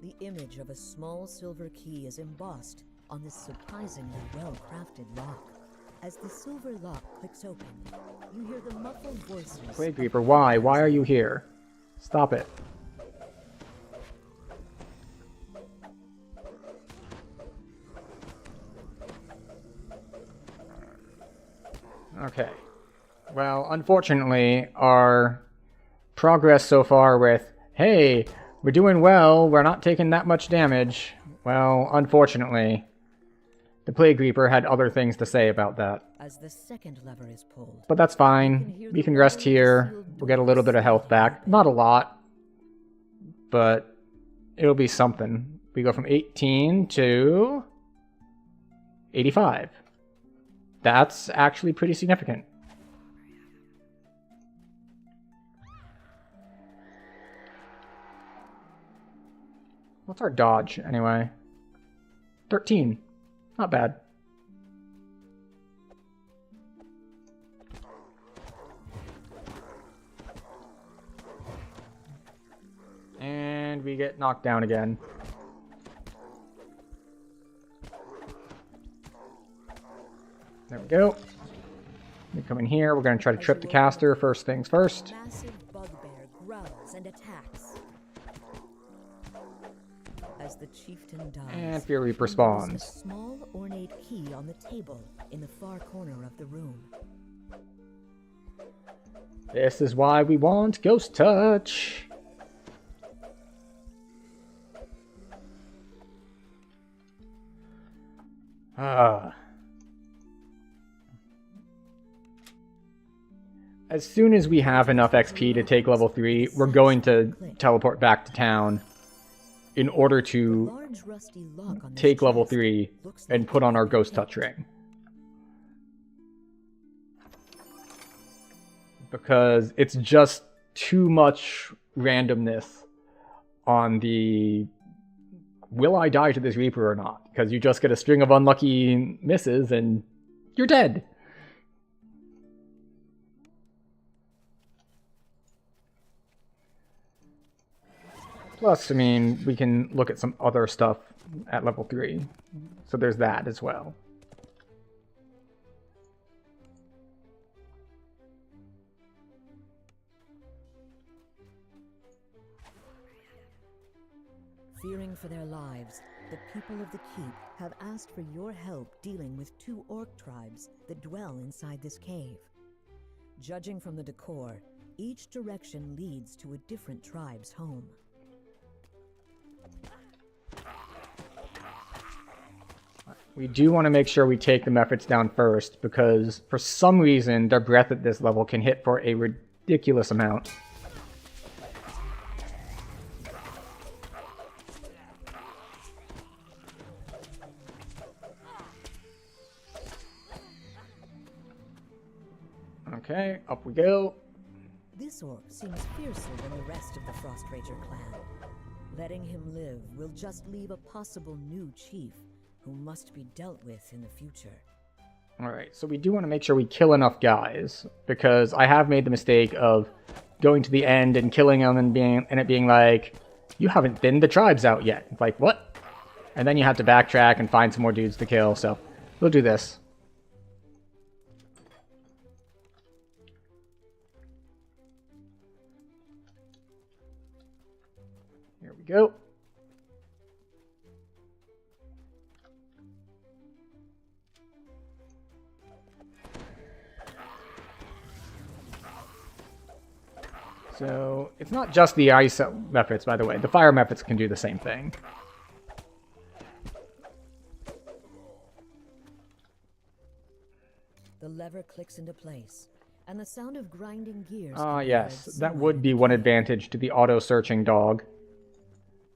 The image of a small silver key is embossed on this surprisingly well-crafted lock. As the silver lock clicks open, you hear the muffled voices. Plague Reaper, why? Why are you here? Stop it. Okay. Well, unfortunately, our progress so far with, hey, we're doing well, we're not taking that much damage. Well, unfortunately, the Plague Reaper had other things to say about that. As the second lever is pulled, But that's fine. We can rest here. We'll get a little bit of health back. Not a lot, but it'll be something. We go from 18 to 85. That's actually pretty significant. What's our dodge, anyway? 13. Not bad. And we get knocked down again. There we go. We come in here. We're going to try to trip the caster first things first. massive bugbear growls and attacks. As the chieftain dies, And Fear Reaper you notice spawns. a small ornate key on the table in the far corner of the room. This is why we want Ghost Touch. as soon as we have enough XP to take level 3, we're going to teleport back to town in order to Large rusty lock on this take level chest 3 looks and like put on our it's Ghost been Touch ring. Because it's just too much randomness on the will I die to this Reaper or not? Because you just get a string of unlucky misses and you're dead. Plus, I mean, we can look at some other stuff at level 3. So there's that as well. Fearing for their lives, the people of the keep have asked for your help dealing with 2 orc tribes that dwell inside this cave. Judging from the decor, each direction leads to a different tribe's home. We do want to make sure we take the Mephits down first, because for some reason their breath at this level can hit for a ridiculous amount. Okay, up we go. This orc seems fiercer than the rest of the Frostrager clan. Letting him live will just leave a possible new chief who must be dealt with in the future. Alright, so we do want to make sure we kill enough guys, because I have made the mistake of going to the end and killing them and it being like, you haven't thinned the tribes out yet. It's like, what? And then you have to backtrack and find some more dudes to kill, so we'll do this. Here we go. So, it's not just the ice Mephits, by the way. The fire Mephits can do the same thing. The lever clicks into place, and the sound of grinding gears. Ah, can be yes. heard That somewhere would in be the one cave. advantage to the auto-searching dog.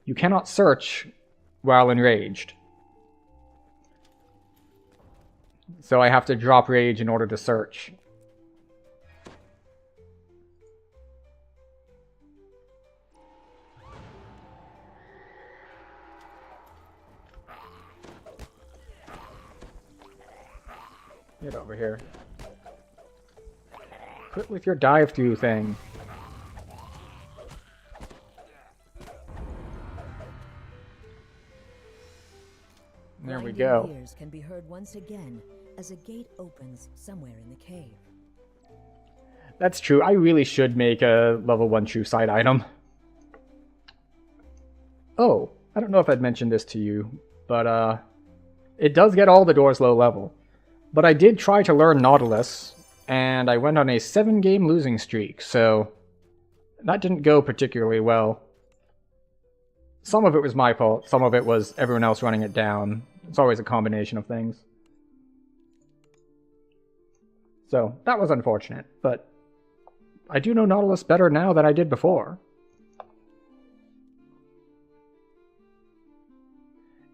You cannot search while enraged. So I have to drop rage in order to search. Get over here. Quit with your dive through thing. There we Grinding go. gears can be heard once again as a gate opens somewhere in the cave. That's true. I really should make a level 1 true sight item. Oh, I don't know if I'd mentioned this to you, but it does get all the doors low level. But I did try to learn Nautilus, and I went on a 7-game losing streak, so that didn't go particularly well. Some of it was my fault, some of it was everyone else running it down. It's always a combination of things. So, that was unfortunate, but I do know Nautilus better now than I did before.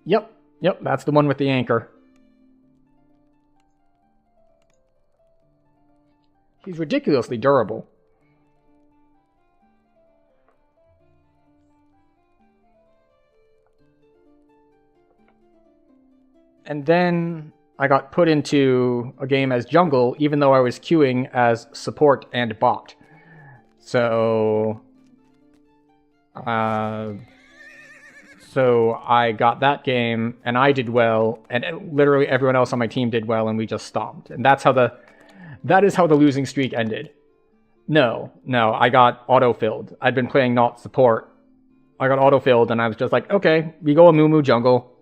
Yep, that's the one with the anchor. He's ridiculously durable. And then I got put into a game as jungle, even though I was queuing as support and bot. So I got that game, and I did well, and literally everyone else on my team did well, and we just stomped. And that is how the losing streak ended. No, I got auto-filled. I'd been playing not support. I got auto-filled, and I was just like, okay, we go a Moo jungle.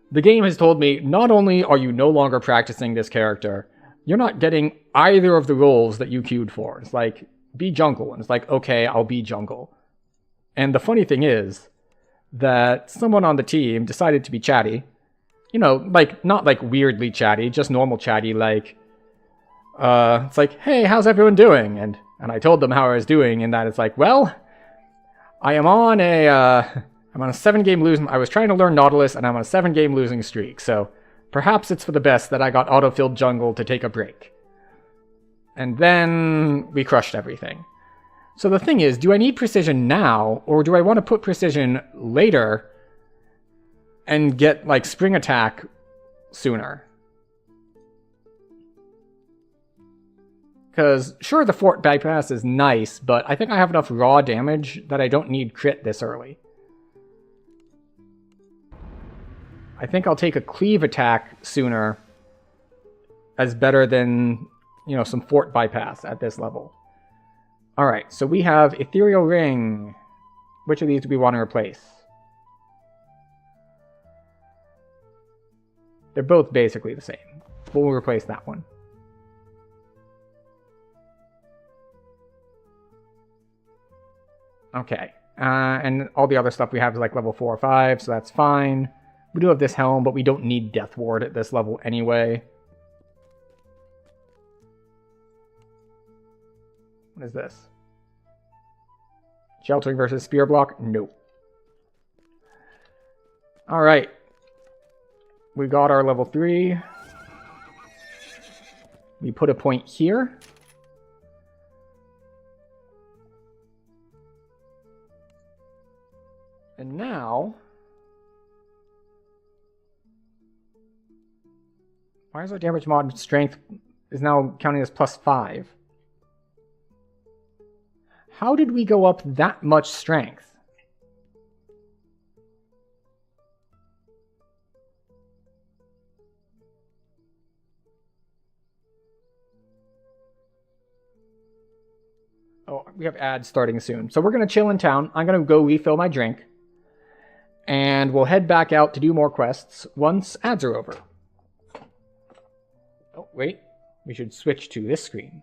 The game has told me, not only are you no longer practicing this character, you're not getting either of the roles that you queued for. It's like, be jungle. And it's like, okay, I'll be jungle. And the funny thing is that someone on the team decided to be chatty. You know, like, not like weirdly chatty, just normal chatty, like, it's like, hey, how's everyone doing? And I told them how I was doing, and that it's like, well, I am on a I'm on a 7-game losing. I was trying to learn Nautilus, and I'm on a 7-game losing streak. So perhaps it's for the best that I got autofilled jungle to take a break. And then we crushed everything. So the thing is, do I need precision now, or do I want to put precision later and get like spring attack sooner? Because sure, the fort bypass is nice, but I think I have enough raw damage that I don't need crit this early. I think I'll take a cleave attack sooner as better than, you know, some fort bypass at this level. Alright, so we have Ethereal Ring. Which of these do we want to replace? They're both basically the same. We'll replace that one. Okay, and all the other stuff we have is like level 4 or 5, so that's fine. We do have this helm, but we don't need Death Ward at this level anyway. What is this? Sheltering versus Spear Block? Nope. Alright. We got our level 3. We put a point here. And now... why is our damage mod strength is now counting as +5? How did we go up that much strength? Oh, we have ads starting soon. So we're going to chill in town. I'm going to go refill my drink. And we'll head back out to do more quests once ads are over. Oh, wait. We should switch to this screen.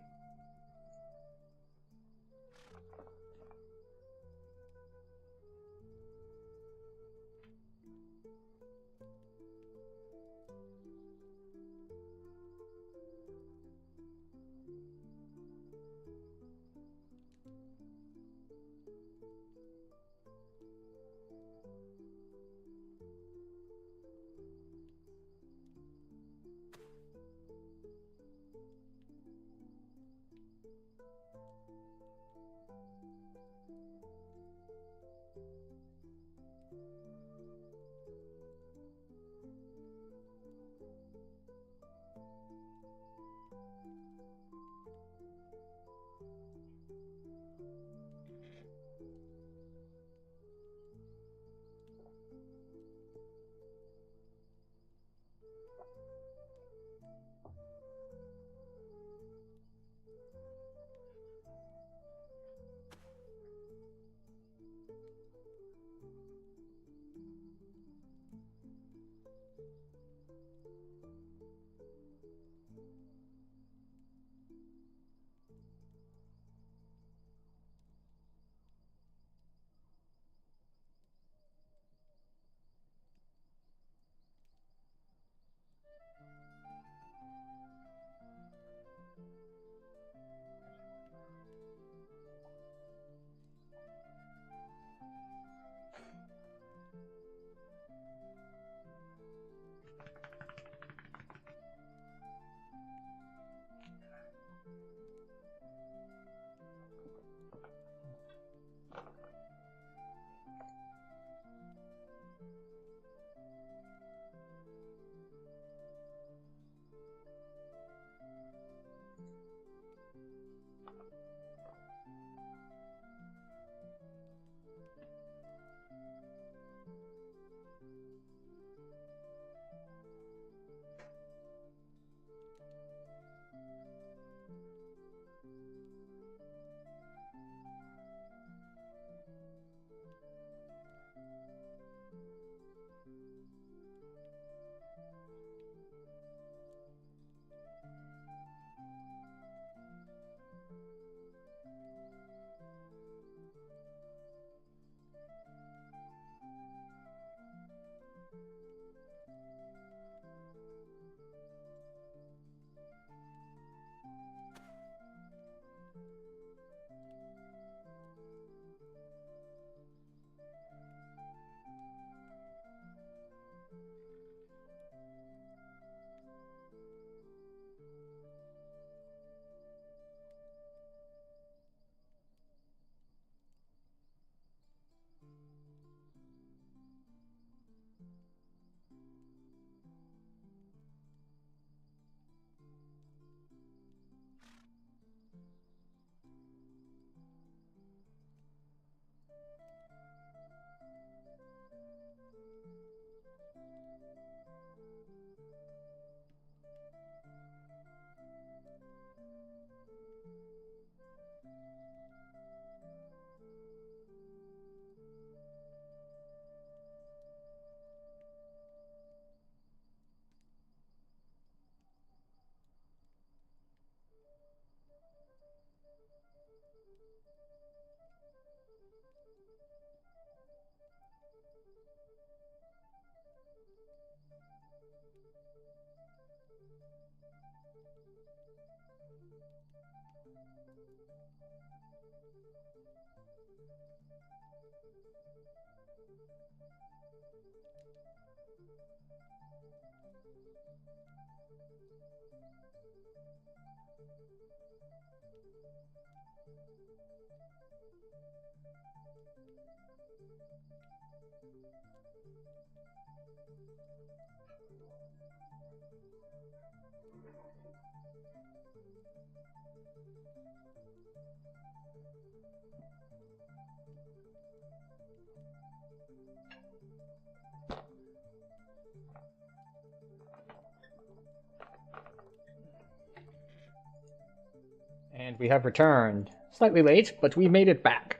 And we have returned. Slightly late, but we made it back.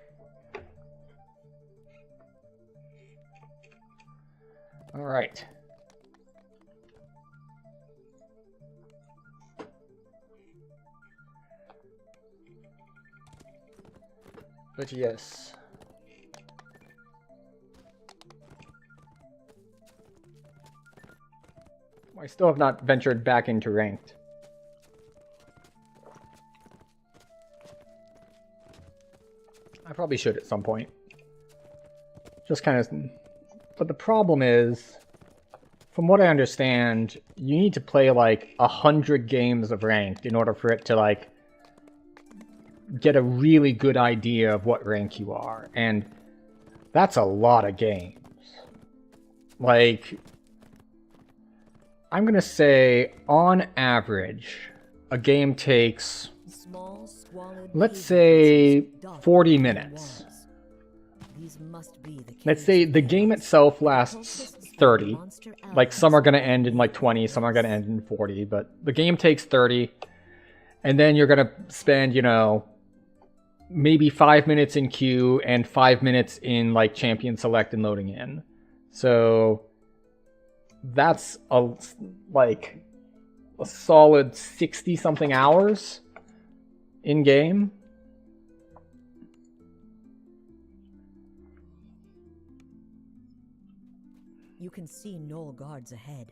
Alright. But yes. I still have not ventured back into ranked. I probably should at some point. Just kind of... But the problem is, from what I understand, you need to play like 100 games of ranked in order for it to like get a really good idea of what rank you are. And that's a lot of games. Like, I'm gonna say, on average, a game takes... Small, squalid let's caves say dotted 40 with minutes. walls. These must be the Let's caves say of the Chaos. game itself lasts Cultists 30. and monster Like, some are allies going to end in like 20, some are going to end in 40, but the game takes 30. And then you're going to spend, you know, maybe 5 minutes in queue and 5 minutes in like champion select and loading in. So that's like a solid 60 something hours in game. You can see Knoll guards ahead,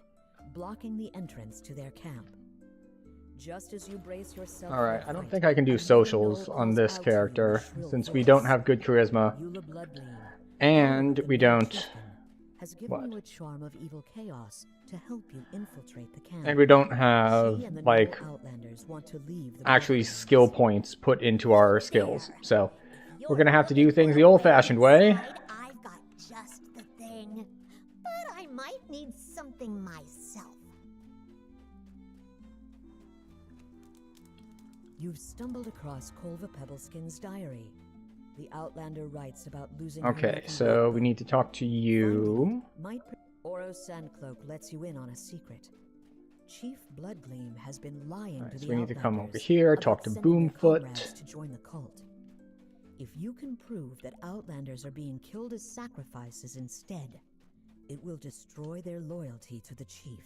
blocking the entrance to their camp. Just as you brace yourself for Alright, a I don't fight, think I can do another socials Knoll on calls this out to you in a character, shrill since we voice. don't have good charisma. Eula Bloodgleam, And the we Knoll don't... chieftain, has given what? you a charm of evil chaos to help you infiltrate the camp. And we don't have, She and the like, Knoll Outlanders want to leave the actually Blacklands. skill points put into our skills. So, we're gonna have to do things the old-fashioned way. I've got just the thing. But I might need something myself. You've stumbled across Kolva Pebbleskin's diary. The Outlander writes about losing Okay, her so we need to talk to you. Oros Sandcloak lets you in on a secret. Chief Bloodgleam has been lying Alright, to so the we need to come over Outlanders here, about talk to sending their Boomfoot. comrades to join the cult. If you can prove that Outlanders are being killed as sacrifices instead, it will destroy their loyalty to the chief.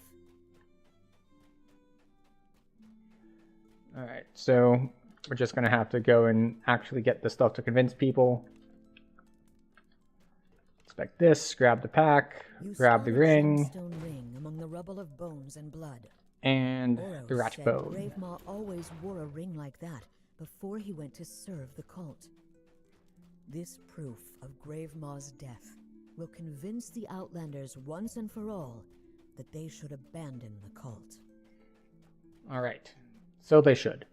Alright, so we're just gonna have to go and actually get the stuff to convince people. Inspect this, grab the pack, You grab the spot a ring, gemstone ring among the rubble of bones and blood. and Oros the rat said bone. Gravemaw always wore a ring like that before he went to serve the cult. This proof of Gravemaw's death will convince the Outlanders once and for all that they should abandon the cult. Alright, so they should.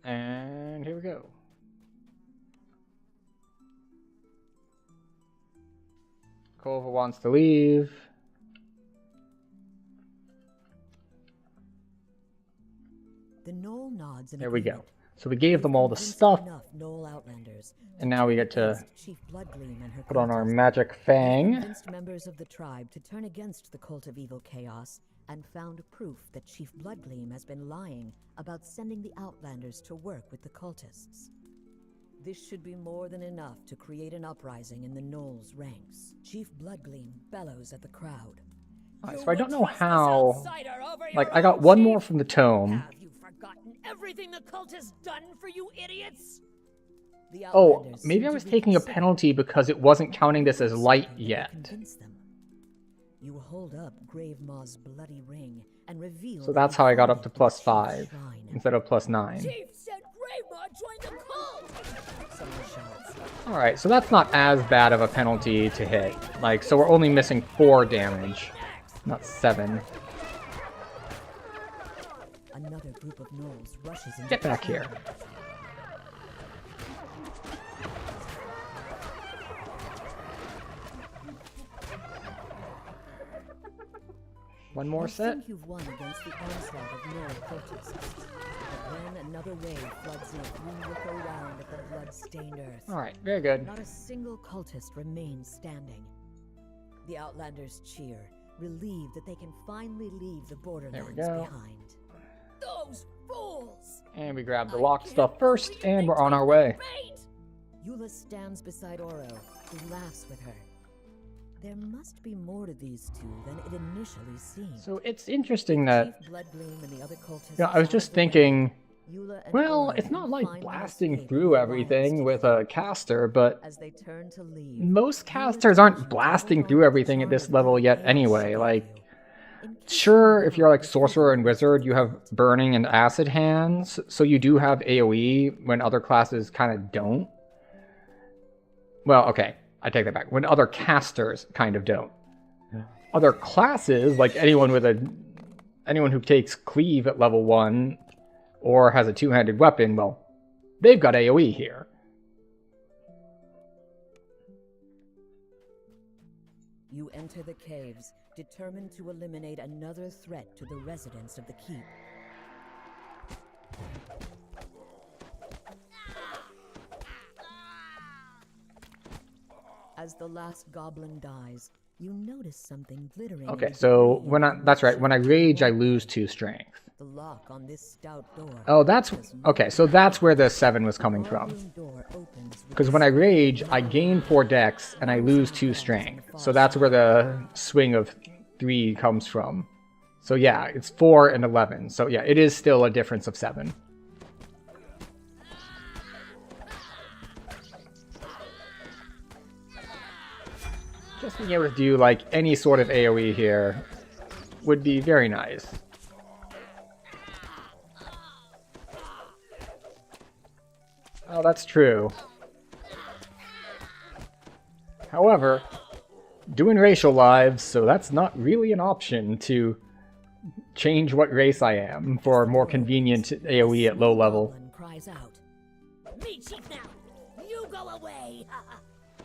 And here we go. Kolva wants to leave. The Knoll nods in There we go. agreement. So we gave them all the Convinced stuff, enough Knoll Outlanders and now we get to against Chief Bloodgleam and her put on our cultists. magic They fang. convinced members of the tribe to turn against the cult of evil chaos and found proof that Chief Bloodgleam has been lying about sending the Outlanders to work with the cultists. This should be more than enough to create an uprising in the Knoll's ranks. Chief Bloodgleam bellows at the crowd. Alright, so I don't know how... Like, I got one more from the tome. Have you forgotten everything the cult has done for you idiots? The Oh, Outlanders maybe seem I to was taking a reconsider penalty because it wasn't counting this as light something that will yet. convince them. You hold up Grave Maw's bloody ring and reveal. So that's how I got up to plus +5 5 instead of plus 9. Chief said Grave Maw joined the cult! Someone shouts. Alright, so that's not as bad of a penalty to hit. Like, so we're only missing 4 damage, not 7. Another group of gnolls rushes into Get back the here. chamber. One more You set. think you've won against the onslaught of gnoll cultists, but then another wave floods in. You look around at the blood-stained earth. Alright, very good. Not a single cultist remains standing. The Outlanders cheer, relieved that they can finally leave the borderlands go. behind. Those fools! And we grab the I lock can't stuff first, believe and they we're on took our the way. bait! Eula stands beside Oro, who laughs with her. There must be more to these two than it initially seemed. So it's interesting that, Chief Bloodbloom and the other cultists I was out just of the way. thinking, Eula and well, Oro it's not like finally blasting escape through the everything lion's with den. a caster, but As they turn to leave, most Eula casters touches aren't the blasting double through bond everything at this charm level that yet chaos anyway. gave Like, you. In case sure, you if you're like don't, sorcerer and the wizard, you have burning and acid hands, so you do have AoE when other classes kind of don't. Well, okay, I take that back. When other casters kind of don't. Other classes, like anyone who takes cleave at level 1 or has a two-handed weapon, well, they've got AoE here. You enter the caves, determined to eliminate another threat to the residents of the keep. As the last goblin dies, you notice something glittering. in Okay, the so debris when I, around the that's right, when I shelf. rage, I lose 2 strength. The lock on this stout door. Oh, that's, does okay, not so that's where the 7 was coming The from. ballroom door opens with Because a when I sound rage, I loud gain 4 dex and I lose 2 strength. So that's where the swing of 3 comes from. So yeah, it's 4 and 11. So yeah, it is still a difference of 7. Just being able to do like any sort of AoE here would be very nice. Oh, that's true. However, doing racial lives, so that's not really an option to change what race I am for more convenient AoE at low level. goblin cries out. Me, Chief, now! You go away!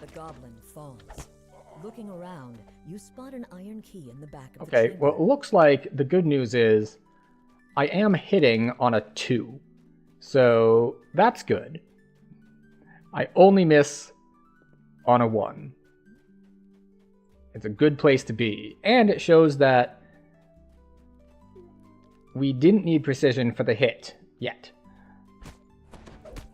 The goblin falls. Looking around, you spot an iron key in the back of the Okay, chamber. well it looks like the good news is I am hitting on a 2. So that's good. I only miss on a 1. It's a good place to be. And it shows that we didn't need precision for the hit yet.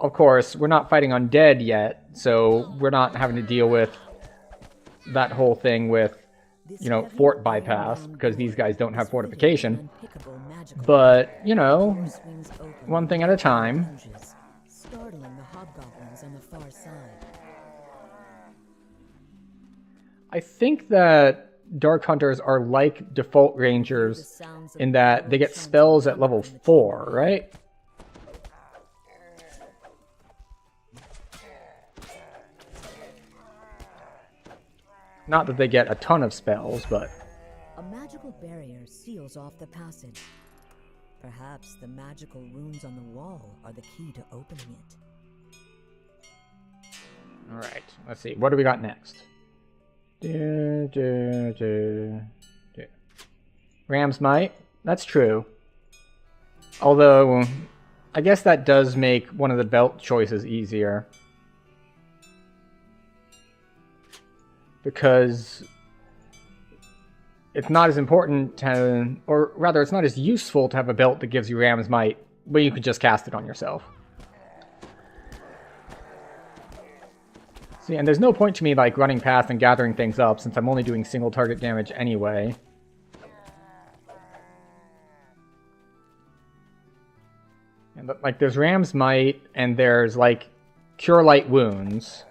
Of course, we're not fighting undead yet, so we're not having to deal with that whole thing with, This you know, heavy fort bypass, iron-bound because these door guys don't have is fitted with fortification. an unpickable magical But, you know, door swings open one thing at a time. lunges, startling the hobgoblins on the far side. I think that Dark Hunters are like default The Rangers sounds of in that they get chanting spells at come level from the 4, chamber. right? Not that they get a ton of spells, but A magical barrier seals off the passage. Perhaps the magical runes on the wall are the key to opening it. alright, let's see. What do we got next? Ram's Might? That's true. Although, I guess that does make one of the belt choices easier. Because it's not as important to, or rather, it's not as useful to have a belt that gives you Ram's Might, but you can just cast it on yourself. See, and there's no point to me like running past and gathering things up since I'm only doing single target damage anyway. And like there's Ram's Might and there's like Cure Light Wounds.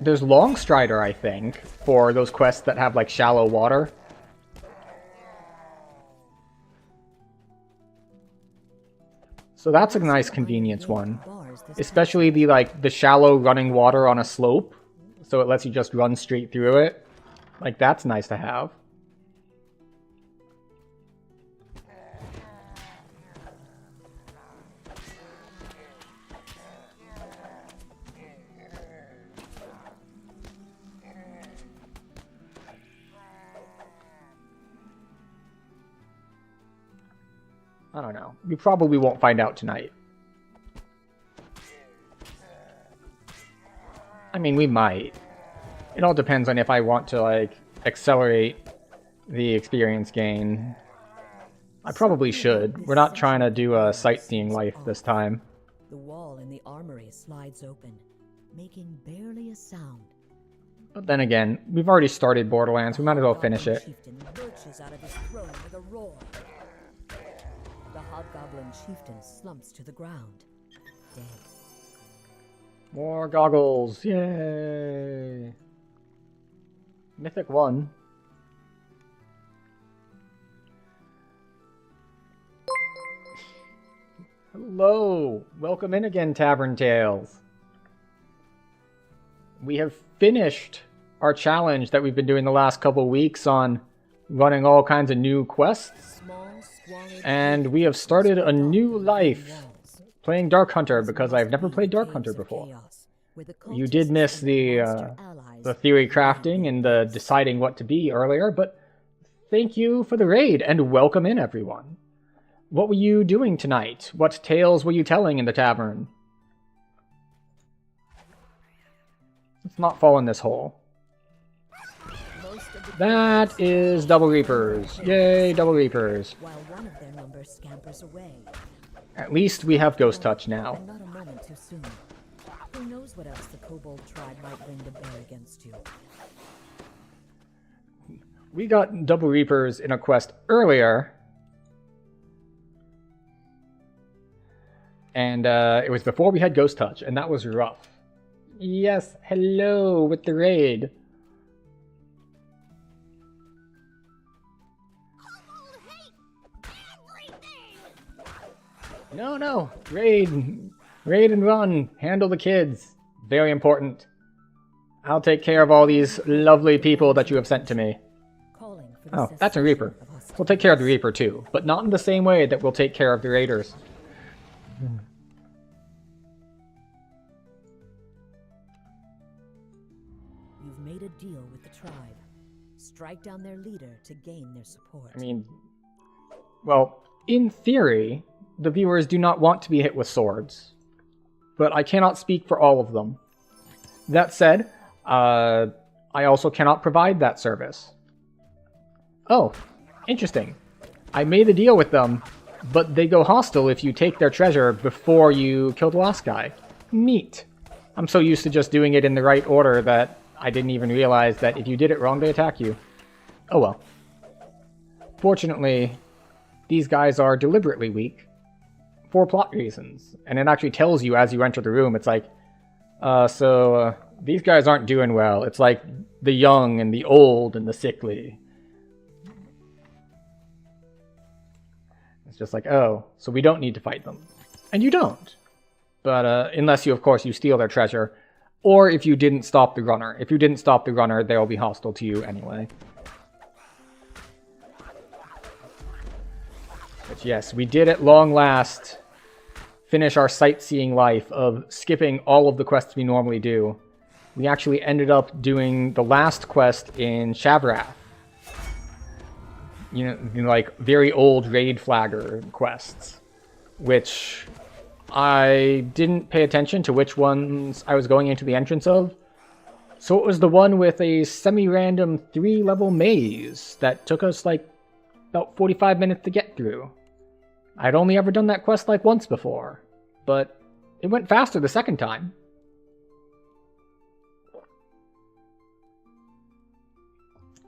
There's Longstrider, I think, for those quests that have, like, shallow water. So that's a nice convenience one. Especially the, like, the shallow running water on a slope. So it lets you just run straight through it. Like, that's nice to have. I don't know. We probably won't find out tonight. I mean, we might. It all depends on if I want to, like, accelerate the experience gain. I probably should. We're not trying to do a sightseeing life this time. The wall in the armory slides open, making barely a sound. But then again, we've already started Borderlands. We might as well finish it. Chieftain lurches out of his throne with a roar. The Hobgoblin chieftain slumps to the ground, dead. More goggles! Yay! Mythic 1. Hello! Welcome in again, Tavern Tales. We have finished our challenge that we've been doing the last couple weeks on running all kinds of new quests. And we have started a new life playing Dark Hunter because I've never played Dark Hunter before. You did miss the theory crafting and the deciding what to be earlier, but thank you for the raid and welcome in everyone. What were you doing tonight? What tales were you telling in the tavern? Let's not fall in this hole. That is Double Reapers. Yay, Double Reapers. While one of their number scampers away. At least we have Ghost Touch now. And not a moment too soon. Who knows what else the Kobold tribe might bring to bear against you? We got Double Reapers in a quest earlier. And it was before we had Ghost Touch, and that was rough. Yes, hello with the raid. No. Raid and run. Handle the kids. Very important. I'll take care of all these lovely people that you have sent to me. Oh, that's a Reaper. We'll take care of the Reaper too, but not in the same way that we'll take care of the Raiders. You've made a deal with the tribe. Strike down their leader to gain their support. I mean, well, in theory, the viewers do not want to be hit with swords, but I cannot speak for all of them. That said, I also cannot provide that service. Oh, interesting. I made a deal with them, but they go hostile if you take their treasure before you kill the last guy. Neat. I'm so used to just doing it in the right order that I didn't even realize that if you did it wrong, they attack you. Oh well. Fortunately, these guys are deliberately weak for plot reasons, and it actually tells you as you enter the room. It's like, these guys aren't doing well. It's like the young and the old and the sickly. It's just like, oh, so we don't need to fight them. And you don't. But unless you, of course, you steal their treasure, or if you didn't stop the runner. If you didn't stop the runner, they'll be hostile to you anyway. But yes, we did at long last finish our sightseeing life of skipping all of the quests we normally do. We actually ended up doing the last quest in Shavrath. You know, like very old raid flagger quests, which I didn't pay attention to which ones I was going into the entrance of. So it was the one with a semi-random 3-level maze that took us like about 45 minutes to get through. I'd only ever done that quest like once before, but it went faster the second time.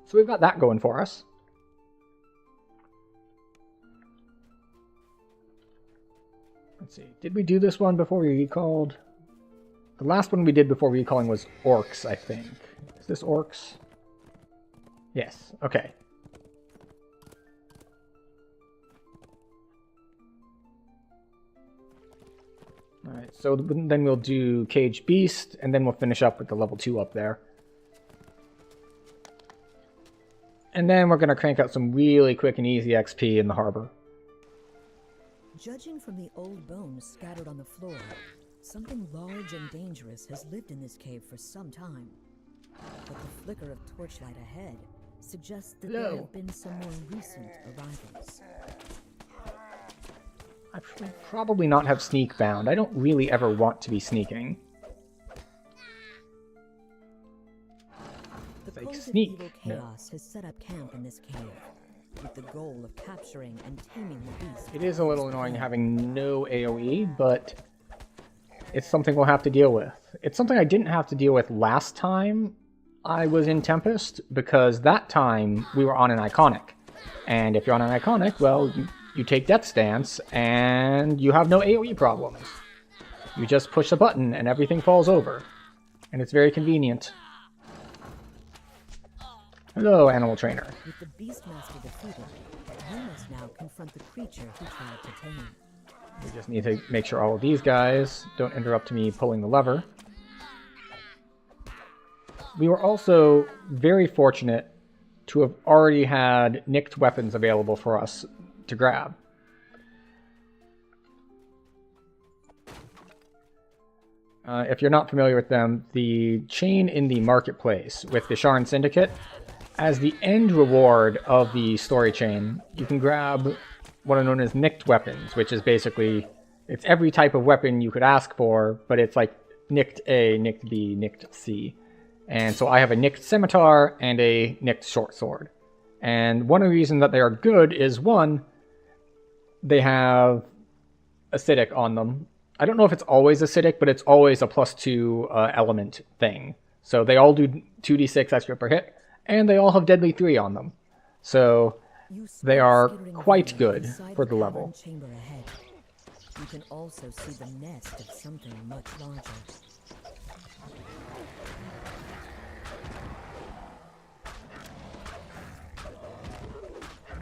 So we've got that going for us. Let's see, did we do this one before we recalled? The last one we did before recalling was orcs, I think. Is this orcs? Yes, okay. Alright, so then we'll do Caged Beast, and then we'll finish up with the level 2 up there. And then we're going to crank out some really quick and easy XP in the harbor. Judging from the old bones scattered on the floor, something large and dangerous has lived in this cave for some time. But the flicker of torchlight ahead suggests that there have been some more recent arrivals. I should probably not have sneak bound. I don't really ever want to be sneaking. The Like cult of sneak. evil chaos has set up camp in this cave, with the goal of capturing and taming the beast. It is a little annoying having no AoE, but it's something we'll have to deal with. It's something I didn't have to deal with last time I was in Tempest, because that time we were on an Iconic. And if you're on an Iconic, well, you take Death Stance, and you have no AoE problems. You just push a button, and everything falls over. And it's very convenient. Hello, Animal Trainer. With the Beastmaster defeated, you must now confront the creature he tried to tame. We just need to make sure all of these guys don't interrupt me pulling the lever. We were also very fortunate to have already had nicked weapons available for us to grab. If you're not familiar with them, the chain in the marketplace with the Sharn Syndicate, as the end reward of the story chain, you can grab what are known as nicked weapons, which is basically, it's every type of weapon you could ask for, but it's like nicked A, nicked B, nicked C. And so I have a nicked scimitar and a nicked short sword. And one of the reasons that they are good is, one, they have acidic on them. I don't know if it's always acidic, but it's always a +2 element thing. So they all do 2d6 extra per hit, and they all have Deadly 3 on them. So they are quite good for the level. Chamber ahead. You can also see the nest of something much larger.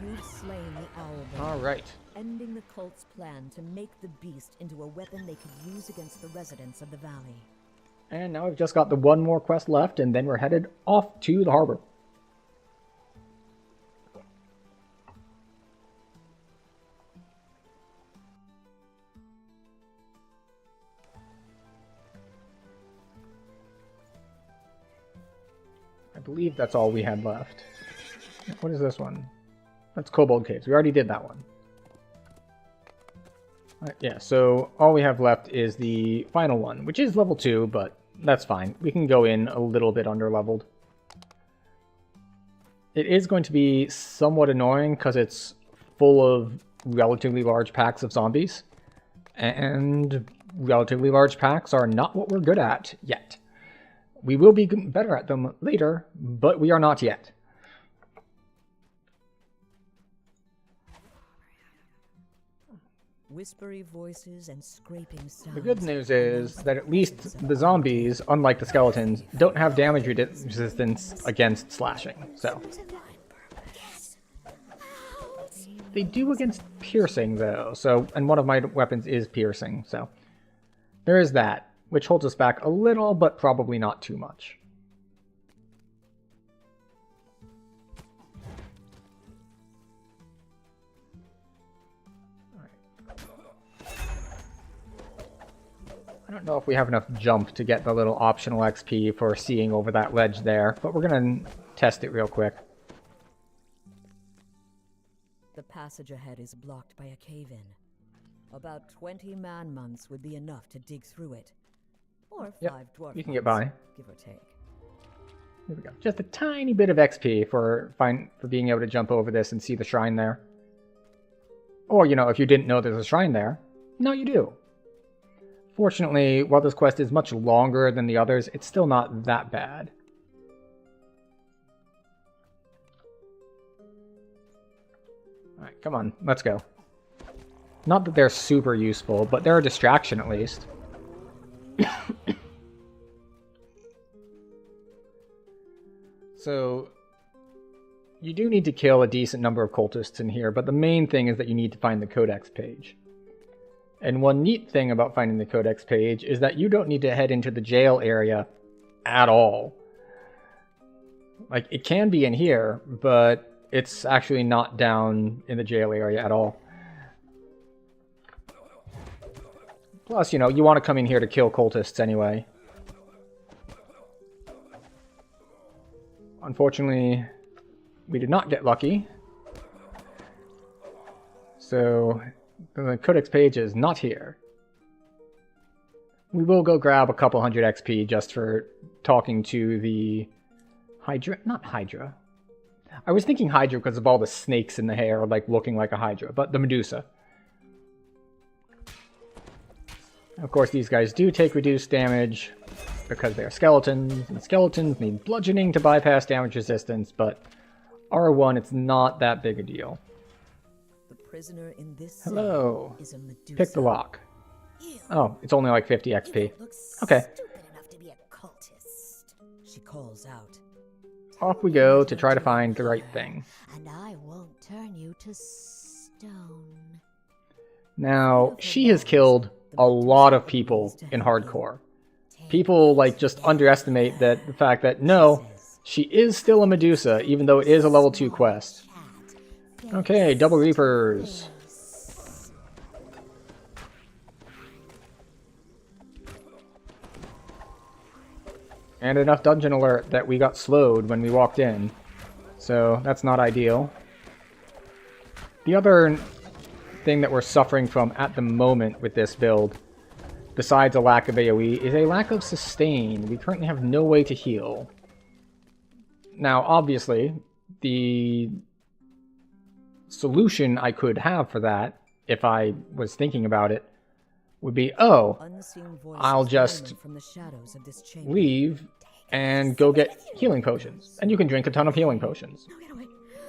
You've slain the owl. Alright. Ending the cult's plan to make the beast into a weapon they could use against the residents of the valley. And now we've just got the one more quest left, and then we're headed off to the harbor. I believe that's all we had left. What is this one? That's Kobold Caves. We already did that one. Yeah, so all we have left is the final one, which is level 2, but that's fine. We can go in a little bit under-leveled. It is going to be somewhat annoying because it's full of relatively large packs of zombies, and relatively large packs are not what we're good at yet. We will be better at them later, but we are not yet. Whispery voices and scraping sounds. The good news is that at least the zombies, unlike the skeletons, don't have damage resistance against slashing, so. They do against piercing, though, so, and one of my weapons is piercing, so. There is that, which holds us back a little, but probably not too much. I don't know if we have enough jump to get the little optional XP for seeing over that ledge there, but we're going to test it real quick. The passage ahead is blocked by a cave-in. About 20 man-months would be enough to dig through it. Or 5 dwarf you can get by. give or take. Here we go. Just a tiny bit of XP for being able to jump over this and see the shrine there. Or, you know, if you didn't know there's a shrine there, now you do. Fortunately, while this quest is much longer than the others, it's still not that bad. Alright, come on, let's go. Not that they're super useful, but they're a distraction at least. So, you do need to kill a decent number of cultists in here, but the main thing is that you need to find the codex page. And one neat thing about finding the codex page is that you don't need to head into the jail area at all. Like, it can be in here, but it's actually not down in the jail area at all. Plus, you know, you want to come in here to kill cultists anyway. Unfortunately, we did not get lucky. So, the codex page is not here. We will go grab a couple hundred XP just for talking to the Hydra. Not Hydra. I was thinking Hydra because of all the snakes in the hair, like looking like a Hydra, but the Medusa. Of course, these guys do take reduced damage because they are skeletons, and skeletons need bludgeoning to bypass damage resistance, but R1, it's not that big a deal. The prisoner in this Hello. is a Medusa. Pick the lock. Ew. Oh, it's only like 50 XP. Looks Okay. stupid enough to be a cultist. She calls out. Off we go to try to find the right thing. And I won't turn you to stone. Now, she has killed a lot of people in hardcore. People, like, just underestimate that the fact that, no, she is still a Medusa, even though it is a level 2 quest. Okay, double Reapers. And enough dungeon alert that we got slowed when we walked in. So, that's not ideal. The other thing that we're suffering from at the moment with this build, besides a lack of AoE, is a lack of sustain. We currently have no way to heal. Now, obviously, the solution I could have for that, if I was thinking about it, would be, oh, Unseen voices I'll just from the shadows of this chamber. leave and go get healing potions. And you can drink a ton of healing potions.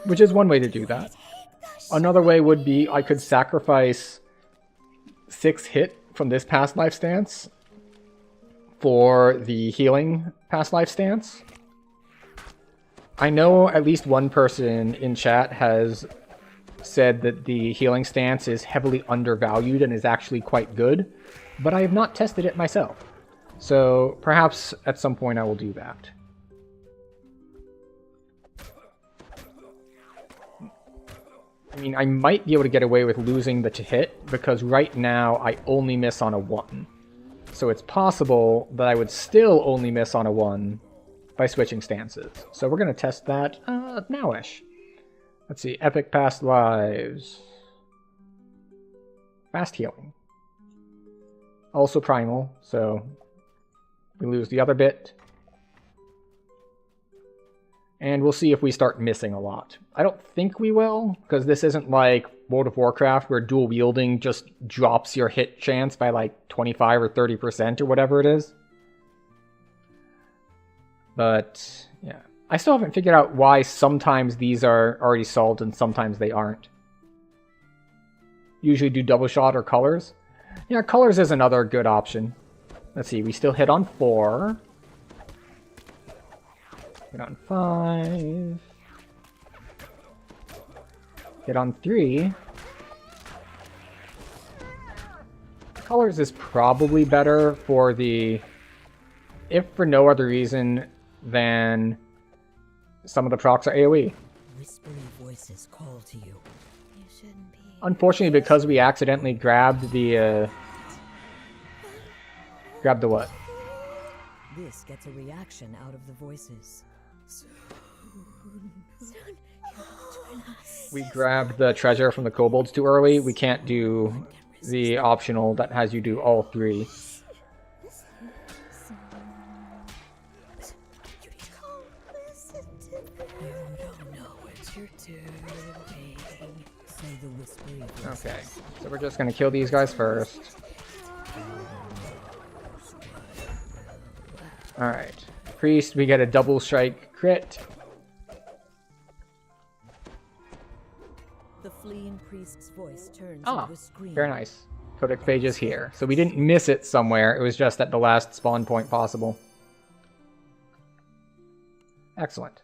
Which is one way to do that. Another way would be I could sacrifice 6 hit from this past life stance for the healing past life stance. I know at least one person in chat has said that the healing stance is heavily undervalued and is actually quite good, but I have not tested it myself. So perhaps at some point I will do that. I mean, I might be able to get away with losing the to hit, because right now I only miss on a 1. So it's possible that I would still only miss on a 1 by switching stances. So we're going to test that nowish. Let's see, Epic Past Lives. Fast Healing. Also Primal, so we lose the other bit. And we'll see if we start missing a lot. I don't think we will, because this isn't like World of Warcraft where dual wielding just drops your hit chance by like 25 or 30% or whatever it is. But, yeah. I still haven't figured out why sometimes these are already solved and sometimes they aren't. Usually do double shot or colors. Yeah, colors is another good option. Let's see, we still hit on 4. Hit on 5. Hit on 3. Colors is probably better for the... if for no other reason than some of the procs are AoE. Whispering voices call to you. You shouldn't be. Unfortunately, because we accidentally grabbed the, grabbed the what? This gets a reaction out of the voices. We grabbed the treasure from the kobolds too early. We can't do the optional that has you do all 3. Say the whispering voices. Okay, so we're just gonna kill these guys first. Alright. Priest, we get a double strike crit. The fleeing priest's voice turns Ah, into a scream. very nice. Codex page is here. So we didn't miss it somewhere, it was just at the last spawn point possible. Excellent.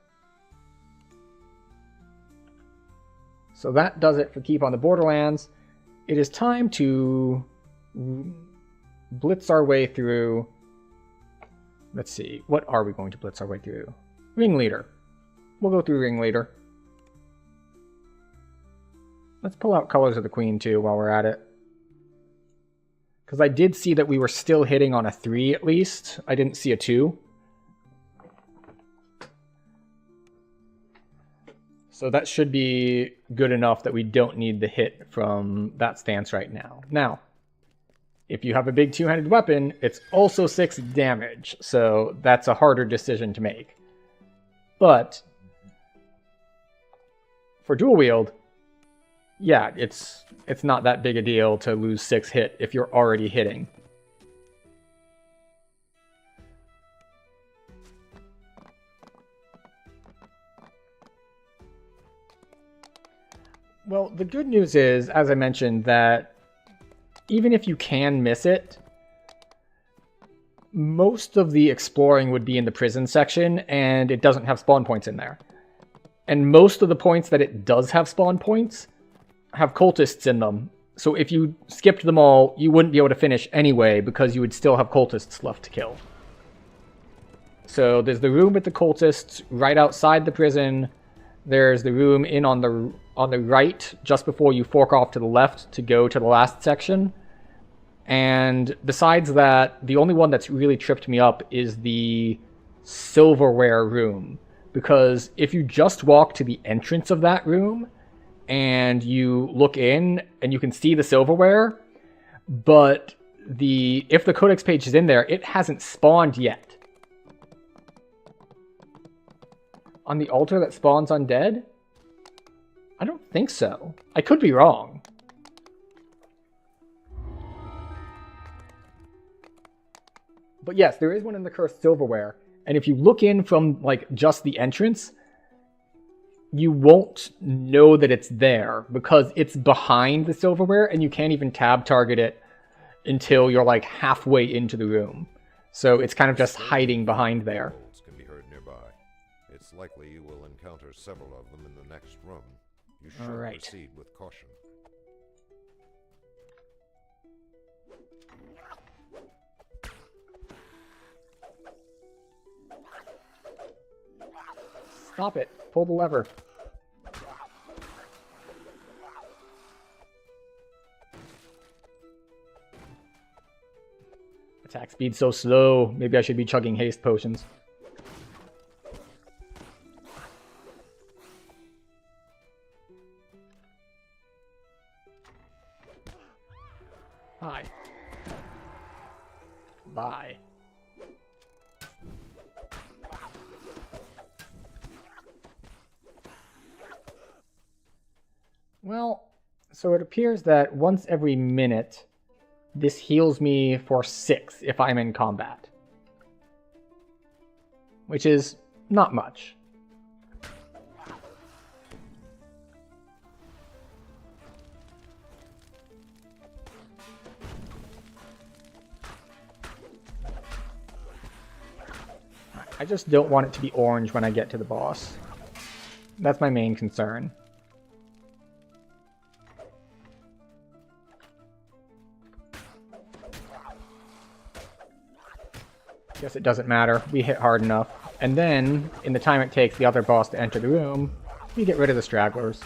So that does it for Keep on the Borderlands. It is time to blitz our way through. Let's see, what are we going to blitz our way through? Ringleader. We'll go through Ringleader. Let's pull out Colors of the Queen too while we're at it. Because I did see that we were still hitting on a 3 at least. I didn't see a 2. So that should be good enough that we don't need the hit from that stance right now. Now, if you have a big two-handed weapon, it's also 6 damage. So that's a harder decision to make. But for dual wield, yeah, it's not that big a deal to lose 6 hit if you're already hitting. Well, the good news is, as I mentioned, that even if you can miss it, most of the exploring would be in the prison section, and it doesn't have spawn points in there. And most of the points that it does have spawn points have cultists in them. So if you skipped them all, you wouldn't be able to finish anyway, because you would still have cultists left to kill. So there's the room with the cultists right outside the prison. There's the room in on the right, just before you fork off to the left to go to the last section. And besides that, the only one that's really tripped me up is the silverware room. Because if you just walk to the entrance of that room, and you look in, and you can see the silverware, but if the codex page is in there, it hasn't spawned yet. On the altar that spawns undead? I don't think so. I could be wrong. But yes, there is one in the cursed silverware. And if you look in from, like, just the entrance, you won't know that it's there because it's behind the silverware and you can't even tab target it until you're, like, halfway into the room. So it's kind of just hiding behind there. Can be heard nearby. It's likely you will encounter several of them in the next room. You should proceed with caution. Stop it. Pull the lever. Attack speed so slow. Maybe I should be chugging haste potions. Hi. Bye. Well, so it appears that once every minute, this heals me for 6 if I'm in combat. Which is not much. I just don't want it to be orange when I get to the boss. That's my main concern. Guess it doesn't matter. We hit hard enough. And then, in the time it takes the other boss to enter the room, we get rid of the stragglers.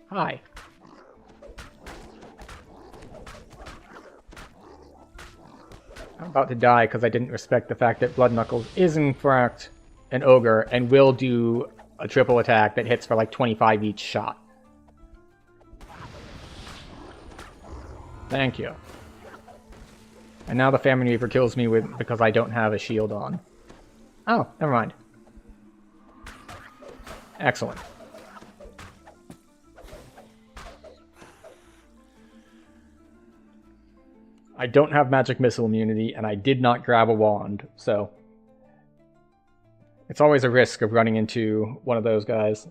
Hi. I'm about to die because I didn't respect the fact that Blood Knuckles is in fact an ogre and will do a triple attack that hits for like 25 each shot. Thank you. And now the Famine Reaper kills me because I don't have a shield on. Oh, never mind. Excellent. I don't have magic missile immunity, and I did not grab a wand, so it's always a risk of running into one of those guys.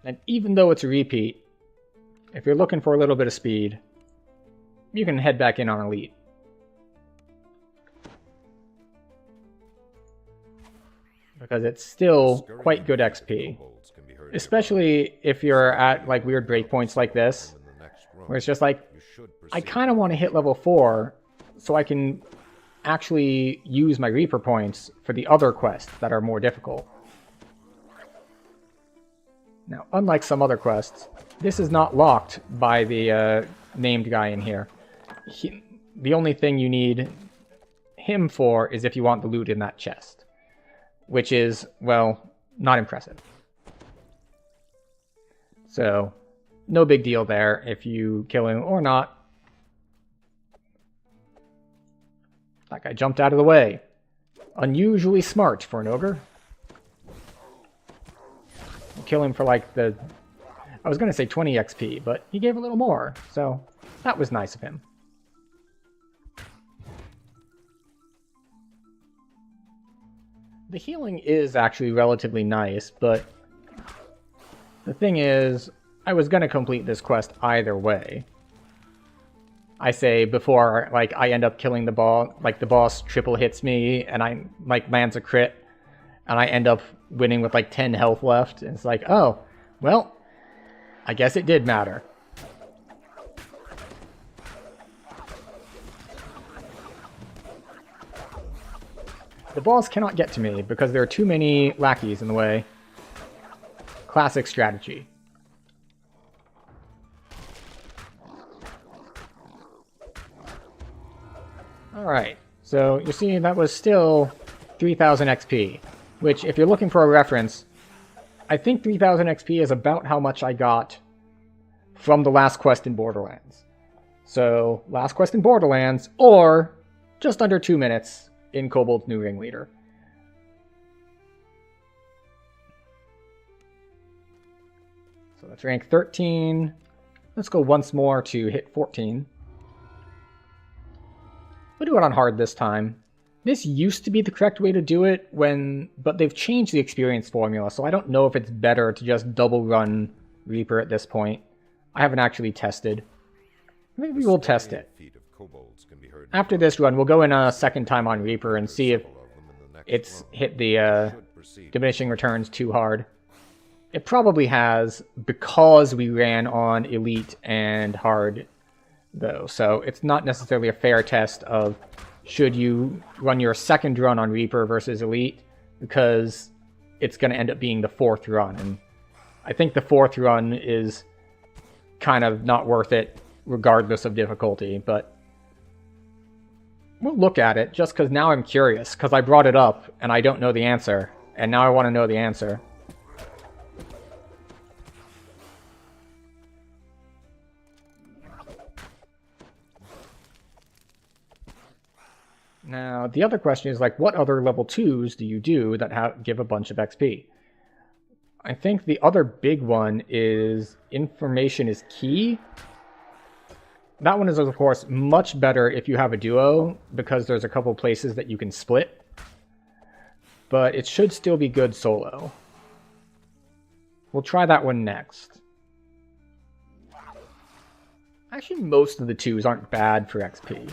And even though it's a repeat, if you're looking for a little bit of speed, you can head back in on Elite. Because it's still quite good XP. Especially if you're at like weird breakpoints like this, where it's just like, I kind of want to hit level 4 so I can actually use my Reaper points for the other quests that are more difficult. Now, unlike some other quests, this is not locked by the named guy in here. The only thing you need him for is if you want the loot in that chest. Which is, well, not impressive. So, no big deal there if you kill him or not. That guy jumped out of the way. Unusually smart for an ogre. Kill him for like the... I was going to say 20 XP, but he gave a little more, so that was nice of him. The healing is actually relatively nice, but the thing is, I was going to complete this quest either way. I say before, like, I end up killing the boss, like the boss triple hits me and I like lands a crit and I end up winning with like 10 health left. And it's like, oh, well, I guess it did matter. The boss cannot get to me because there are too many lackeys in the way. Classic strategy. Alright, so you see that was still 3000 XP, which if you're looking for a reference, I think 3000 XP is about how much I got from the last quest in Borderlands. So, last quest in Borderlands, or just under 2 minutes in Kobold's New Ringleader. So that's rank 13. Let's go once more to hit 14. We'll do it on hard this time. This used to be the correct way to do it, but they've changed the experience formula, so I don't know if it's better to just double run Reaper at this point. I haven't actually tested. Maybe we'll test it. After this run, we'll go in a second time on Reaper and see if it's hit the diminishing returns too hard. It probably has, because we ran on Elite and Hard, though. So it's not necessarily a fair test of should you run your second run on Reaper versus Elite, because it's going to end up being the fourth run. And I think the fourth run is kind of not worth it, regardless of difficulty. But we'll look at it, just because now I'm curious, because I brought it up and I don't know the answer. And now I want to know the answer. Now, the other question is, like, what other level 2s do you do that give a bunch of XP? I think the other big one is Information is Key. That one is, of course, much better if you have a duo, because there's a couple places that you can split. But it should still be good solo. We'll try that one next. Actually, most of the 2s aren't bad for XP.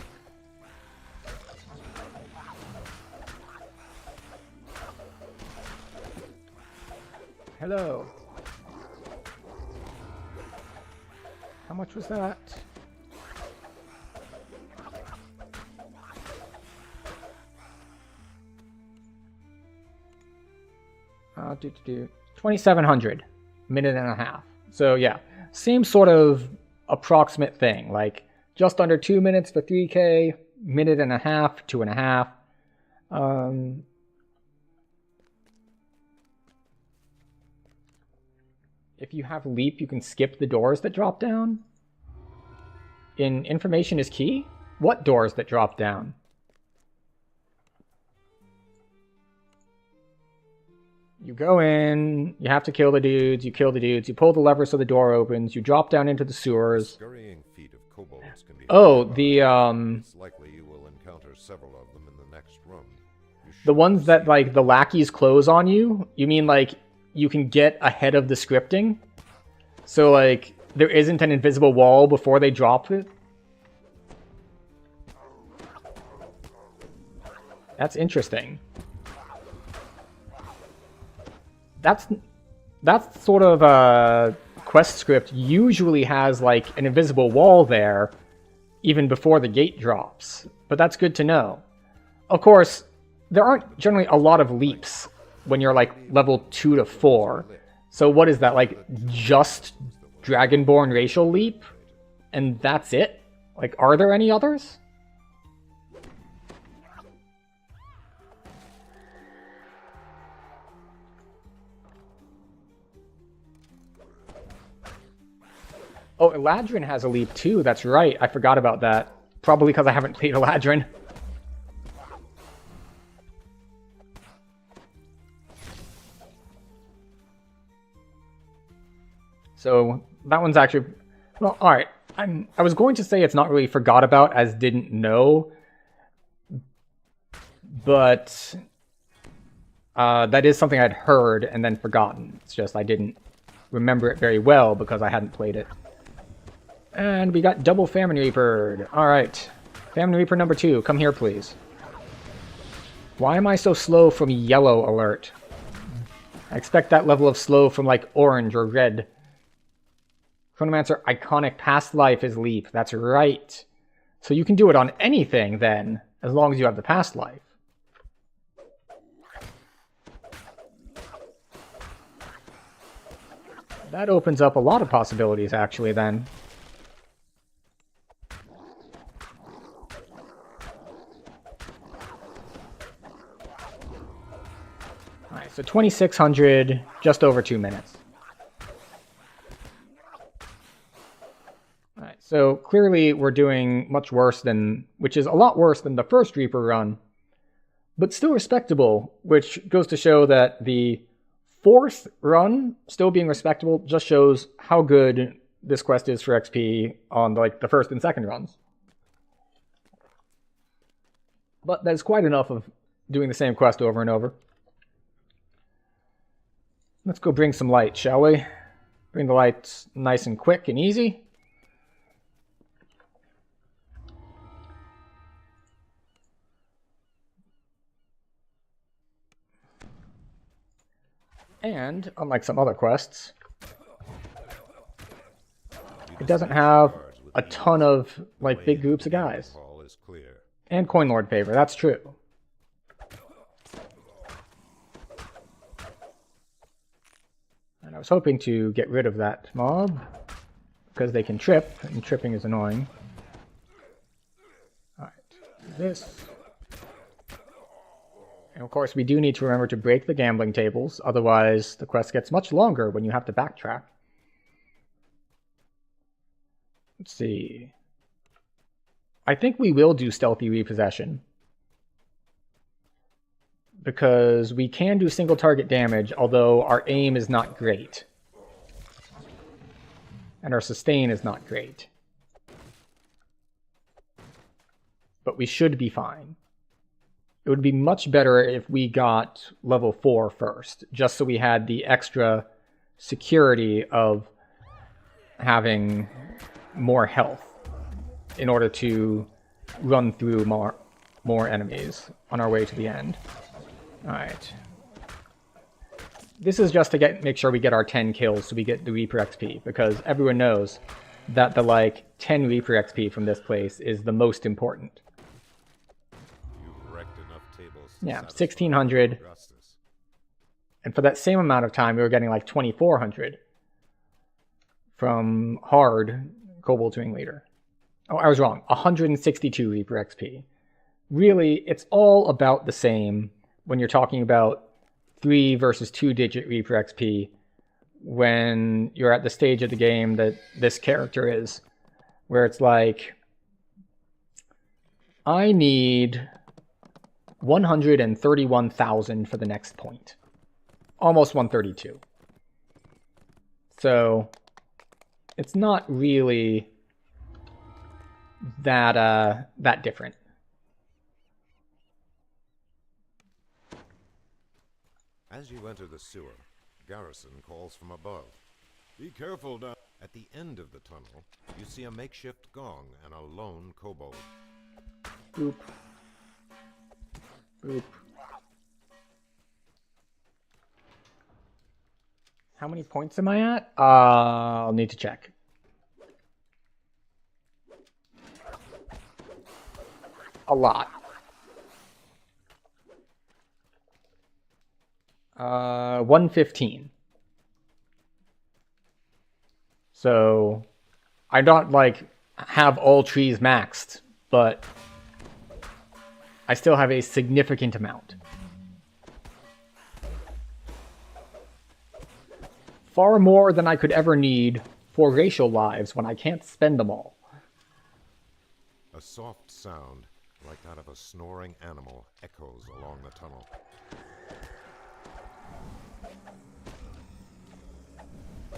Hello. How much was that? Do 2,700. Minute and a half. So yeah, same sort of approximate thing. Like just under 2 minutes for 3K, minute and a half, 2.5. If you have Leap, you can skip the doors that drop down. In Information is Key? What doors that drop down? You go in, you have to kill the dudes, you kill the dudes, you pull the lever so the door opens, you drop down into the sewers. Scurrying feet of kobolds can be oh, heard. the It's likely you will encounter several of them in the next room. the ones that like the lackeys close on you? You mean like you can get ahead of the scripting? So, like, there isn't an invisible wall before they drop it? That's interesting. That's sort of a quest script usually has, like, an invisible wall there even before the gate drops. But that's good to know. Of course, there aren't generally a lot of leaps when you're, like, level 2 to 4. So what is that, like, just Dragonborn racial leap? And that's it? Like, are there any others? Oh, Eladrin has a leap too, that's right. I forgot about that. Probably because I haven't played Eladrin. So, that one's actually... Well, alright. I was going to say it's not really forgot about as didn't know. But... that is something I'd heard and then forgotten. It's just I didn't remember it very well because I hadn't played it. And we got double Famine Reaper. Alright. Famine Reaper number 2, come here please. Why am I so slow from yellow alert? I expect that level of slow from like orange or red. Chronomancer iconic past life is leap. That's right. So you can do it on anything then, as long as you have the past life. That opens up a lot of possibilities actually then. Alright, so 2600, just over 2 minutes. Alright, so clearly we're doing much worse than, which is a lot worse than the first Reaper run, but still respectable, which goes to show that the fourth run still being respectable just shows how good this quest is for XP on like the first and second runs. But that's quite enough of doing the same quest over and over. Let's go bring some light, shall we? Bring the light nice and quick and easy. And, unlike some other quests, it doesn't have a ton of, like, big groups of guys. And Coin Lord favor, that's true. And I was hoping to get rid of that mob, because they can trip, and tripping is annoying. Alright, this. And of course, we do need to remember to break the gambling tables, otherwise the quest gets much longer when you have to backtrack. Let's see. I think we will do Stealthy Repossession. Because we can do single target damage, although our aim is not great. And our sustain is not great. But we should be fine. It would be much better if we got level 4 first, just so we had the extra security of having more health in order to run through more enemies on our way to the end. Alright. This is just to make sure we get our 10 kills so we get the Reaper XP, because everyone knows that the, like, 10 Reaper XP from this place is the most important. Yeah, 1600. And for that same amount of time, we were getting like 2400 from hard Kobold Wing Leader. Oh, I was wrong. 162 Reaper XP. Really, it's all about the same when you're talking about 3 versus 2-digit Reaper XP when you're at the stage of the game that this character is, where it's like, I need 131,000 for the next point. Almost 132. So it's not really that different. As you enter the sewer, Garrison calls from above. Be careful now. the end of the tunnel, you see a makeshift gong and a lone kobold. Boop. Boop. How many points am I at? I'll need to check. A lot. 115. So I don't like have all trees maxed, but I still have a significant amount. Far more than I could ever need for racial lives when I can't spend them all. A soft sound, like that of a snoring animal, echoes along the tunnel.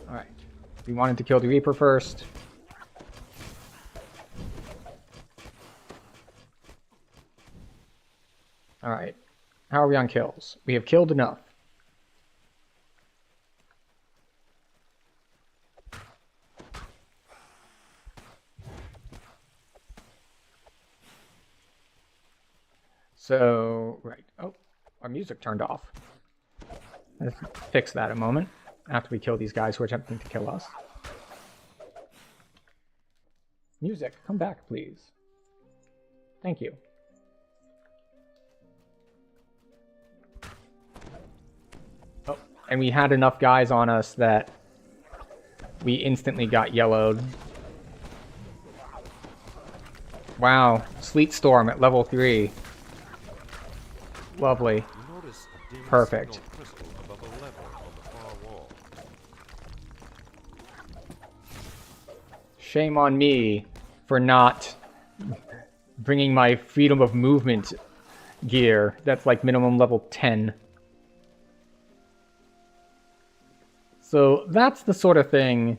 Alright. We wanted to kill the Reaper first. Alright. How are we on kills? We have killed enough. So, right. Oh, our music turned off. Let's fix that a moment after we kill these guys who are attempting to kill us. Music, come back, please. Thank you. Oh, and we had enough guys on us that we instantly got yellowed. Wow, Sleet Storm at level 3. Lovely. Perfect. Shame on me for not bringing my freedom of movement gear. That's like minimum level 10. So that's the sort of thing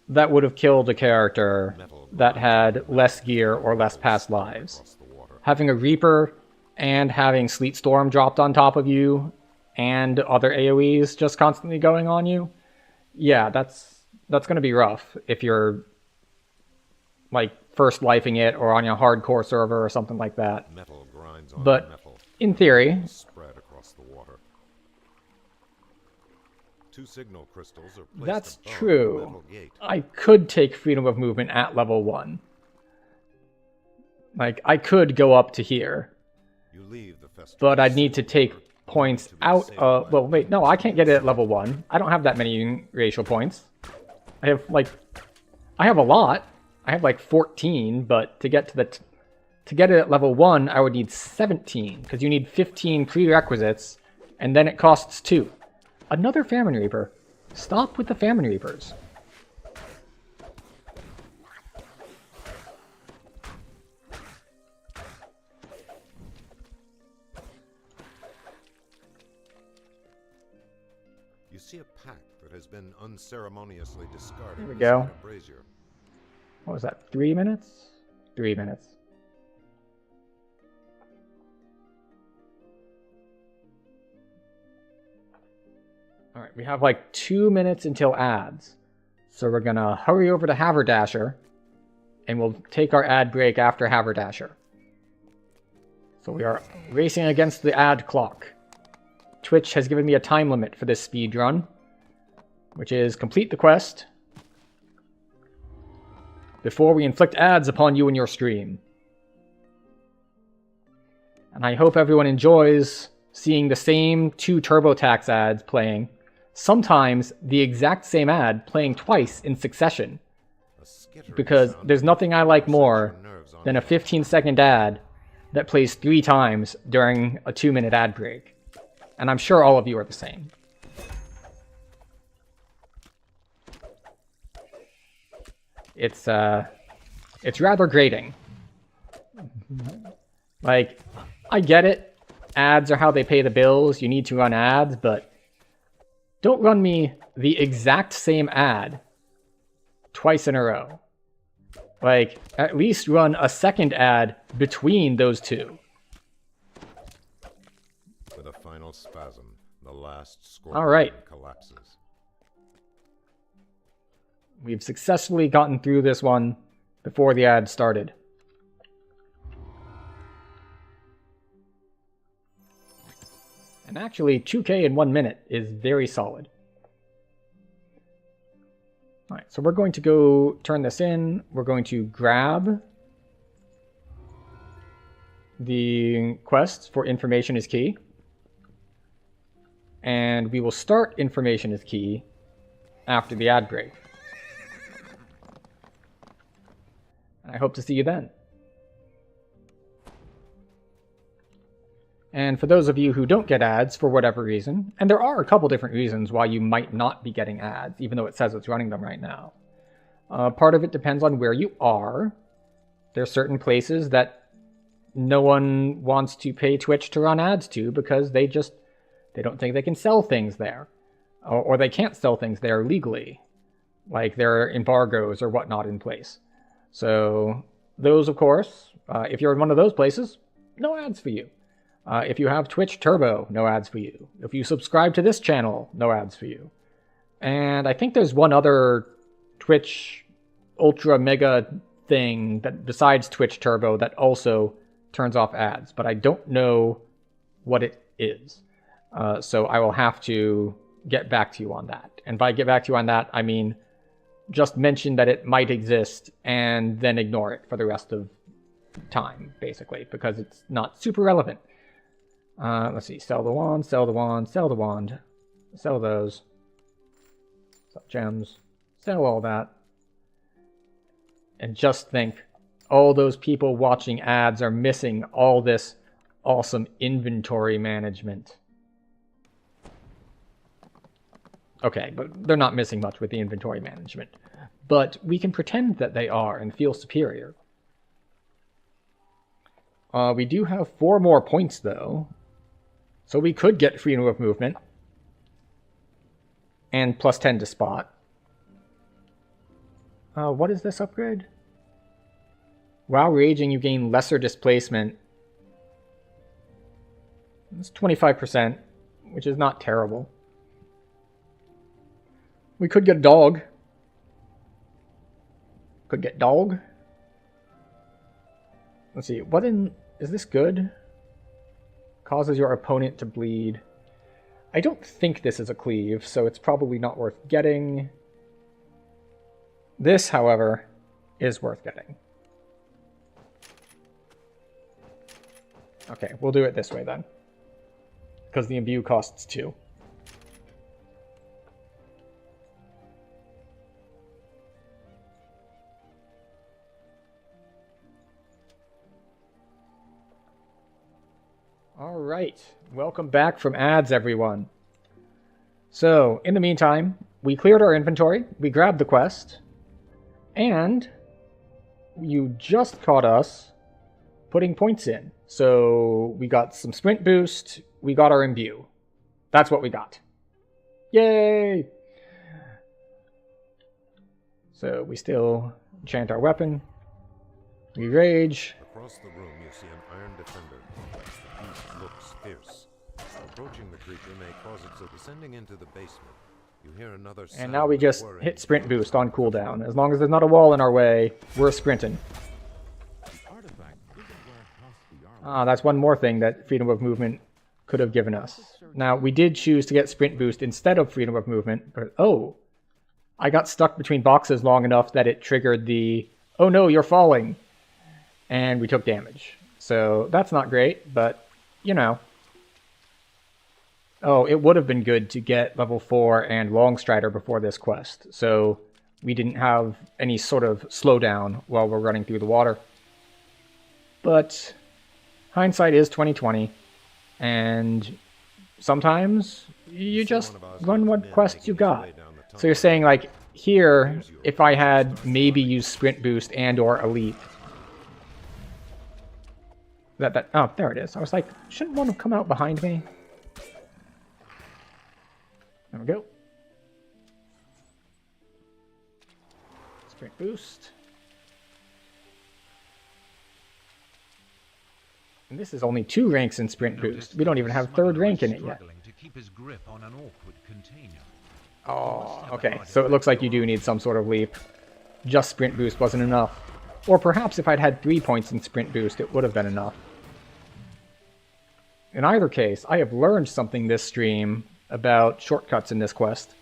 that would have killed a character that had less gear or less past lives. Having a Reaper and having Sleet Storm dropped on top of you and other AoEs just constantly going on you. Yeah, that's going to be rough if you're like first lifing it or on a hardcore server or something like that. Metal grinds on but metal, in theory, spread across the water. 2 signal crystals are placed that's above true. the metal gate. I could take freedom of movement at level 1. Like, I could go up to here. You leave the festival, but I'd need to take points out of... Well, wait, no, I can't get it at level 1. I don't have that many racial points. I have, like... I have a lot. I have, like, 14, but to get to the... to get it at level 1, I would need 17, because you need 15 prerequisites, and then it costs 2. Another Famine Reaper. Stop with the Famine Reapers. You see a pack that has been unceremoniously discarded. There we go. beside a brazier. What was that, 3 minutes? 3 minutes. Alright, we have like 2 minutes until ads. So we're gonna hurry over to Haverdasher, and we'll take our ad break after Haverdasher. So we are racing against the ad clock. Twitch has given me a time limit for this speed run, which is complete the quest before we inflict ads upon you in your stream. And I hope everyone enjoys seeing the same 2 TurboTax ads playing, sometimes the exact same ad playing twice in succession, because there's nothing I like more than a 15-second ad that plays 3 times during a 2-minute ad break. And I'm sure all of you are the same. It's rather grating. Like, I get it. Ads are how they pay the bills. You need to run ads, but don't run me the exact same ad twice in a row. Like, at least run a second ad between those 2. With a final spasm, the last scorpion All right. collapses. We've successfully gotten through this one before the ad started. And actually, 2K in 1 minute is very solid. Alright, so we're going to go turn this in. We're going to grab the quest for information is key. And we will start information is key after the ad break. I hope to see you then. And for those of you who don't get ads for whatever reason, and there are a couple different reasons why you might not be getting ads, even though it says it's running them right now. Part of it depends on where you are. There are certain places that no one wants to pay Twitch to run ads to because they don't think they can sell things there. Or they can't sell things there legally. Like there are embargoes or whatnot in place. So those, of course, if you're in one of those places, no ads for you. If you have Twitch Turbo, no ads for you. If you subscribe to this channel, no ads for you. And I think there's one other Twitch Ultra Mega thing that besides Twitch Turbo that also turns off ads, but I don't know what it is. So I will have to get back to you on that. And by get back to you on that, I mean just mention that it might exist and then ignore it for the rest of time, basically, because it's not super relevant. Let's see, sell the wand, sell the wand, sell the wand, sell those, sell gems, sell all that. And just think, all those people watching ads are missing all this awesome inventory management. Okay, but they're not missing much with the inventory management. But we can pretend that they are and feel superior. We do have 4 more points, though. So we could get freedom of movement. And plus 10 to spot. What is this upgrade? While raging, you gain lesser displacement. It's 25%, which is not terrible. We could get a dog. Could get dog. Let's see, is this good? Causes your opponent to bleed. I don't think this is a cleave, so it's probably not worth getting. This, however, is worth getting. Okay, we'll do it this way then. Because the imbue costs 2. Alright, welcome back from ads, everyone. So, in the meantime, we cleared our inventory, we grabbed the quest, and you just caught us putting points in. So, we got some sprint boost, we got our imbue. That's what we got. Yay! So, we still enchant our weapon, we rage. Across the room, you see an iron defender. The beast looks fierce. Approaching the creature may cause it so descending into the basement. You hear another sound. And now we just hit sprint boost on cooldown. As long as there's not a wall in our way, we're sprinting. That's one more thing that freedom of movement could have given us. Now, we did choose to get sprint boost instead of freedom of movement, but oh, I got stuck between boxes long enough that it triggered the, oh no, you're falling, and we took damage. So that's not great, but, you know. Oh, it would have been good to get level 4 and Longstrider before this quest, so we didn't have any sort of slowdown while we're running through the water. But hindsight is 20/20, and sometimes you just run what quests you got. So you're saying, like, here, if I had maybe used Sprint Boost and or Elite. Oh, there it is. I was like, shouldn't one have come out behind me? There we go. Sprint Boost. And this is only 2 ranks in Sprint Boost. We don't even have 3rd rank in it yet. To keep his grip on an awkward container. Oh, okay. So it looks like you do need some sort of leap. Just sprint boost wasn't enough. Or perhaps if I'd had 3 points in sprint boost, it would have been enough. In either case, I have learned something this stream about shortcuts in this quest.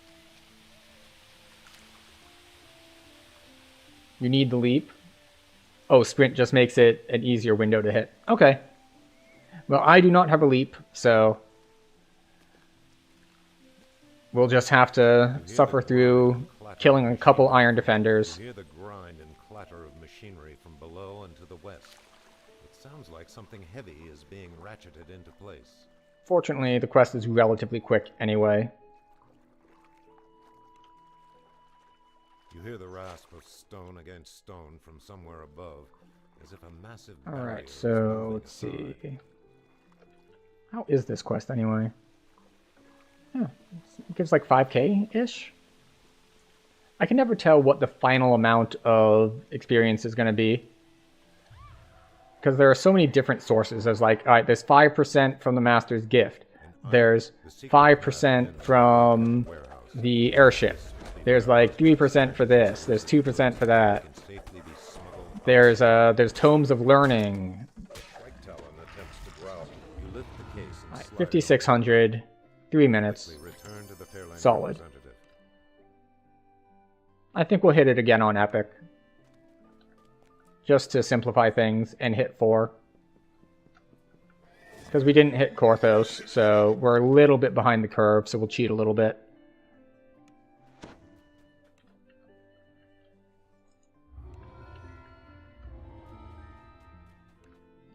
You need the leap. Oh, sprint just makes it an easier window to hit. Okay. Well, I do not have a leap, so we'll just have to suffer through killing a couple iron defenders. You hear the grind and clatter of machinery from below and to the west. It sounds like something heavy is being ratcheted into place. Fortunately, the quest is relatively quick anyway. You hear the rasp of stone against stone from somewhere above, as if a massive Alright, barrier is so moving let's aside. see. How is this quest anyway? Yeah, it gives like 5k-ish? I can never tell what the final amount of experience is going to be. Because there are so many different sources. There's like, alright, there's 5% from the Master's Gift. There's 5% from the airship. There's like 3% for this. There's 2% for that. There's Tomes of Learning. 5,600. 3 minutes. Solid. I think we'll hit it again on Epic. Just to simplify things and hit 4. Because we didn't hit Korthos, so we're a little bit behind the curve, so we'll cheat a little bit.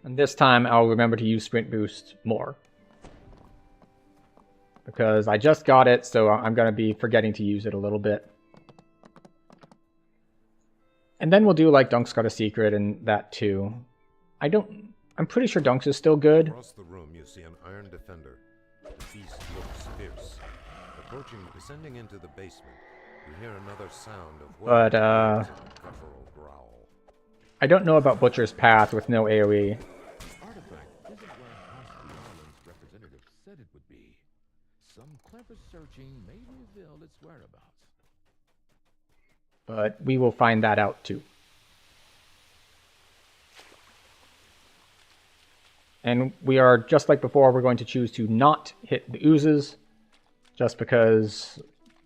And this time I'll remember to use Sprint Boost more. Because I just got it, so I'm going to be forgetting to use it a little bit. And then we'll do like Dunk's Got a Secret and that too. I'm pretty sure Dunk's is still good. Across the room you see an iron defender. The beast looks fierce. Approaching, descending into the basement, you hear another sound of But, guttural growl. I don't know about Butcher's Path with no AoE. Artifact isn't where Husky Island's representative said it would be. Some clever searching may reveal its whereabouts. But we will find that out too. And we are, just like before, we're going to choose to not hit the oozes, just because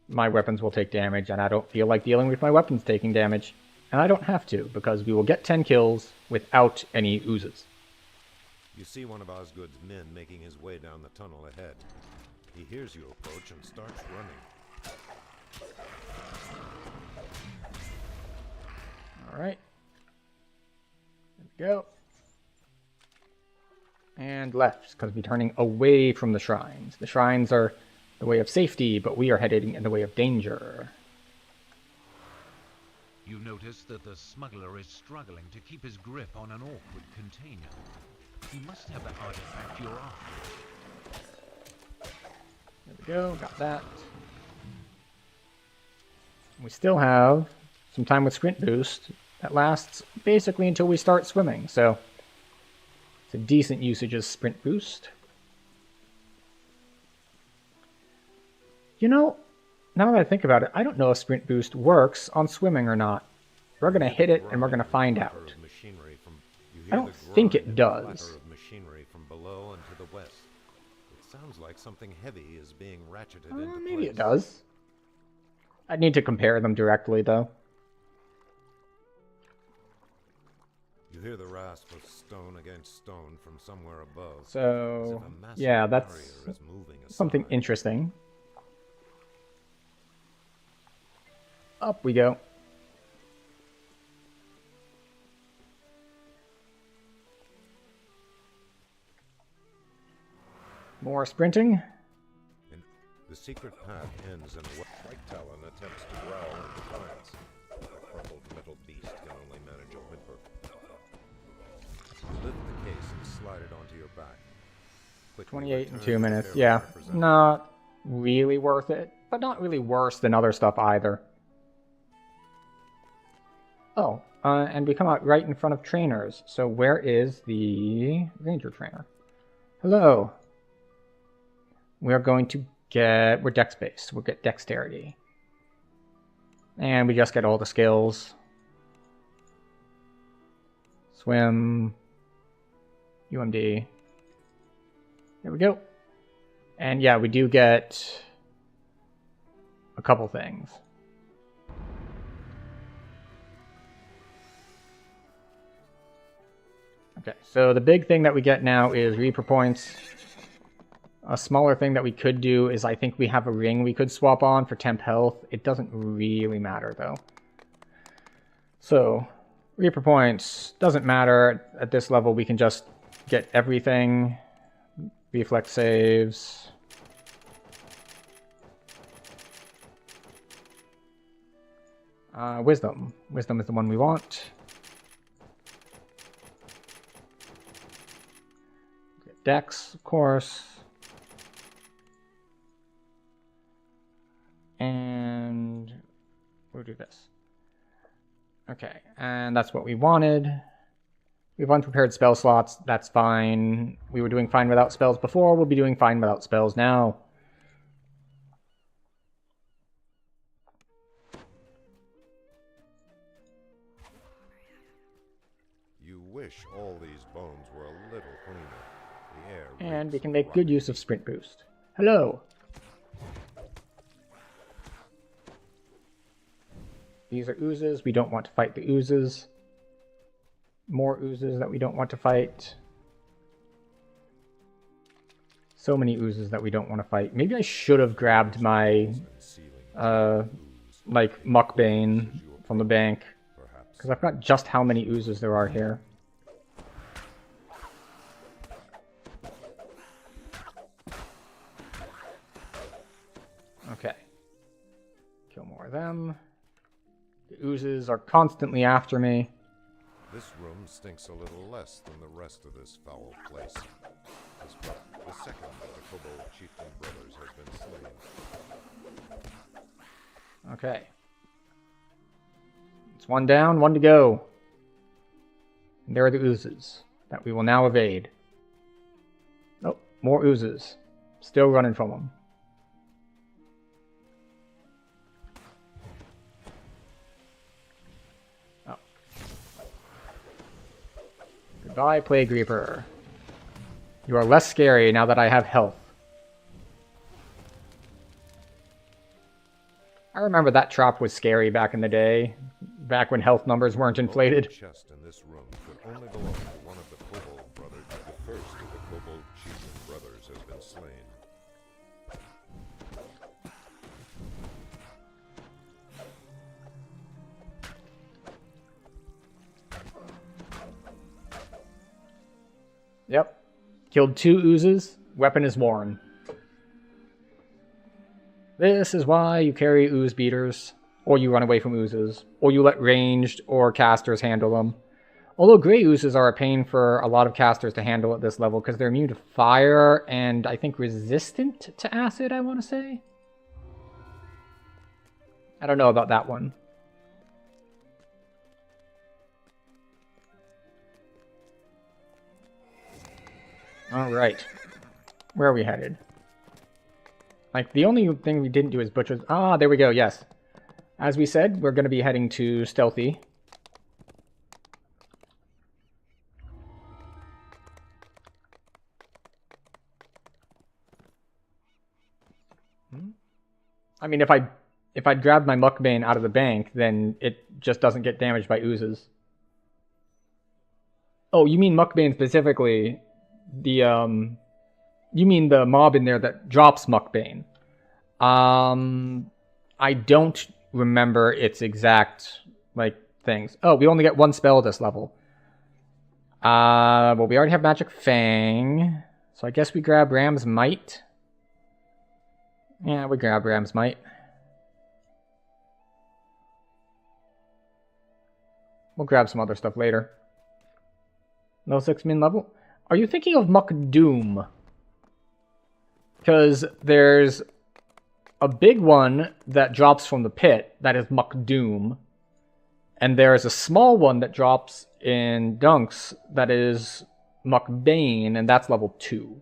my weapons will take damage, and I don't feel like dealing with my weapons taking damage. And I don't have to, because we will get 10 kills without any oozes. You see one of Osgood's men making his way down the tunnel ahead. He hears you approach and starts running. Alright. There we go. And left, because we're turning away from the shrines. The shrines are the way of safety, but we are heading in the way of danger. You notice that the smuggler is struggling to keep his grip on an awkward container. He must have the artifact you're after. There we go, got that. We still have some time with Sprint Boost. That lasts basically until we start swimming, so it's a decent usage of Sprint Boost. You know, now that I think about it, I don't know if Sprint Boost works on swimming or not. We're going to hit it and we're going to find out. I don't think it does. Machinery from below and to the west. It sounds like something heavy is being ratcheted into Maybe place. it does. I'd need to compare them directly, though. You hear the rasp of stone against stone from somewhere above. So, yeah, that's something interesting. Up we go. More sprinting. And the secret path ends in what White Talon attempts to growl in defiance. The crumpled metal beast can only manage a whimper. You lift the case and slide it onto your back. Quickly 28 in return 2 to minutes. the Yeah, representative. not really worth it, but not really worse than other stuff either. Oh, and we come out right in front of trainers. So where is the ranger trainer? Hello. We are going to we're dex based. We'll get dexterity. And we just get all the skills. Swim. UMD. There we go. And yeah, we do get a couple things. Okay, so the big thing that we get now is Reaper points. A smaller thing that we could do is I think we have a ring we could swap on for temp health. It doesn't really matter though. So, Reaper points doesn't matter. At this level we can just get everything. Reflex saves. Wisdom. Wisdom is the one we want. Dex, of course. And we'll do this. Okay, and that's what we wanted. We have unprepared spell slots, that's fine. We were doing fine without spells before, we'll be doing fine without spells now. You wish all these bones were a little cleaner. The air And we can make good use of Sprint Boost. Hello! These are oozes. We don't want to fight the oozes. More oozes that we don't want to fight. So many oozes that we don't want to fight. Maybe I should have grabbed my, like, Muckbane from the bank. Because I forgot just how many oozes there are here. Okay. Kill more of them. The oozes are constantly after me. This room stinks a little less than the rest of this foul place. The second of the Kobold Chieftain brothers has been slain. Okay. It's one down, one to go. And there are the oozes that we will now evade. Oh, more oozes. Still running from them. Goodbye, Plague Reaper. You are less scary now that I have health. I remember that trap was scary back in the day, back when health numbers weren't inflated. The chest in this room could only belong to one of the Kobold brothers. The first of the Kobold Chieftain brothers has been slain. Yep. Killed 2 oozes. Weapon is worn. This is why you carry ooze beaters, or you run away from oozes, or you let ranged or casters handle them. Although gray oozes are a pain for a lot of casters to handle at this level because they're immune to fire and I think resistant to acid, I want to say. I don't know about that one. Alright. Where are we headed? Like, the only thing we didn't do is butchers. Ah, there we go, yes. As we said, we're going to be heading to Stealthy. I mean, if I'd grabbed my Muckbane out of the bank, then it just doesn't get damaged by oozes. Oh, you mean Muckbane specifically? The, you mean the mob in there that drops Muckbane. I don't remember its exact, like, things. Oh, we only get 1 spell this level. Well, we already have Magic Fang. So I guess we grab Ram's Might. Yeah, we grab Ram's Might. We'll grab some other stuff later. No 6-min level. Are you thinking of Muck Doom? Because there's a big one that drops from the pit that is Muck Doom. And there's a small one that drops in Dunks that is Muck Bane, and that's level 2.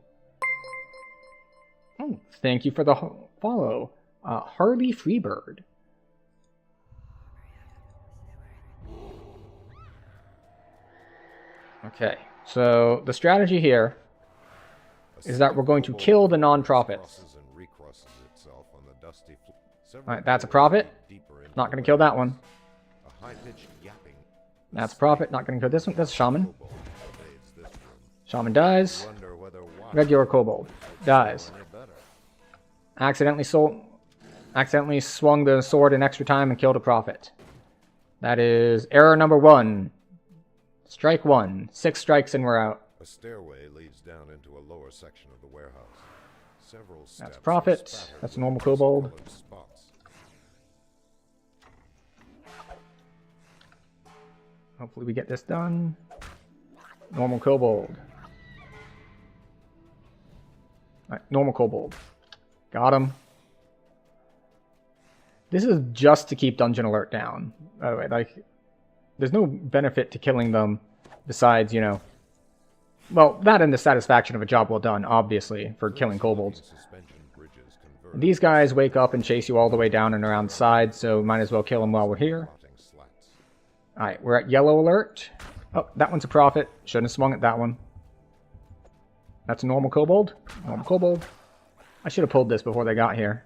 Oh, thank you for the follow. Harley Freebird. Okay, so the strategy here is that we're going to kill the non-profits. Alright, that's a prophet. Not going to kill that one. That's a prophet. Not going to kill this one. That's a shaman. Shaman dies. Regular kobold dies. Accidentally swung the sword an extra time and killed a prophet. That is error number 1. Strike 1. 6 strikes and we're out. A stairway leads down into a lower section of the warehouse. Several steps. That's a prophet. That's a normal kobold. Hopefully we get this done. Normal kobold. Alright, normal kobold. Got him. This is just to keep Dungeon Alert down. By the way, like, there's no benefit to killing them besides, you know, well, that and the satisfaction of a job well done, obviously, for killing kobolds. These guys wake up and chase you all the way down and around the side, so might as well kill them while we're here. Alright, we're at yellow alert. Oh, that one's a prophet. Shouldn't have swung at that one. That's a normal kobold. Normal kobold. I should have pulled this before they got here.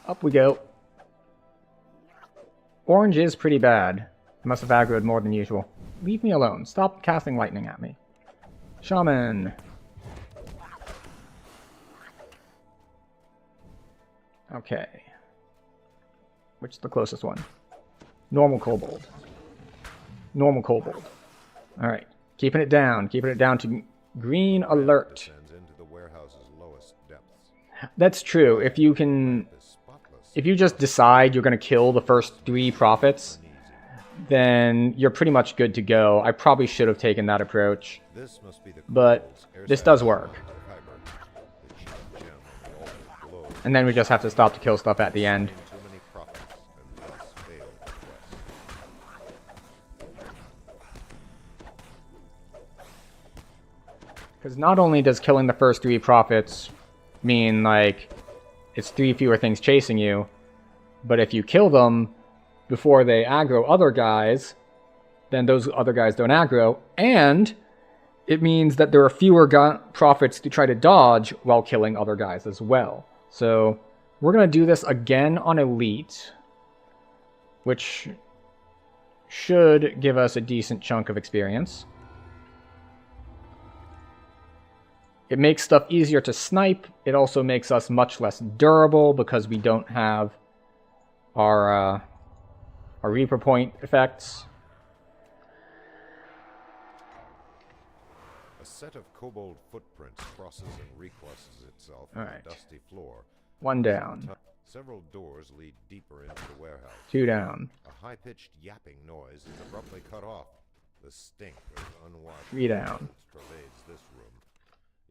Up we go. Orange is pretty bad. I must have aggroed more than usual. Leave me alone. Stop casting lightning at me. Shaman. Okay. Which is the closest one? Normal kobold. Normal kobold. Alright. Keeping it down. Keeping it down to green alert. That's true. If you can... If you just decide you're going to kill the first 3 prophets, then you're pretty much good to go. I probably should have taken that approach. But this does work. And then we just have to stop to kill stuff at the end. Because not only does killing the first 3 prophets mean, like, it's 3 fewer things chasing you, but if you kill them before they aggro other guys, then those other guys don't aggro, and it means that there are fewer prophets to try to dodge while killing other guys as well. So we're going to do this again on Elite, which should give us a decent chunk of experience. It makes stuff easier to snipe. It also makes us much less durable because we don't have our Reaper Point effects. A set of kobold footprints crosses and recrosses itself on the dusty floor. 1 down. Several doors lead deeper into the warehouse. 2 down. A high-pitched yapping noise is abruptly cut off. The stink of unwashed 3 down. pervades this room.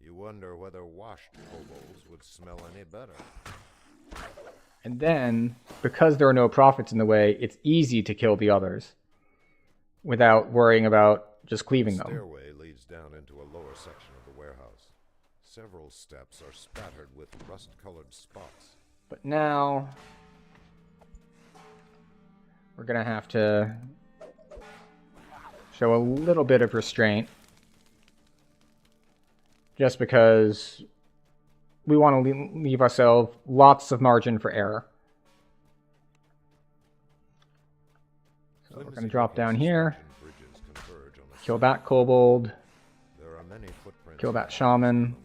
You wonder whether washed kobolds would smell any better. And then, because there are no prophets in the way, it's easy to kill the others without worrying about just cleaving them. The stairway leads down into a lower section of the warehouse. Several steps are spattered with rust-colored spots. But now, we're going to have to show a little bit of restraint. Just because we want to leave ourselves lots of margin for error. So we're going to drop down here. Kill that kobold. Kill that shaman.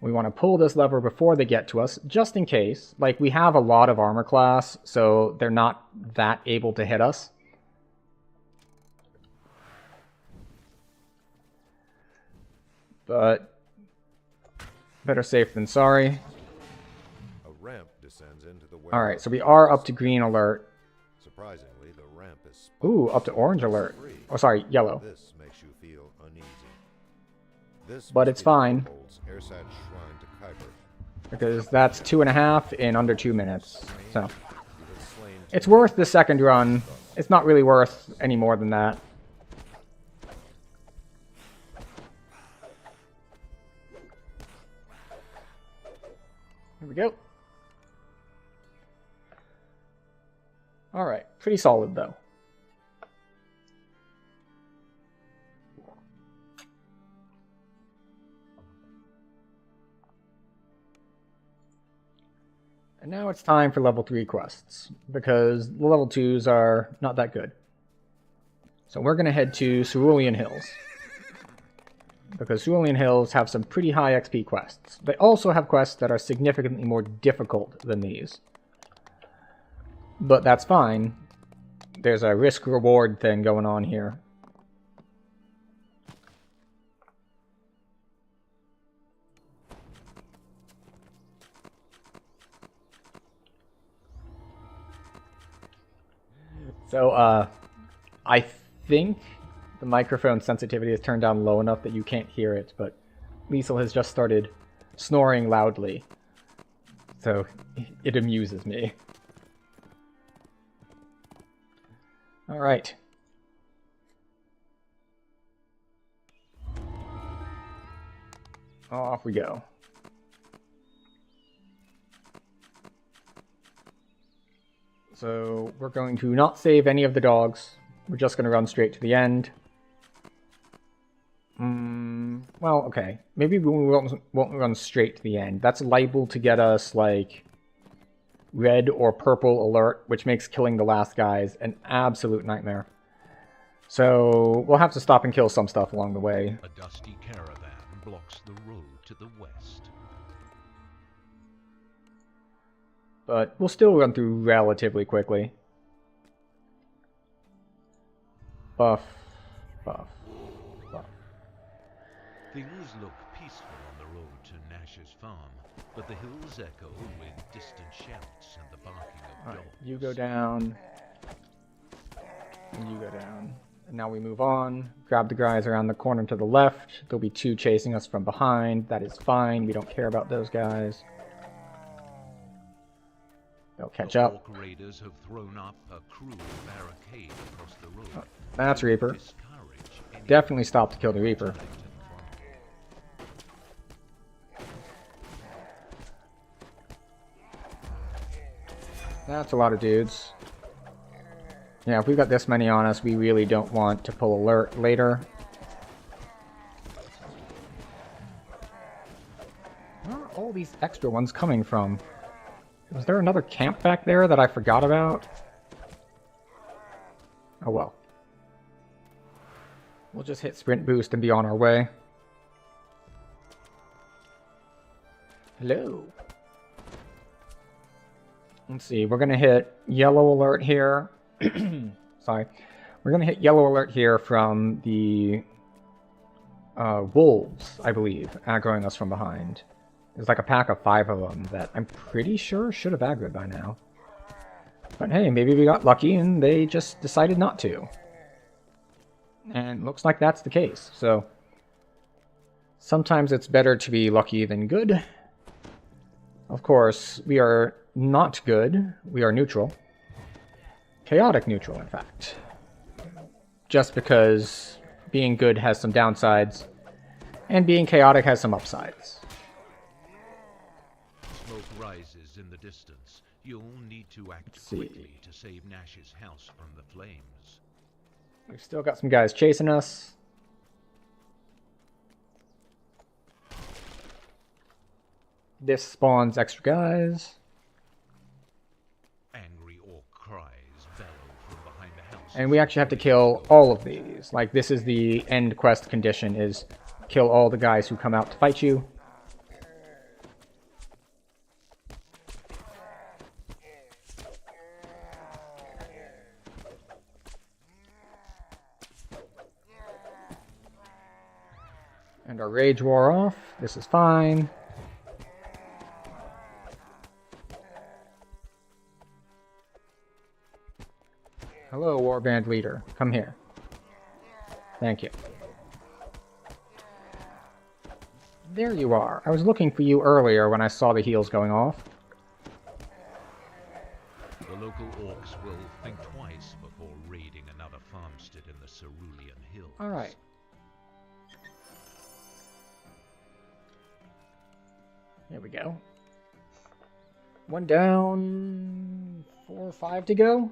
We want to pull this lever before they get to us, just in case. Like, we have a lot of armor class, so they're not that able to hit us. But better safe than sorry. A ramp descends into the warehouse. Alright, so we are up to green alert. Surprisingly, the ramp is ooh, up to orange alert. Oh, sorry, yellow. This makes you feel uneasy. This but it's fine. Because that's 2.5 in under 2 minutes. So it's worth the second run. It's not really worth any more than that. Here we go. Alright, pretty solid though. And now it's time for level 3 quests, because the level 2s are not that good. So we're going to head to Cerulean Hills, because Cerulean Hills have some pretty high XP quests. They also have quests that are significantly more difficult than these. But that's fine. There's a risk-reward thing going on here. So, I think the microphone sensitivity is turned down low enough that you can't hear it, but Liesel has just started snoring loudly. So, it amuses me. Alright. Off we go. So we're going to not save any of the dogs. We're just going to run straight to the end. Well, okay. Maybe we won't run straight to the end. That's liable to get us, like, red or purple alert, which makes killing the last guys an absolute nightmare. So we'll have to stop and kill some stuff along the way. A dusty caravan blocks the road to the west. But we'll still run through relatively quickly. Buff, buff, buff. Things look peaceful on the road to Nash's farm, but the hills echo with distant shouts and the barking of dogs. Alright, you go down. And you go down. And now we move on. Grab the guys around the corner to the left. There'll be 2 chasing us from behind. That is fine. We don't care about those guys. They'll catch up. Orc raiders have thrown up a cruel barricade across the road. Oh, that's Reaper. Definitely stop to kill the Reaper. That's a lot of dudes. Yeah, if we've got this many on us, we really don't want to pull alert later. Where are all these extra ones coming from? Was there another camp back there that I forgot about? Oh well. We'll just hit sprint boost and be on our way. Hello. Let's see, we're gonna hit yellow alert here. Sorry. We're gonna hit yellow alert here from the wolves, I believe, aggroing us from behind. There's like a pack of 5 of them that I'm pretty sure should have aggroed by now. But hey, maybe we got lucky and they just decided not to. And looks like that's the case, so... Sometimes it's better to be lucky than good. Of course, we are not good. We are neutral. Chaotic neutral, in fact. Just because being good has some downsides, and being chaotic has some upsides. Smoke rises in the distance. You'll need to act quickly to save Nash's house from the flames. We've still got some guys chasing us. This spawns extra guys. Angry orc cries bellow from behind the house. And we actually have to kill all of these. Like, this is the end quest condition, is kill all the guys who come out to fight you. And our rage wore off. This is fine. Hello, warband leader. Come here. Thank you. There you are. I was looking for you earlier when I saw the heals going off. The local orcs will think twice before raiding another farmstead in the Cerulean Hills. Alright. Here we go. One down, 4 or 5 to go.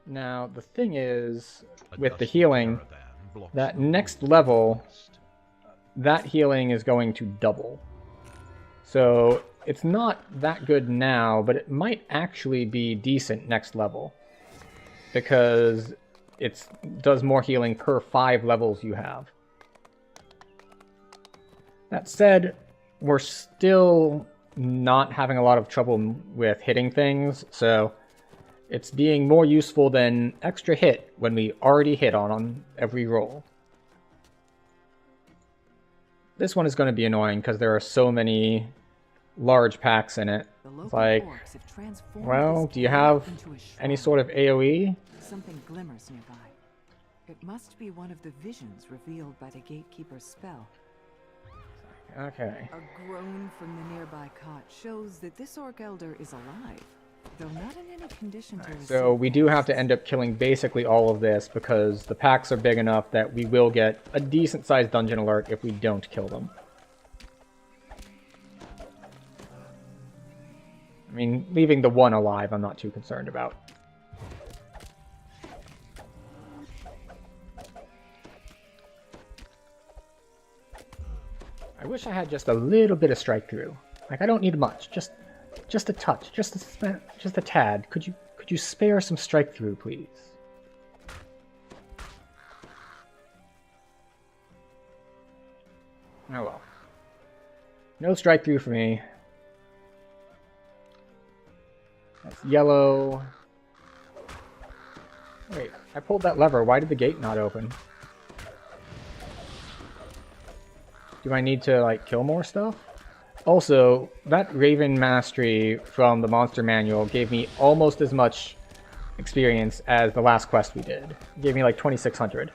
Now, the thing is, with the healing, that next level, that healing is going to double. So, it's not that good now, but it might actually be decent next level. Because it does more healing per 5 levels you have. That said, we're still not having a lot of trouble with hitting things, so it's being more useful than extra hit when we already hit on every roll. This one is going to be annoying because there are so many large packs in it. It's like, well, do you have any sort of AoE? Something glimmers nearby. It must be one of the visions revealed by the gatekeeper's spell. Okay. A groan from the nearby cot shows that this orc elder is alive, though not in any condition to receive. So we do have to end up killing basically all of this because the packs are big enough that we will get a decent-sized dungeon alert if we don't kill them. I mean, leaving the one alive I'm not too concerned about. I wish I had just a little bit of strike through. Like, I don't need much, just a touch, just a tad. Could you spare some strike through, please? Oh well. No strike through for me. That's yellow. Wait, I pulled that lever. Why did the gate not open? Do I need to, like, kill more stuff? Also, that Raven Mastery from the Monster Manual gave me almost as much experience as the last quest we did. It gave me, like, 2,600.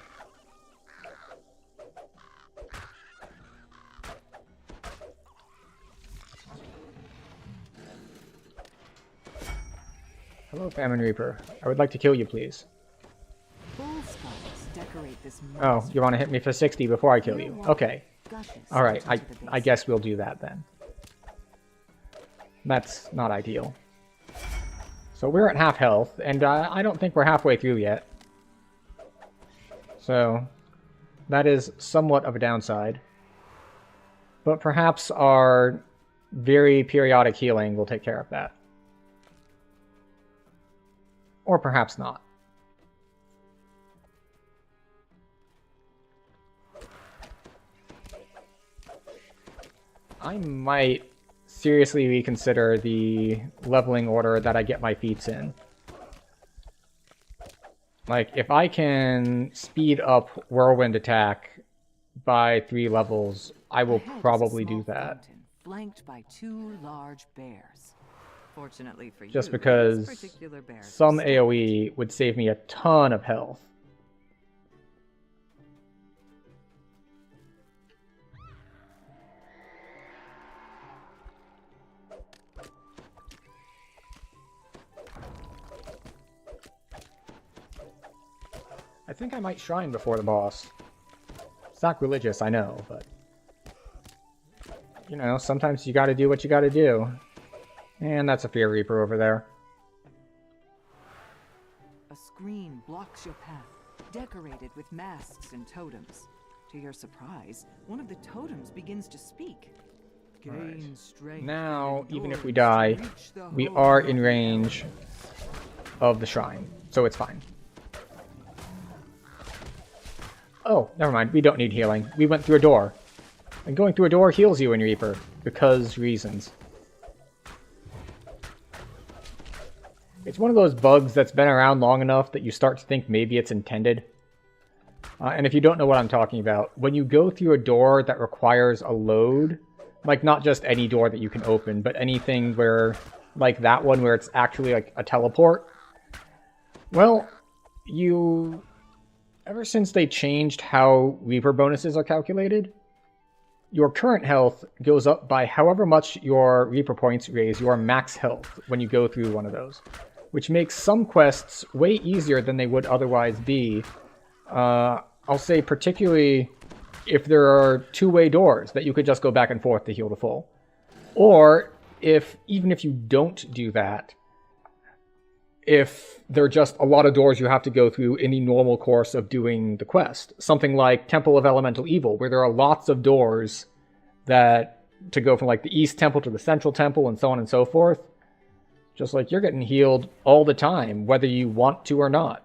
Hello, Famine Reaper. I would like to kill you, please. Oh, you want to hit me for 60 before I kill you? Okay. Alright, I guess we'll do that then. That's not ideal. So we're at half health, and I don't think we're halfway through yet. So, that is somewhat of a downside. But perhaps our very periodic healing will take care of that. Or perhaps not. I might seriously reconsider the leveling order that I get my feats in. Like, if I can speed up Whirlwind Attack by 3 levels, I will probably do that. Flanked by 2 large bears. Fortunately for Just you, because this particular bear some AoE would save me a ton of health. I think I might shrine before the boss. Sacrilegious, I know, but... You know, sometimes you gotta do what you gotta do. And that's a Fear Reaper over there. A screen blocks your path, decorated with masks and totems. To your surprise, one of the totems begins to speak. Gain strength. Now, even if we die, we are in range of the shrine, so it's fine. Oh, never mind. We don't need healing. We went through a door. And going through a door heals you in Reaper. Because reasons. It's one of those bugs that's been around long enough that you start to think maybe it's intended. And if you don't know what I'm talking about, when you go through a door that requires a load, like not just any door that you can open, but anything where, like that one where it's actually like a teleport, well, ever since they changed how Reaper bonuses are calculated, your current health goes up by however much your Reaper points raise your max health when you go through one of those, which makes some quests way easier than they would otherwise be. I'll say particularly if there are two-way doors that you could just go back and forth to heal to full. Or even if you don't do that, if there are just a lot of doors you have to go through in the normal course of doing the quest. Something like Temple of Elemental Evil, where there are lots of doors that to go from like the East Temple to the Central Temple and so on and so forth. Just like you're getting healed all the time, whether you want to or not.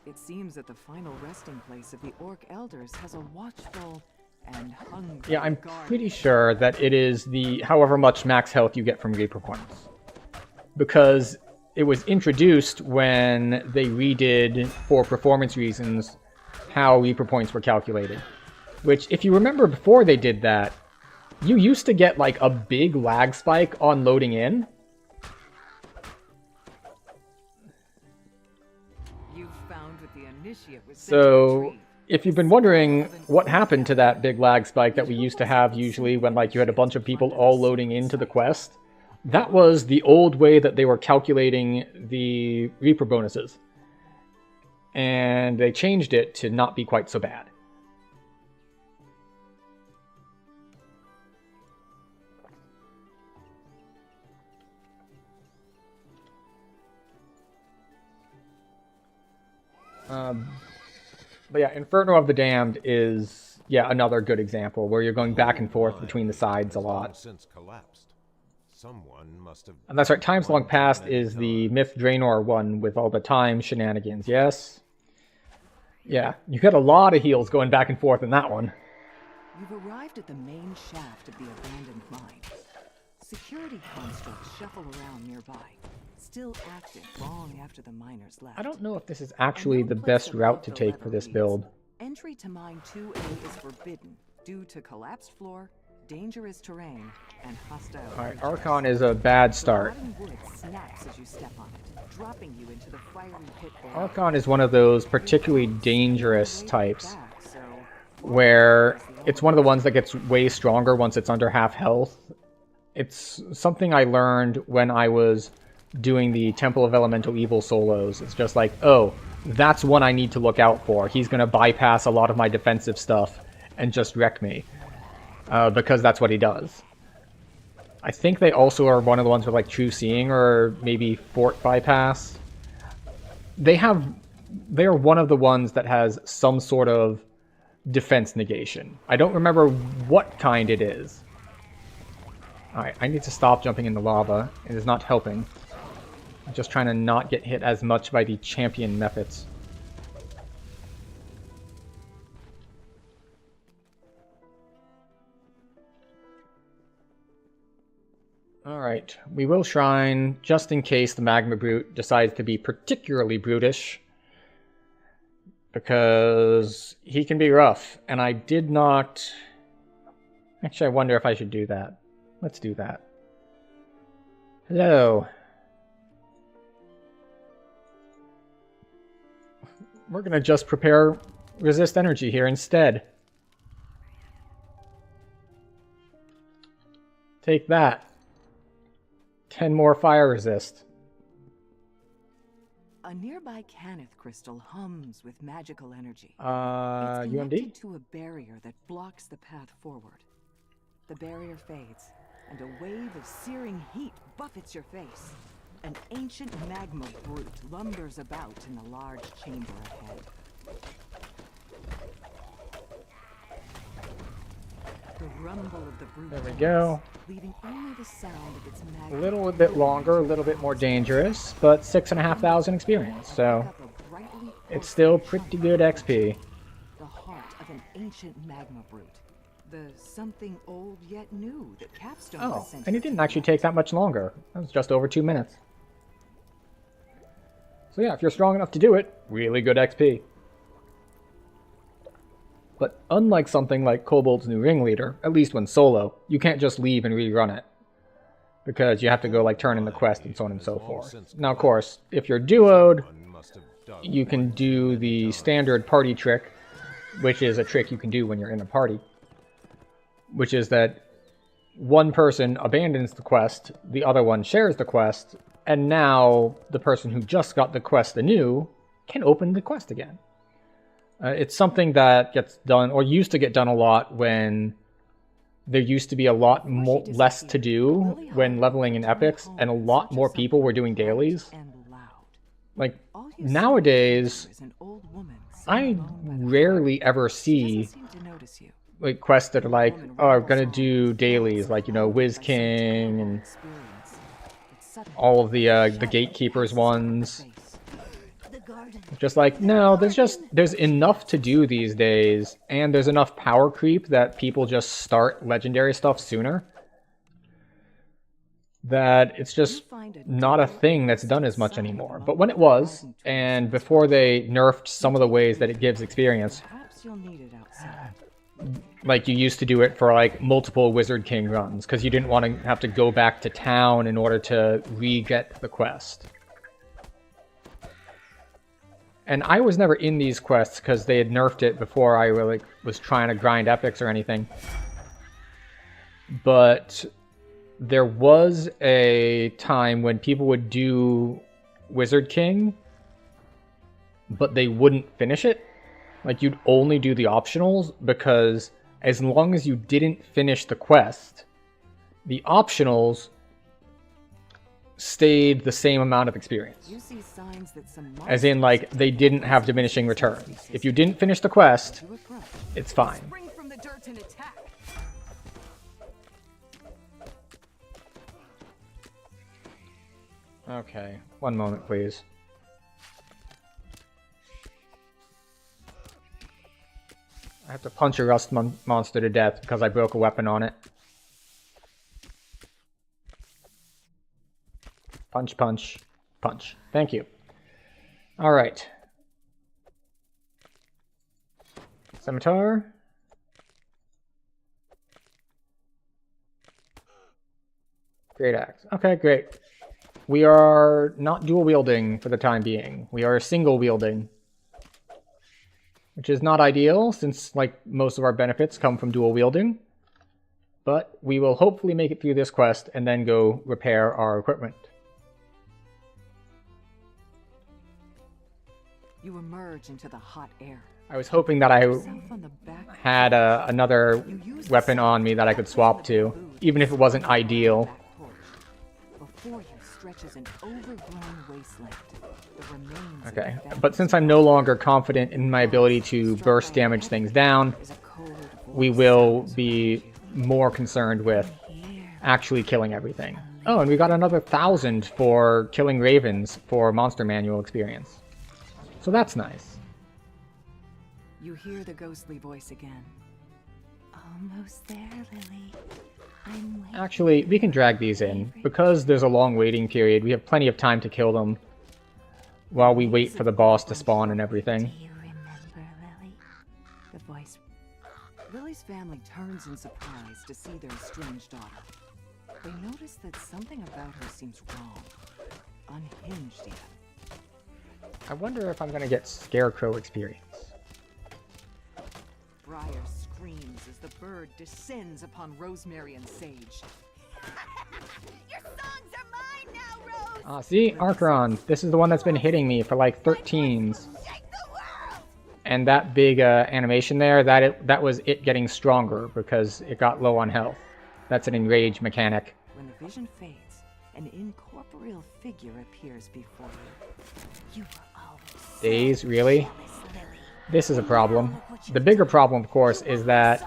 It seems that the final resting place of the Orc Elders has a watchful and hungry Yeah, I'm guard. pretty sure that it is the however much max health you get from Reaper points. Because it was introduced when they redid, for performance reasons, how Reaper points were calculated. Which, if you remember before they did that, you used to get like a big lag spike on loading in. You've found with the initiate with So, if you've been wondering what happened to that big lag spike that we used to have usually when like you had a bunch of people all loading into the quest, that was the old way that they were calculating the Reaper bonuses. And they changed it to not be quite so bad. But yeah, Inferno of the Damned is, another good example where you're going back and forth between the sides a lot. Since collapsed. Someone must have... And that's right, Times Long Past is the Myth Draenor one with all the time shenanigans, yes? Yeah, you get a lot of heals going back and forth in that one. You've arrived at the main shaft of the abandoned mine. Security constructs shuffle around nearby, still active long after the miners left. I don't know if this is actually the best route to take for this build. Entry to Mine 2A is forbidden due to collapsed floor, dangerous terrain, and hostile Alright, creatures. Archon is a bad start. The rotting wood snaps as you step on it, dropping you into the fiery pit below. Archon is one of those particularly dangerous types, where it's one of the ones that gets way stronger once it's under half health. It's something I learned when I was doing the Temple of Elemental Evil solos. It's just like, oh, that's one I need to look out for. He's going to bypass a lot of my defensive stuff and just wreck me. Because that's what he does. I think they also are one of the ones with like True Seeing or maybe Fort Bypass. They are one of the ones that has some sort of defense negation. I don't remember what kind it is. Alright, I need to stop jumping in the lava. It is not helping. I'm just trying to not get hit as much by the champion methods. Alright, we will shrine just in case the Magma Brute decides to be particularly brutish. Because he can be rough, and I did not... Actually, I wonder if I should do that. Let's do that. Hello. We're gonna just prepare resist energy here instead. Take that. 10 more fire resist. A nearby Cannith crystal hums with magical energy. It's UMD? connected to a barrier that blocks the path forward. The barrier fades, and a wave of searing heat buffets your face. An ancient magma brute lumbers about in the large chamber ahead. The rumble of the brute There we go. leaving only the sound of its A magma. little bit longer, a little bit more dangerous, but 6,500 experience, so it's still pretty good XP. The heart of an ancient magma brute. The something old yet new that Capstone Oh, was sent and it didn't actually take that much longer. That was just over 2 minutes. So yeah, if you're strong enough to do it, really good XP. But unlike something like Kobold's New Ringleader, at least when solo, you can't just leave and rerun it. Because you have to go like turn in the quest and so on and so forth. Now of course, if you're duoed, you can do the standard party trick, which is a trick you can do when you're in a party. Which is that one person abandons the quest, the other one shares the quest, and now the person who just got the quest anew can open the quest again. It's something that gets done, or used to get done a lot when there used to be a lot less to do when leveling in epics, and a lot more people were doing dailies. Like, nowadays, I rarely ever see like quests that are like, oh, I'm gonna do dailies, like, you know, Wiz King and all of the Gatekeepers ones. Just like, no, there's enough to do these days, and there's enough power creep that people just start legendary stuff sooner, that it's just not a thing that's done as much anymore. But when it was, and before they nerfed some of the ways that it gives experience, like you used to do it for like multiple Wizard King runs, because you didn't want to have to go back to town in order to re-get the quest. And I was never in these quests because they had nerfed it before I really was trying to grind epics or anything. But there was a time when people would do Wizard King, but they wouldn't finish it. Like, you'd only do the optionals, because as long as you didn't finish the quest, the optionals stayed the same amount of experience. You see signs that some As in, like, they didn't have diminishing returns. If you didn't finish the quest, it's fine. spring from the dirt and attack. Okay, one moment, please. I have to punch a rust monster to death because I broke a weapon on it. Punch, punch, punch. Thank you. Alright. Scimitar. Great axe. Okay, great. We are not dual wielding for the time being. We are single wielding. Which is not ideal, since like most of our benefits come from dual wielding. But we will hopefully make it through this quest and then go repair our equipment. You emerge into the hot air. I was hoping that I had another weapon on me that I could swap to, even if it wasn't ideal. Before you stretches an overgrown wasteland. The remains Okay, but since I'm no longer confident in my ability to burst damage things down, we will be more concerned with actually killing everything. Oh, and we got another 1,000 for killing ravens for Monster Manual experience. So that's nice. You hear the ghostly voice again. Almost there, Lily. I'm waiting. Actually, we can drag these in. Because there's a long waiting period, we have plenty of time to kill them while we wait for the boss to spawn and everything. Do you remember, Lily? The voice. Lily's family turns in surprise to see their estranged daughter. They notice that something about her seems wrong. Unhinged even. I wonder if I'm going to get Scarecrow experience. Briar screams as the bird descends upon Rosemary and Sage. Your songs are mine now, Rose! Ah, see? Archeron. This is the one that's been hitting me for like 13s. And that big animation there, that was it getting stronger because it got low on health. That's an enrage mechanic. When the vision fades, an incorporeal figure appears before you. You were always Days, really? This is a problem. The bigger problem, of course, is that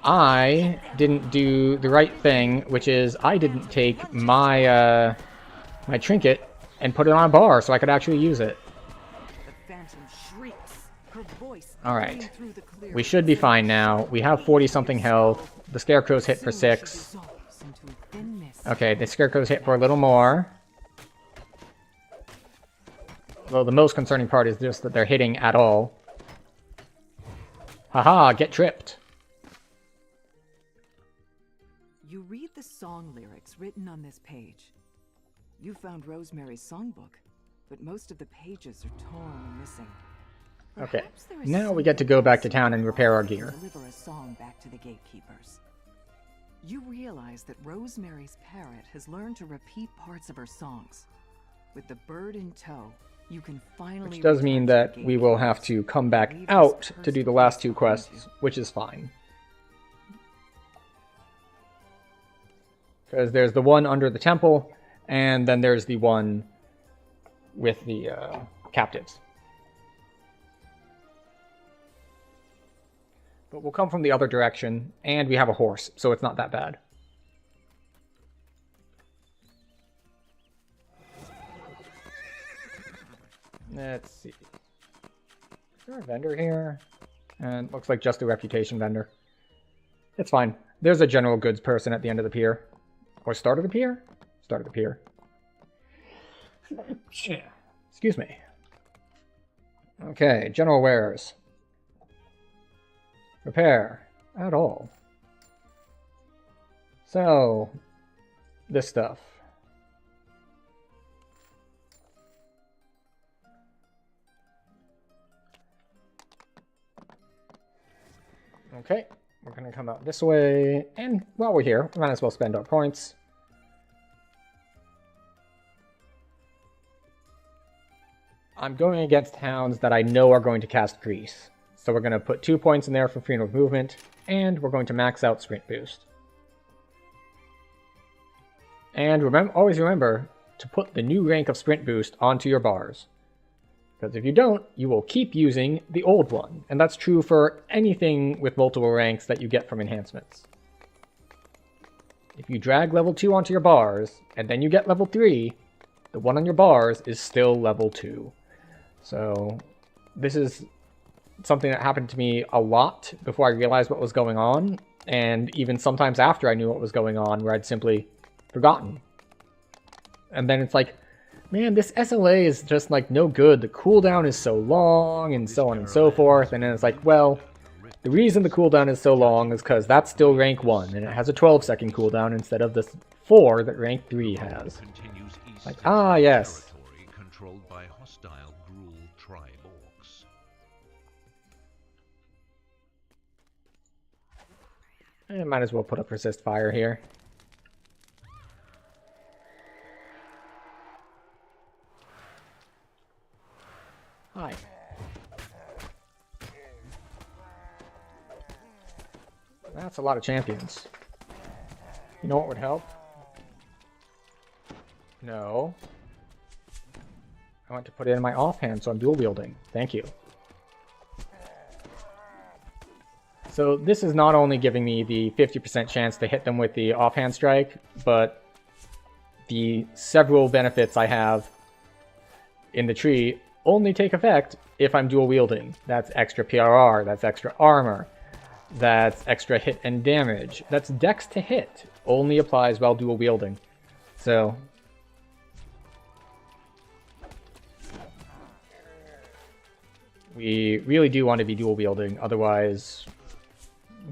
I didn't do the right thing, which is I didn't take my my trinket and put it on a bar so I could actually use it. The phantom shrieks, her voice Alright. We should be fine now. We have 40-something health. The Scarecrow's hit for 6. Okay, the Scarecrow's hit for a little more. Well, the most concerning part is just that they're hitting at all. Haha, get tripped. You read the song lyrics written on this page. You found Rosemary's songbook, but most of the pages are torn and missing. Okay, Perhaps there is now we get to go back to town and repair our gear. Deliver a song back to the gatekeepers. You realize that Rosemary's parrot has learned to repeat parts of her songs. With the bird in tow, You can finally Which does mean that we will have to come back out to do the last two quests, which is fine. Because there's the one under the temple, and then there's the one with the captives. But we'll come from the other direction, and we have a horse, so it's not that bad. Let's see. Is there a vendor here? And looks like just a reputation vendor. It's fine. There's a general goods person at the end of the pier. Or start of the pier? Start of the pier. Excuse me. Okay, general wares. Repair. At all. So, this stuff. Okay, we're going to come out this way, and while we're here, we might as well spend our points. I'm going against towns that I know are going to cast Grease, so we're going to put 2 points in there for freedom of movement, and we're going to max out Sprint Boost. And always remember to put the new rank of Sprint Boost onto your bars. Because if you don't, you will keep using the old one. And that's true for anything with multiple ranks that you get from enhancements. If you drag level 2 onto your bars, and then you get level 3, the one on your bars is still level 2. So this is something that happened to me a lot before I realized what was going on. And even sometimes after I knew what was going on, where I'd simply forgotten. And then it's like, man, this SLA is just like no good. The cooldown is so long and so on and so forth. And then it's like, well, the reason the cooldown is so long is because that's still rank 1 and it has a 12-second cooldown instead of the 4 that rank 3 has. Like, ah, yes. Controlled by hostile Gruul tribe orcs. I might as well put up resist fire here. Hi. That's a lot of champions. You know what would help? No. I want to put it in my offhand so I'm dual wielding. Thank you. So this is not only giving me the 50% chance to hit them with the offhand strike, but the several benefits I have in the tree only take effect if I'm dual wielding. That's extra PRR, that's extra armor, that's extra hit and damage, that's dex to hit, only applies while dual wielding. So we really do want to be dual wielding, otherwise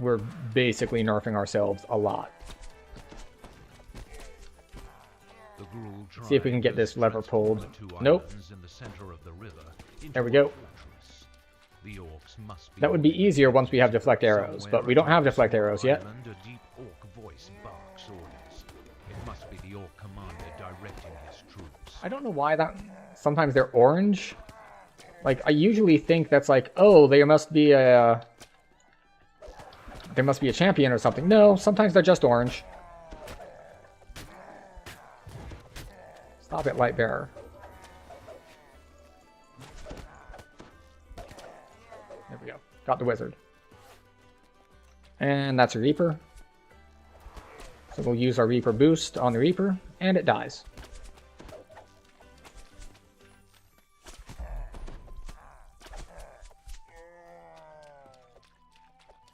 we're basically nerfing ourselves a lot. See if we can get this lever pulled. Nope. There we go. That would be easier once we have deflect arrows, but we don't have deflect arrows yet. I don't know why that... Sometimes they're orange. Like, I usually think that's like, oh, there must be a... There must be a champion or something. No, sometimes they're just orange. Stop it, Lightbearer. There we go. Got the wizard. And that's a Reaper. So we'll use our Reaper boost on the Reaper, and it dies.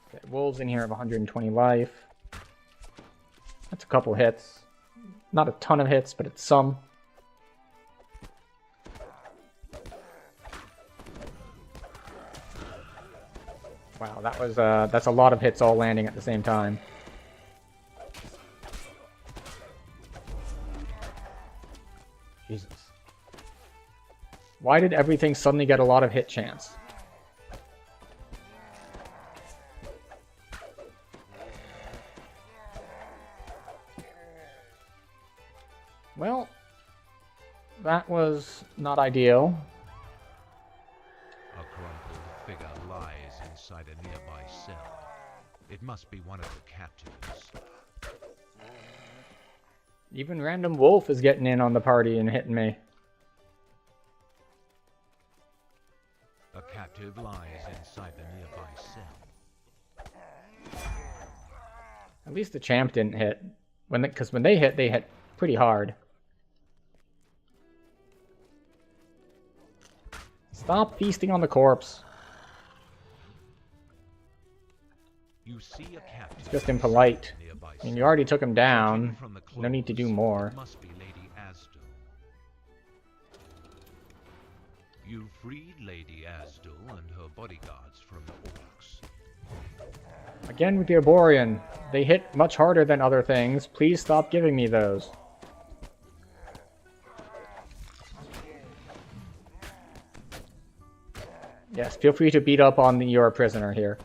Okay, wolves in here have 120 life. That's a couple hits. Not a ton of hits, but it's some. Wow, that was that's a lot of hits all landing at the same time. Jesus. Why did everything suddenly get a lot of hit chance? Well, that was not ideal. A crumpled figure lies inside a nearby cell. It must be one of the captives. Even Random Wolf is getting in on the party and hitting me. A captive lies inside the nearby cell. At least the champ didn't hit. Because when they hit pretty hard. Stop feasting on the corpse. You see a captive. It's just impolite. I mean, you already took him down. No need to do more. It must be Lady Asdul. You freed Lady Asdul and her bodyguards from the orcs. Again with the Arborean. They hit much harder than other things. Please stop giving me those. Yes, feel free to beat up on your prisoner here.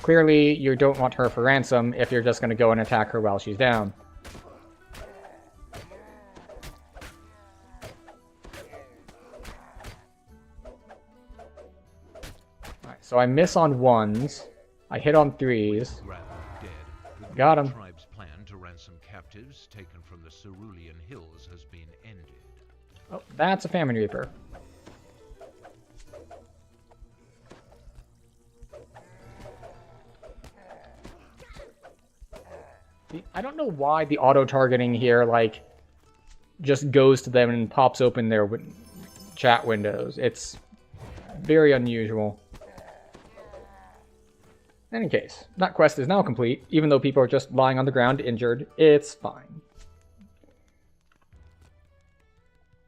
Clearly, you don't want her for ransom if you're just going to go and attack her while she's down. Alright, so I miss on 1s. I hit on 3s. Got him. The tribe's plan to ransom captives taken from the Cerulean Hills has been ended. Oh, that's a Famine Reaper. I don't know why the auto-targeting here, like, just goes to them and pops open their chat windows. It's very unusual. In any case, that quest is now complete, even though people are just lying on the ground injured. It's fine.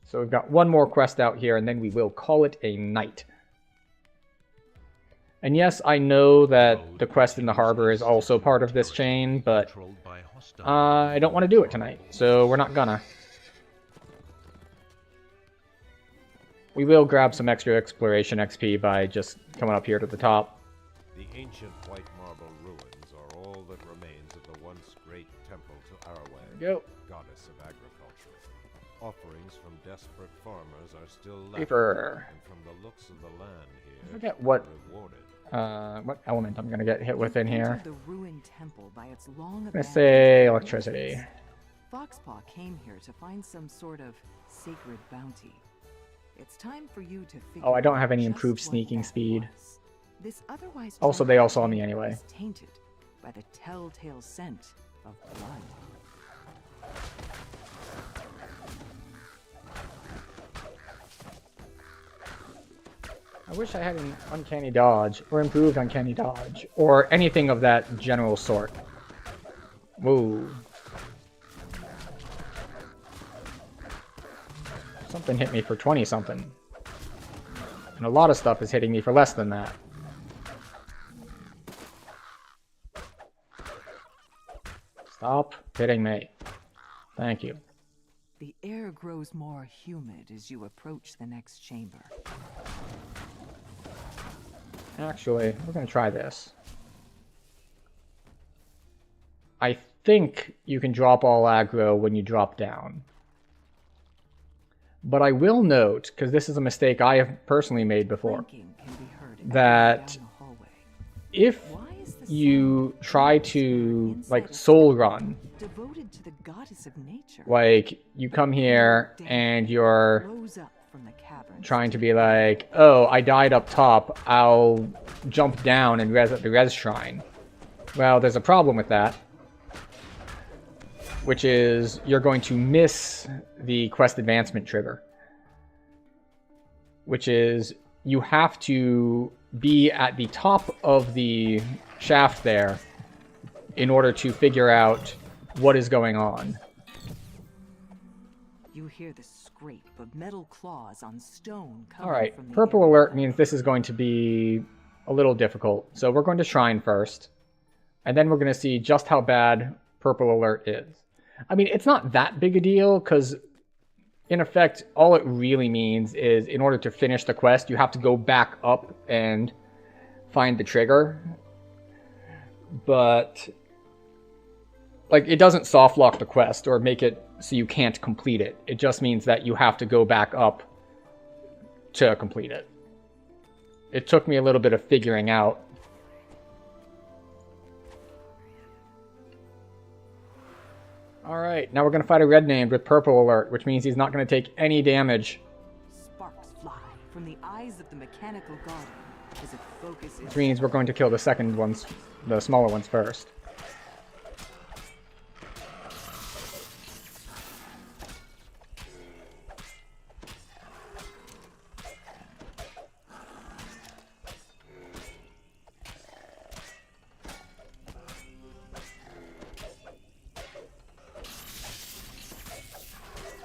So we've got one more quest out here, and then we will call it a night. And yes, I know that the quest in the harbor is also part of this chain, but I don't want to do it tonight, so we're not gonna. We will grab some extra exploration XP by just coming up here to the top. The ancient white marble ruins are all that remains of the once great temple to Arwen, goddess of agriculture. Offerings from desperate farmers are still left, Reaper. and from the looks of the land here, I forget what rewarded. What element I'm gonna get hit with in here. The ruined temple by its long Let's say electricity. Foxpaw came here to find some sort of sacred bounty. It's time for you to figure Oh, I don't have any out improved just what sneaking that speed. was. This otherwise Also, they all saw me anyway. is tainted by the telltale scent of blood. I wish I had an uncanny dodge, or improved uncanny dodge, or anything of that general sort. Whoa. Something hit me for 20-something. And a lot of stuff is hitting me for less than that. Stop hitting me. Thank you. The air grows more humid as you approach the next chamber. Actually, we're going to try this. I think you can drop all aggro when you drop down. But I will note, because this is a mistake I have personally made before, that if you try to, like, soul run, devoted to the goddess of nature, like, you come here and you're rose up from the cavern. trying to be like, oh, I died up top, I'll jump down and res at the res shrine. Well, there's a problem with that, which is you're going to miss the quest advancement trigger, which is you have to be at the top of the shaft there in order to figure out what is going on. You hear the scrape of metal claws on stone coming Alright, from the purple alert means this is going to be a little difficult. So we're going to shrine first, and then we're going to see just how bad purple alert is. I mean, it's not that big a deal, because in effect, all it really means is in order to finish the quest, you have to go back up and find the trigger. But, like, it doesn't soft lock the quest or make it so you can't complete it. It just means that you have to go back up to complete it. It took me a little bit of figuring out. Alright, now we're going to fight a red named with purple alert, which means he's not going to take any damage. Sparks fly from the eyes of the mechanical guardian as it focuses. Which means we're going to kill the second ones, the smaller ones first.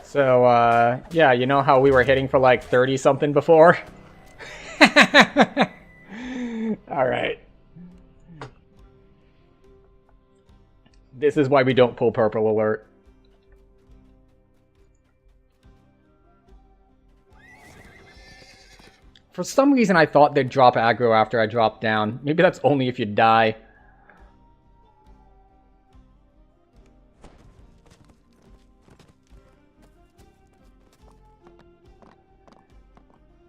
So, yeah, you know how we were hitting for like 30 something before? Alright. This is why we don't pull purple alert. For some reason I thought they'd drop aggro after I dropped down. Maybe that's only if you die.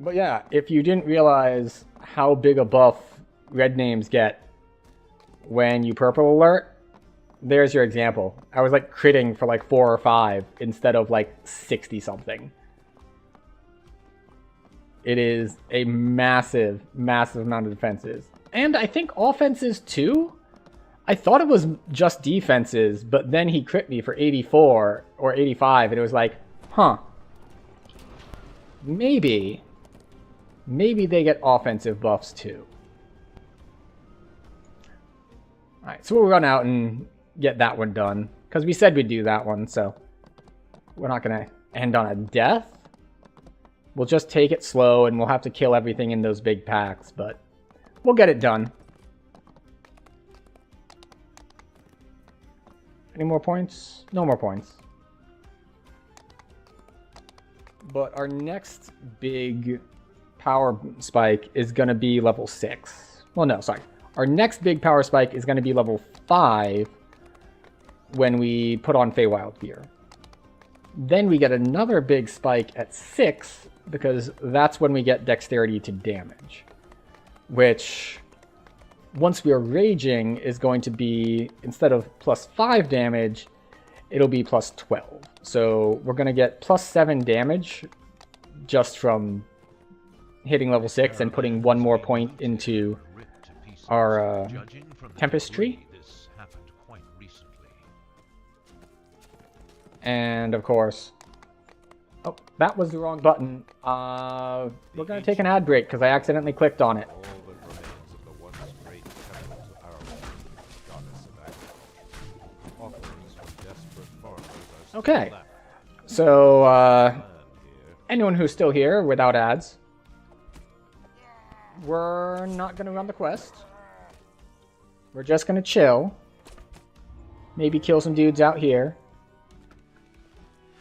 But yeah, if you didn't realize how big a buff red names get when you purple alert, there's your example. I was like critting for like 4 or 5 instead of like 60 something. It is a massive, massive amount of defenses. And I think offenses too? I thought it was just defenses, but then he crit me for 84 or 85 and it was like, huh. Maybe they get offensive buffs too. Alright, so we'll run out and get that one done. Because we said we'd do that one, so we're not going to end on a death. We'll just take it slow and we'll have to kill everything in those big packs, but we'll get it done. Any more points? No more points. But our next big power spike is going to be level 6. Well, no, sorry. Our next big power spike is going to be level 5 when we put on Feywild gear. Then we get another big spike at 6 because that's when we get dexterity to damage. Which, once we are raging, is going to be, instead of plus 5 damage, it'll be plus 12. So we're going to get plus 7 damage just from hitting level 6 and putting 1 more point into our Tempest tree. And of course, oh, that was the wrong button. We're going to take an ad break because I accidentally clicked on it. Okay, so anyone who's still here without ads, we're not going to run the quest. We're just going to chill. Maybe kill some dudes out here.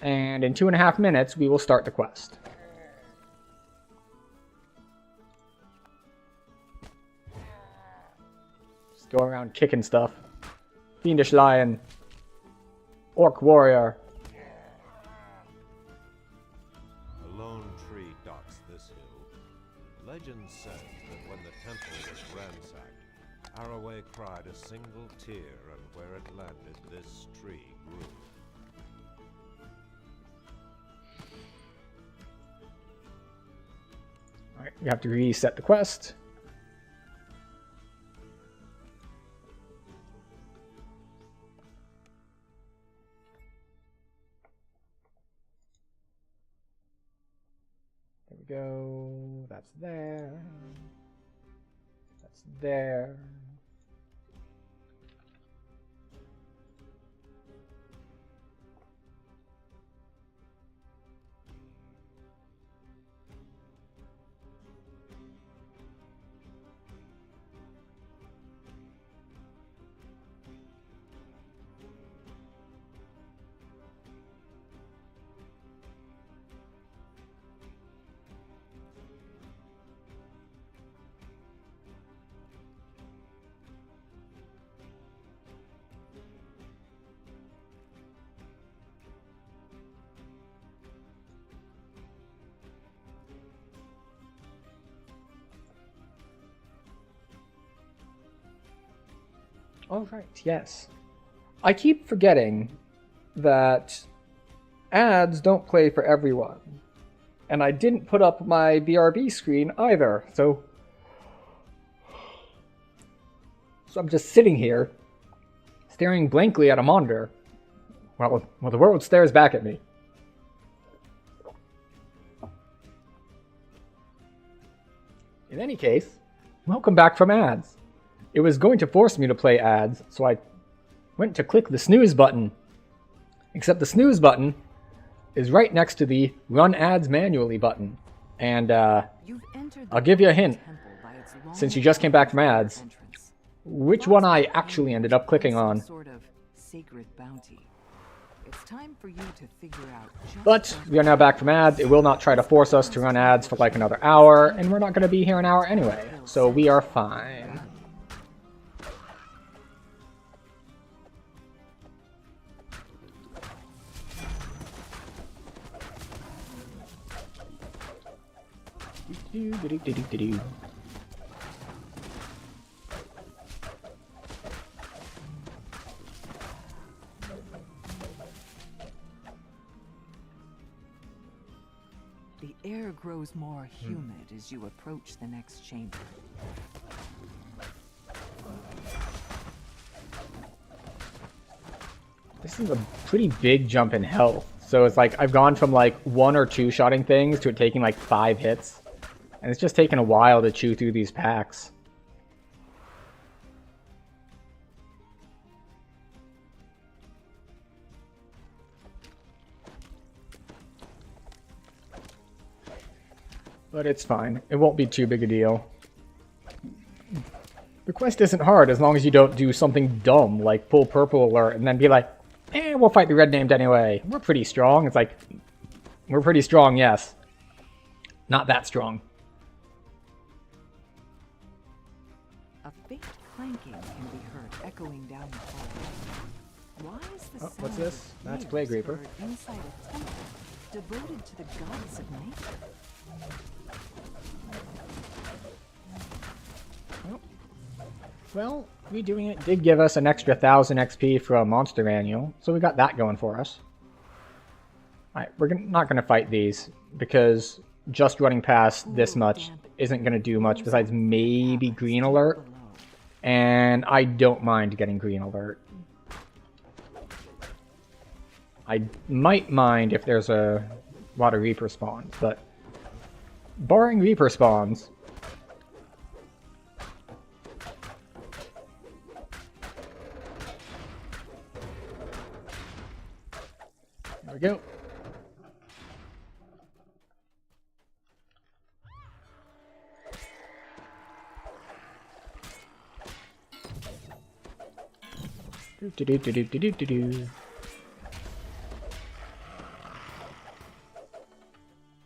And in 2.5 minutes, we will start the quest. Just go around kicking stuff. Fiendish Lion. Orc Warrior. A lone tree dots this hill. Legend says that when the temple was ransacked, Arroway cried a single tear, and where it landed, this tree grew. Alright, we have to reset the quest. There we go. That's there. That's there. All right, yes. I keep forgetting that ads don't play for everyone. And I didn't put up my BRB screen either, so I'm just sitting here, staring blankly at a monitor, while the world stares back at me. In any case, welcome back from ads. It was going to force me to play ads, so I went to click the snooze button. Except the snooze button is right next to the run ads manually button. And I'll give you a hint, since you just came back from ads, which one I actually ended up clicking on. Sort of sacred bounty. It's time for you to figure out. But we are now back from ads. It will not try to force us to run ads for like another hour, and we're not going to be here an hour anyway, so we are fine. The air grows more humid as you approach the next chamber. This is a pretty big jump in health. So it's like I've gone from like 1 or 2 shotting things to it taking like 5 hits. And it's just taken a while to chew through these packs. But it's fine. It won't be too big a deal. The quest isn't hard as long as you don't do something dumb like pull purple alert and then be like, we'll fight the red named anyway. We're pretty strong. It's like, we're pretty strong, yes. Not that strong. A faint clanking can be heard echoing down the hall. Why is the sound what's this? of That's waves Plague Reaper. heard inside a temple devoted to the gods of nature? Well, redoing it did give us an extra 1000 XP for a monster manual, so we got that going for us. Alright, we're not going to fight these, because just running past this much isn't going to do much besides maybe green alert, and I don't mind getting green alert. I might mind if there's a lot of Reaper spawns, but barring Reaper spawns, there we go.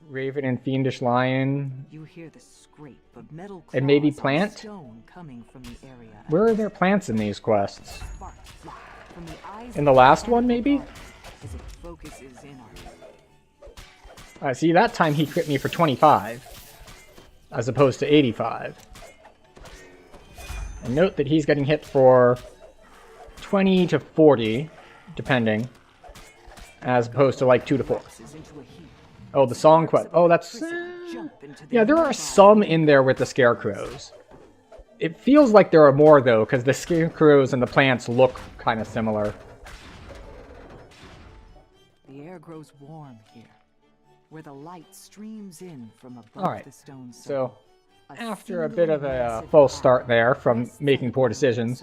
Raven and Fiendish Lion. You hear the scrape of metal And maybe claws on plant? stone coming from the area. Where are there plants in these quests? Sparks fly from the eyes In the last one, maybe? as it focuses in on you. See, that time he crit me for 25, as opposed to 85. And note that he's getting hit for 20 to 40, depending, as opposed to like 2 to 4. Oh, the song quest. Oh, that's... yeah, there are some in there with the scarecrows. It feels like there are more, though, because the scarecrows and the plants look kind of similar. The air grows warm here, where the light streams in from above the stone So, after a bit of a false start there from making poor decisions,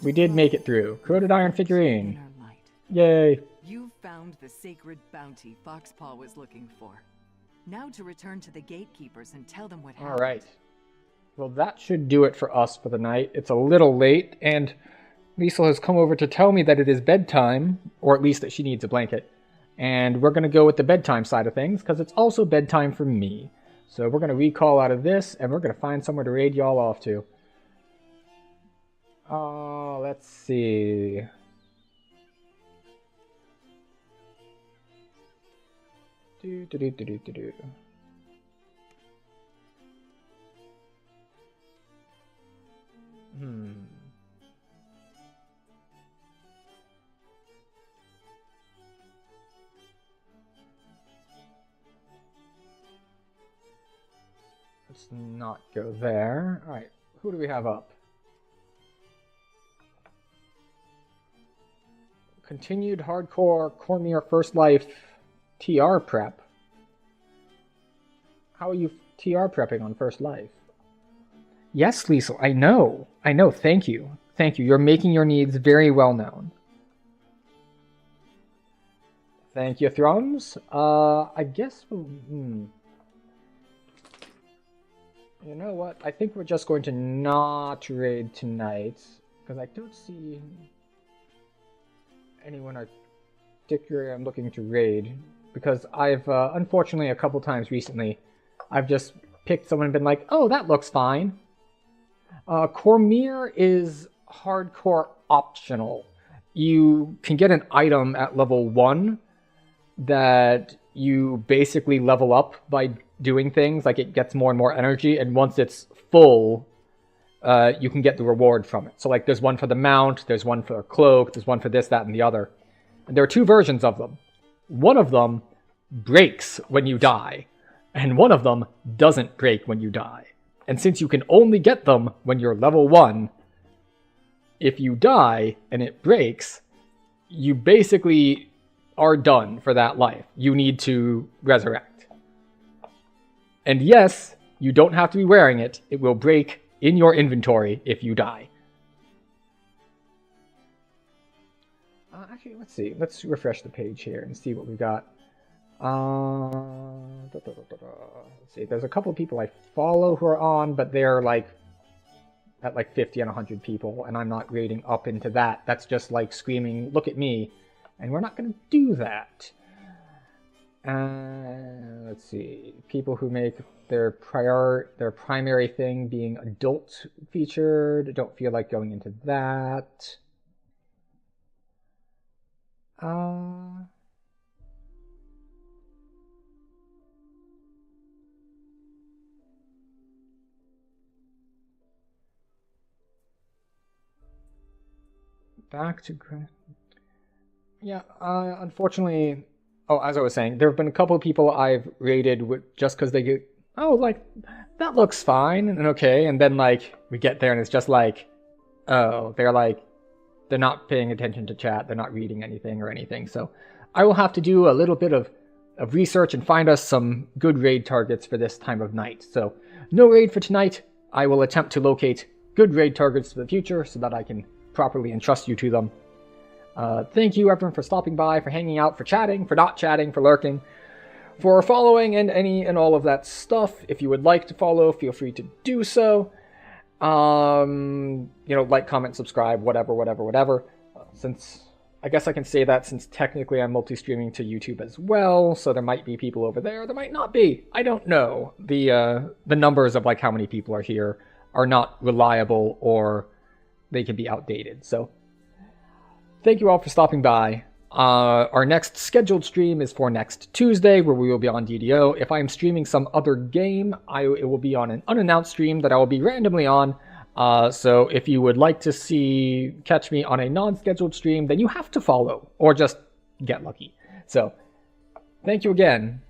we did make it through. Corroded Iron Figurine. Yay. You found the sacred bounty Foxpaw was looking for. Now to return to the gatekeepers and tell them what happened. Alright. Well, that should do it for us for the night. It's a little late, and Liesl has come over to tell me that it is bedtime, or at least that she needs a blanket. And we're going to go with the bedtime side of things, because it's also bedtime for me. So we're going to recall out of this, and we're going to find somewhere to raid y'all off to. Let's see. Let's not go there. Alright, who do we have up? Continued hardcore Cormyr First Life TR prep. How are you TR prepping on First Life? Yes, Liesel, I know. I know, thank you. Thank you. You're making your needs very well known. Thank you, Thrums. I guess you know what? I think we're just going to not raid tonight, because I don't see anyone particularly I'm looking to raid, because I've, unfortunately, a couple times recently, I've just picked someone and been like, oh, that looks fine. Cormyr is hardcore optional. You can get an item at level 1 that you basically level up by doing things, like it gets more and more energy, and once it's full, you can get the reward from it. So like there's one for the mount, there's one for a cloak, there's one for this, that, and the other. And there are 2 versions of them. One of them breaks when you die, and one of them doesn't break when you die. And since you can only get them when you're level 1, if you die and it breaks, you basically are done for that life. You need to resurrect. And yes, you don't have to be wearing it. It will break in your inventory if you die. Actually, let's see. Let's refresh the page here and see what we got. Let's see. There's a couple of people I follow who are on, but they're like at like 50 and 100 people, and I'm not rating up into that. That's just like screaming, look at me. And we're not going to do that. Let's see. People who make their primary thing being adult featured. Don't feel like going into that. Back to yeah, unfortunately, as I was saying, there have been a couple of people I've rated just because they get, oh, like, that looks fine and okay, and then, like, we get there and it's just like, oh, they're not paying attention to chat, they're not reading anything or anything, so I will have to do a little bit of research and find us some good raid targets for this time of night. So, no raid for tonight. I will attempt to locate good raid targets for the future so that I can properly entrust you to them. Thank you everyone for stopping by, for hanging out, for chatting, for not chatting, for lurking, for following, and any and all of that stuff. If you would like to follow, feel free to do so. You know, like, comment, subscribe, whatever. Since, I guess I can say that since technically I'm multi-streaming to YouTube as well, so there might be people over there, there might not be. I don't know. The numbers of, like, how many people are here are not reliable, or they can be outdated, so thank you all for stopping by. Our next scheduled stream is for next Tuesday, where we will be on DDO. If I am streaming some other game, it will be on an unannounced stream that I will be randomly on. So if you would like to catch me on a non-scheduled stream, then you have to follow, or just get lucky. So, thank you again.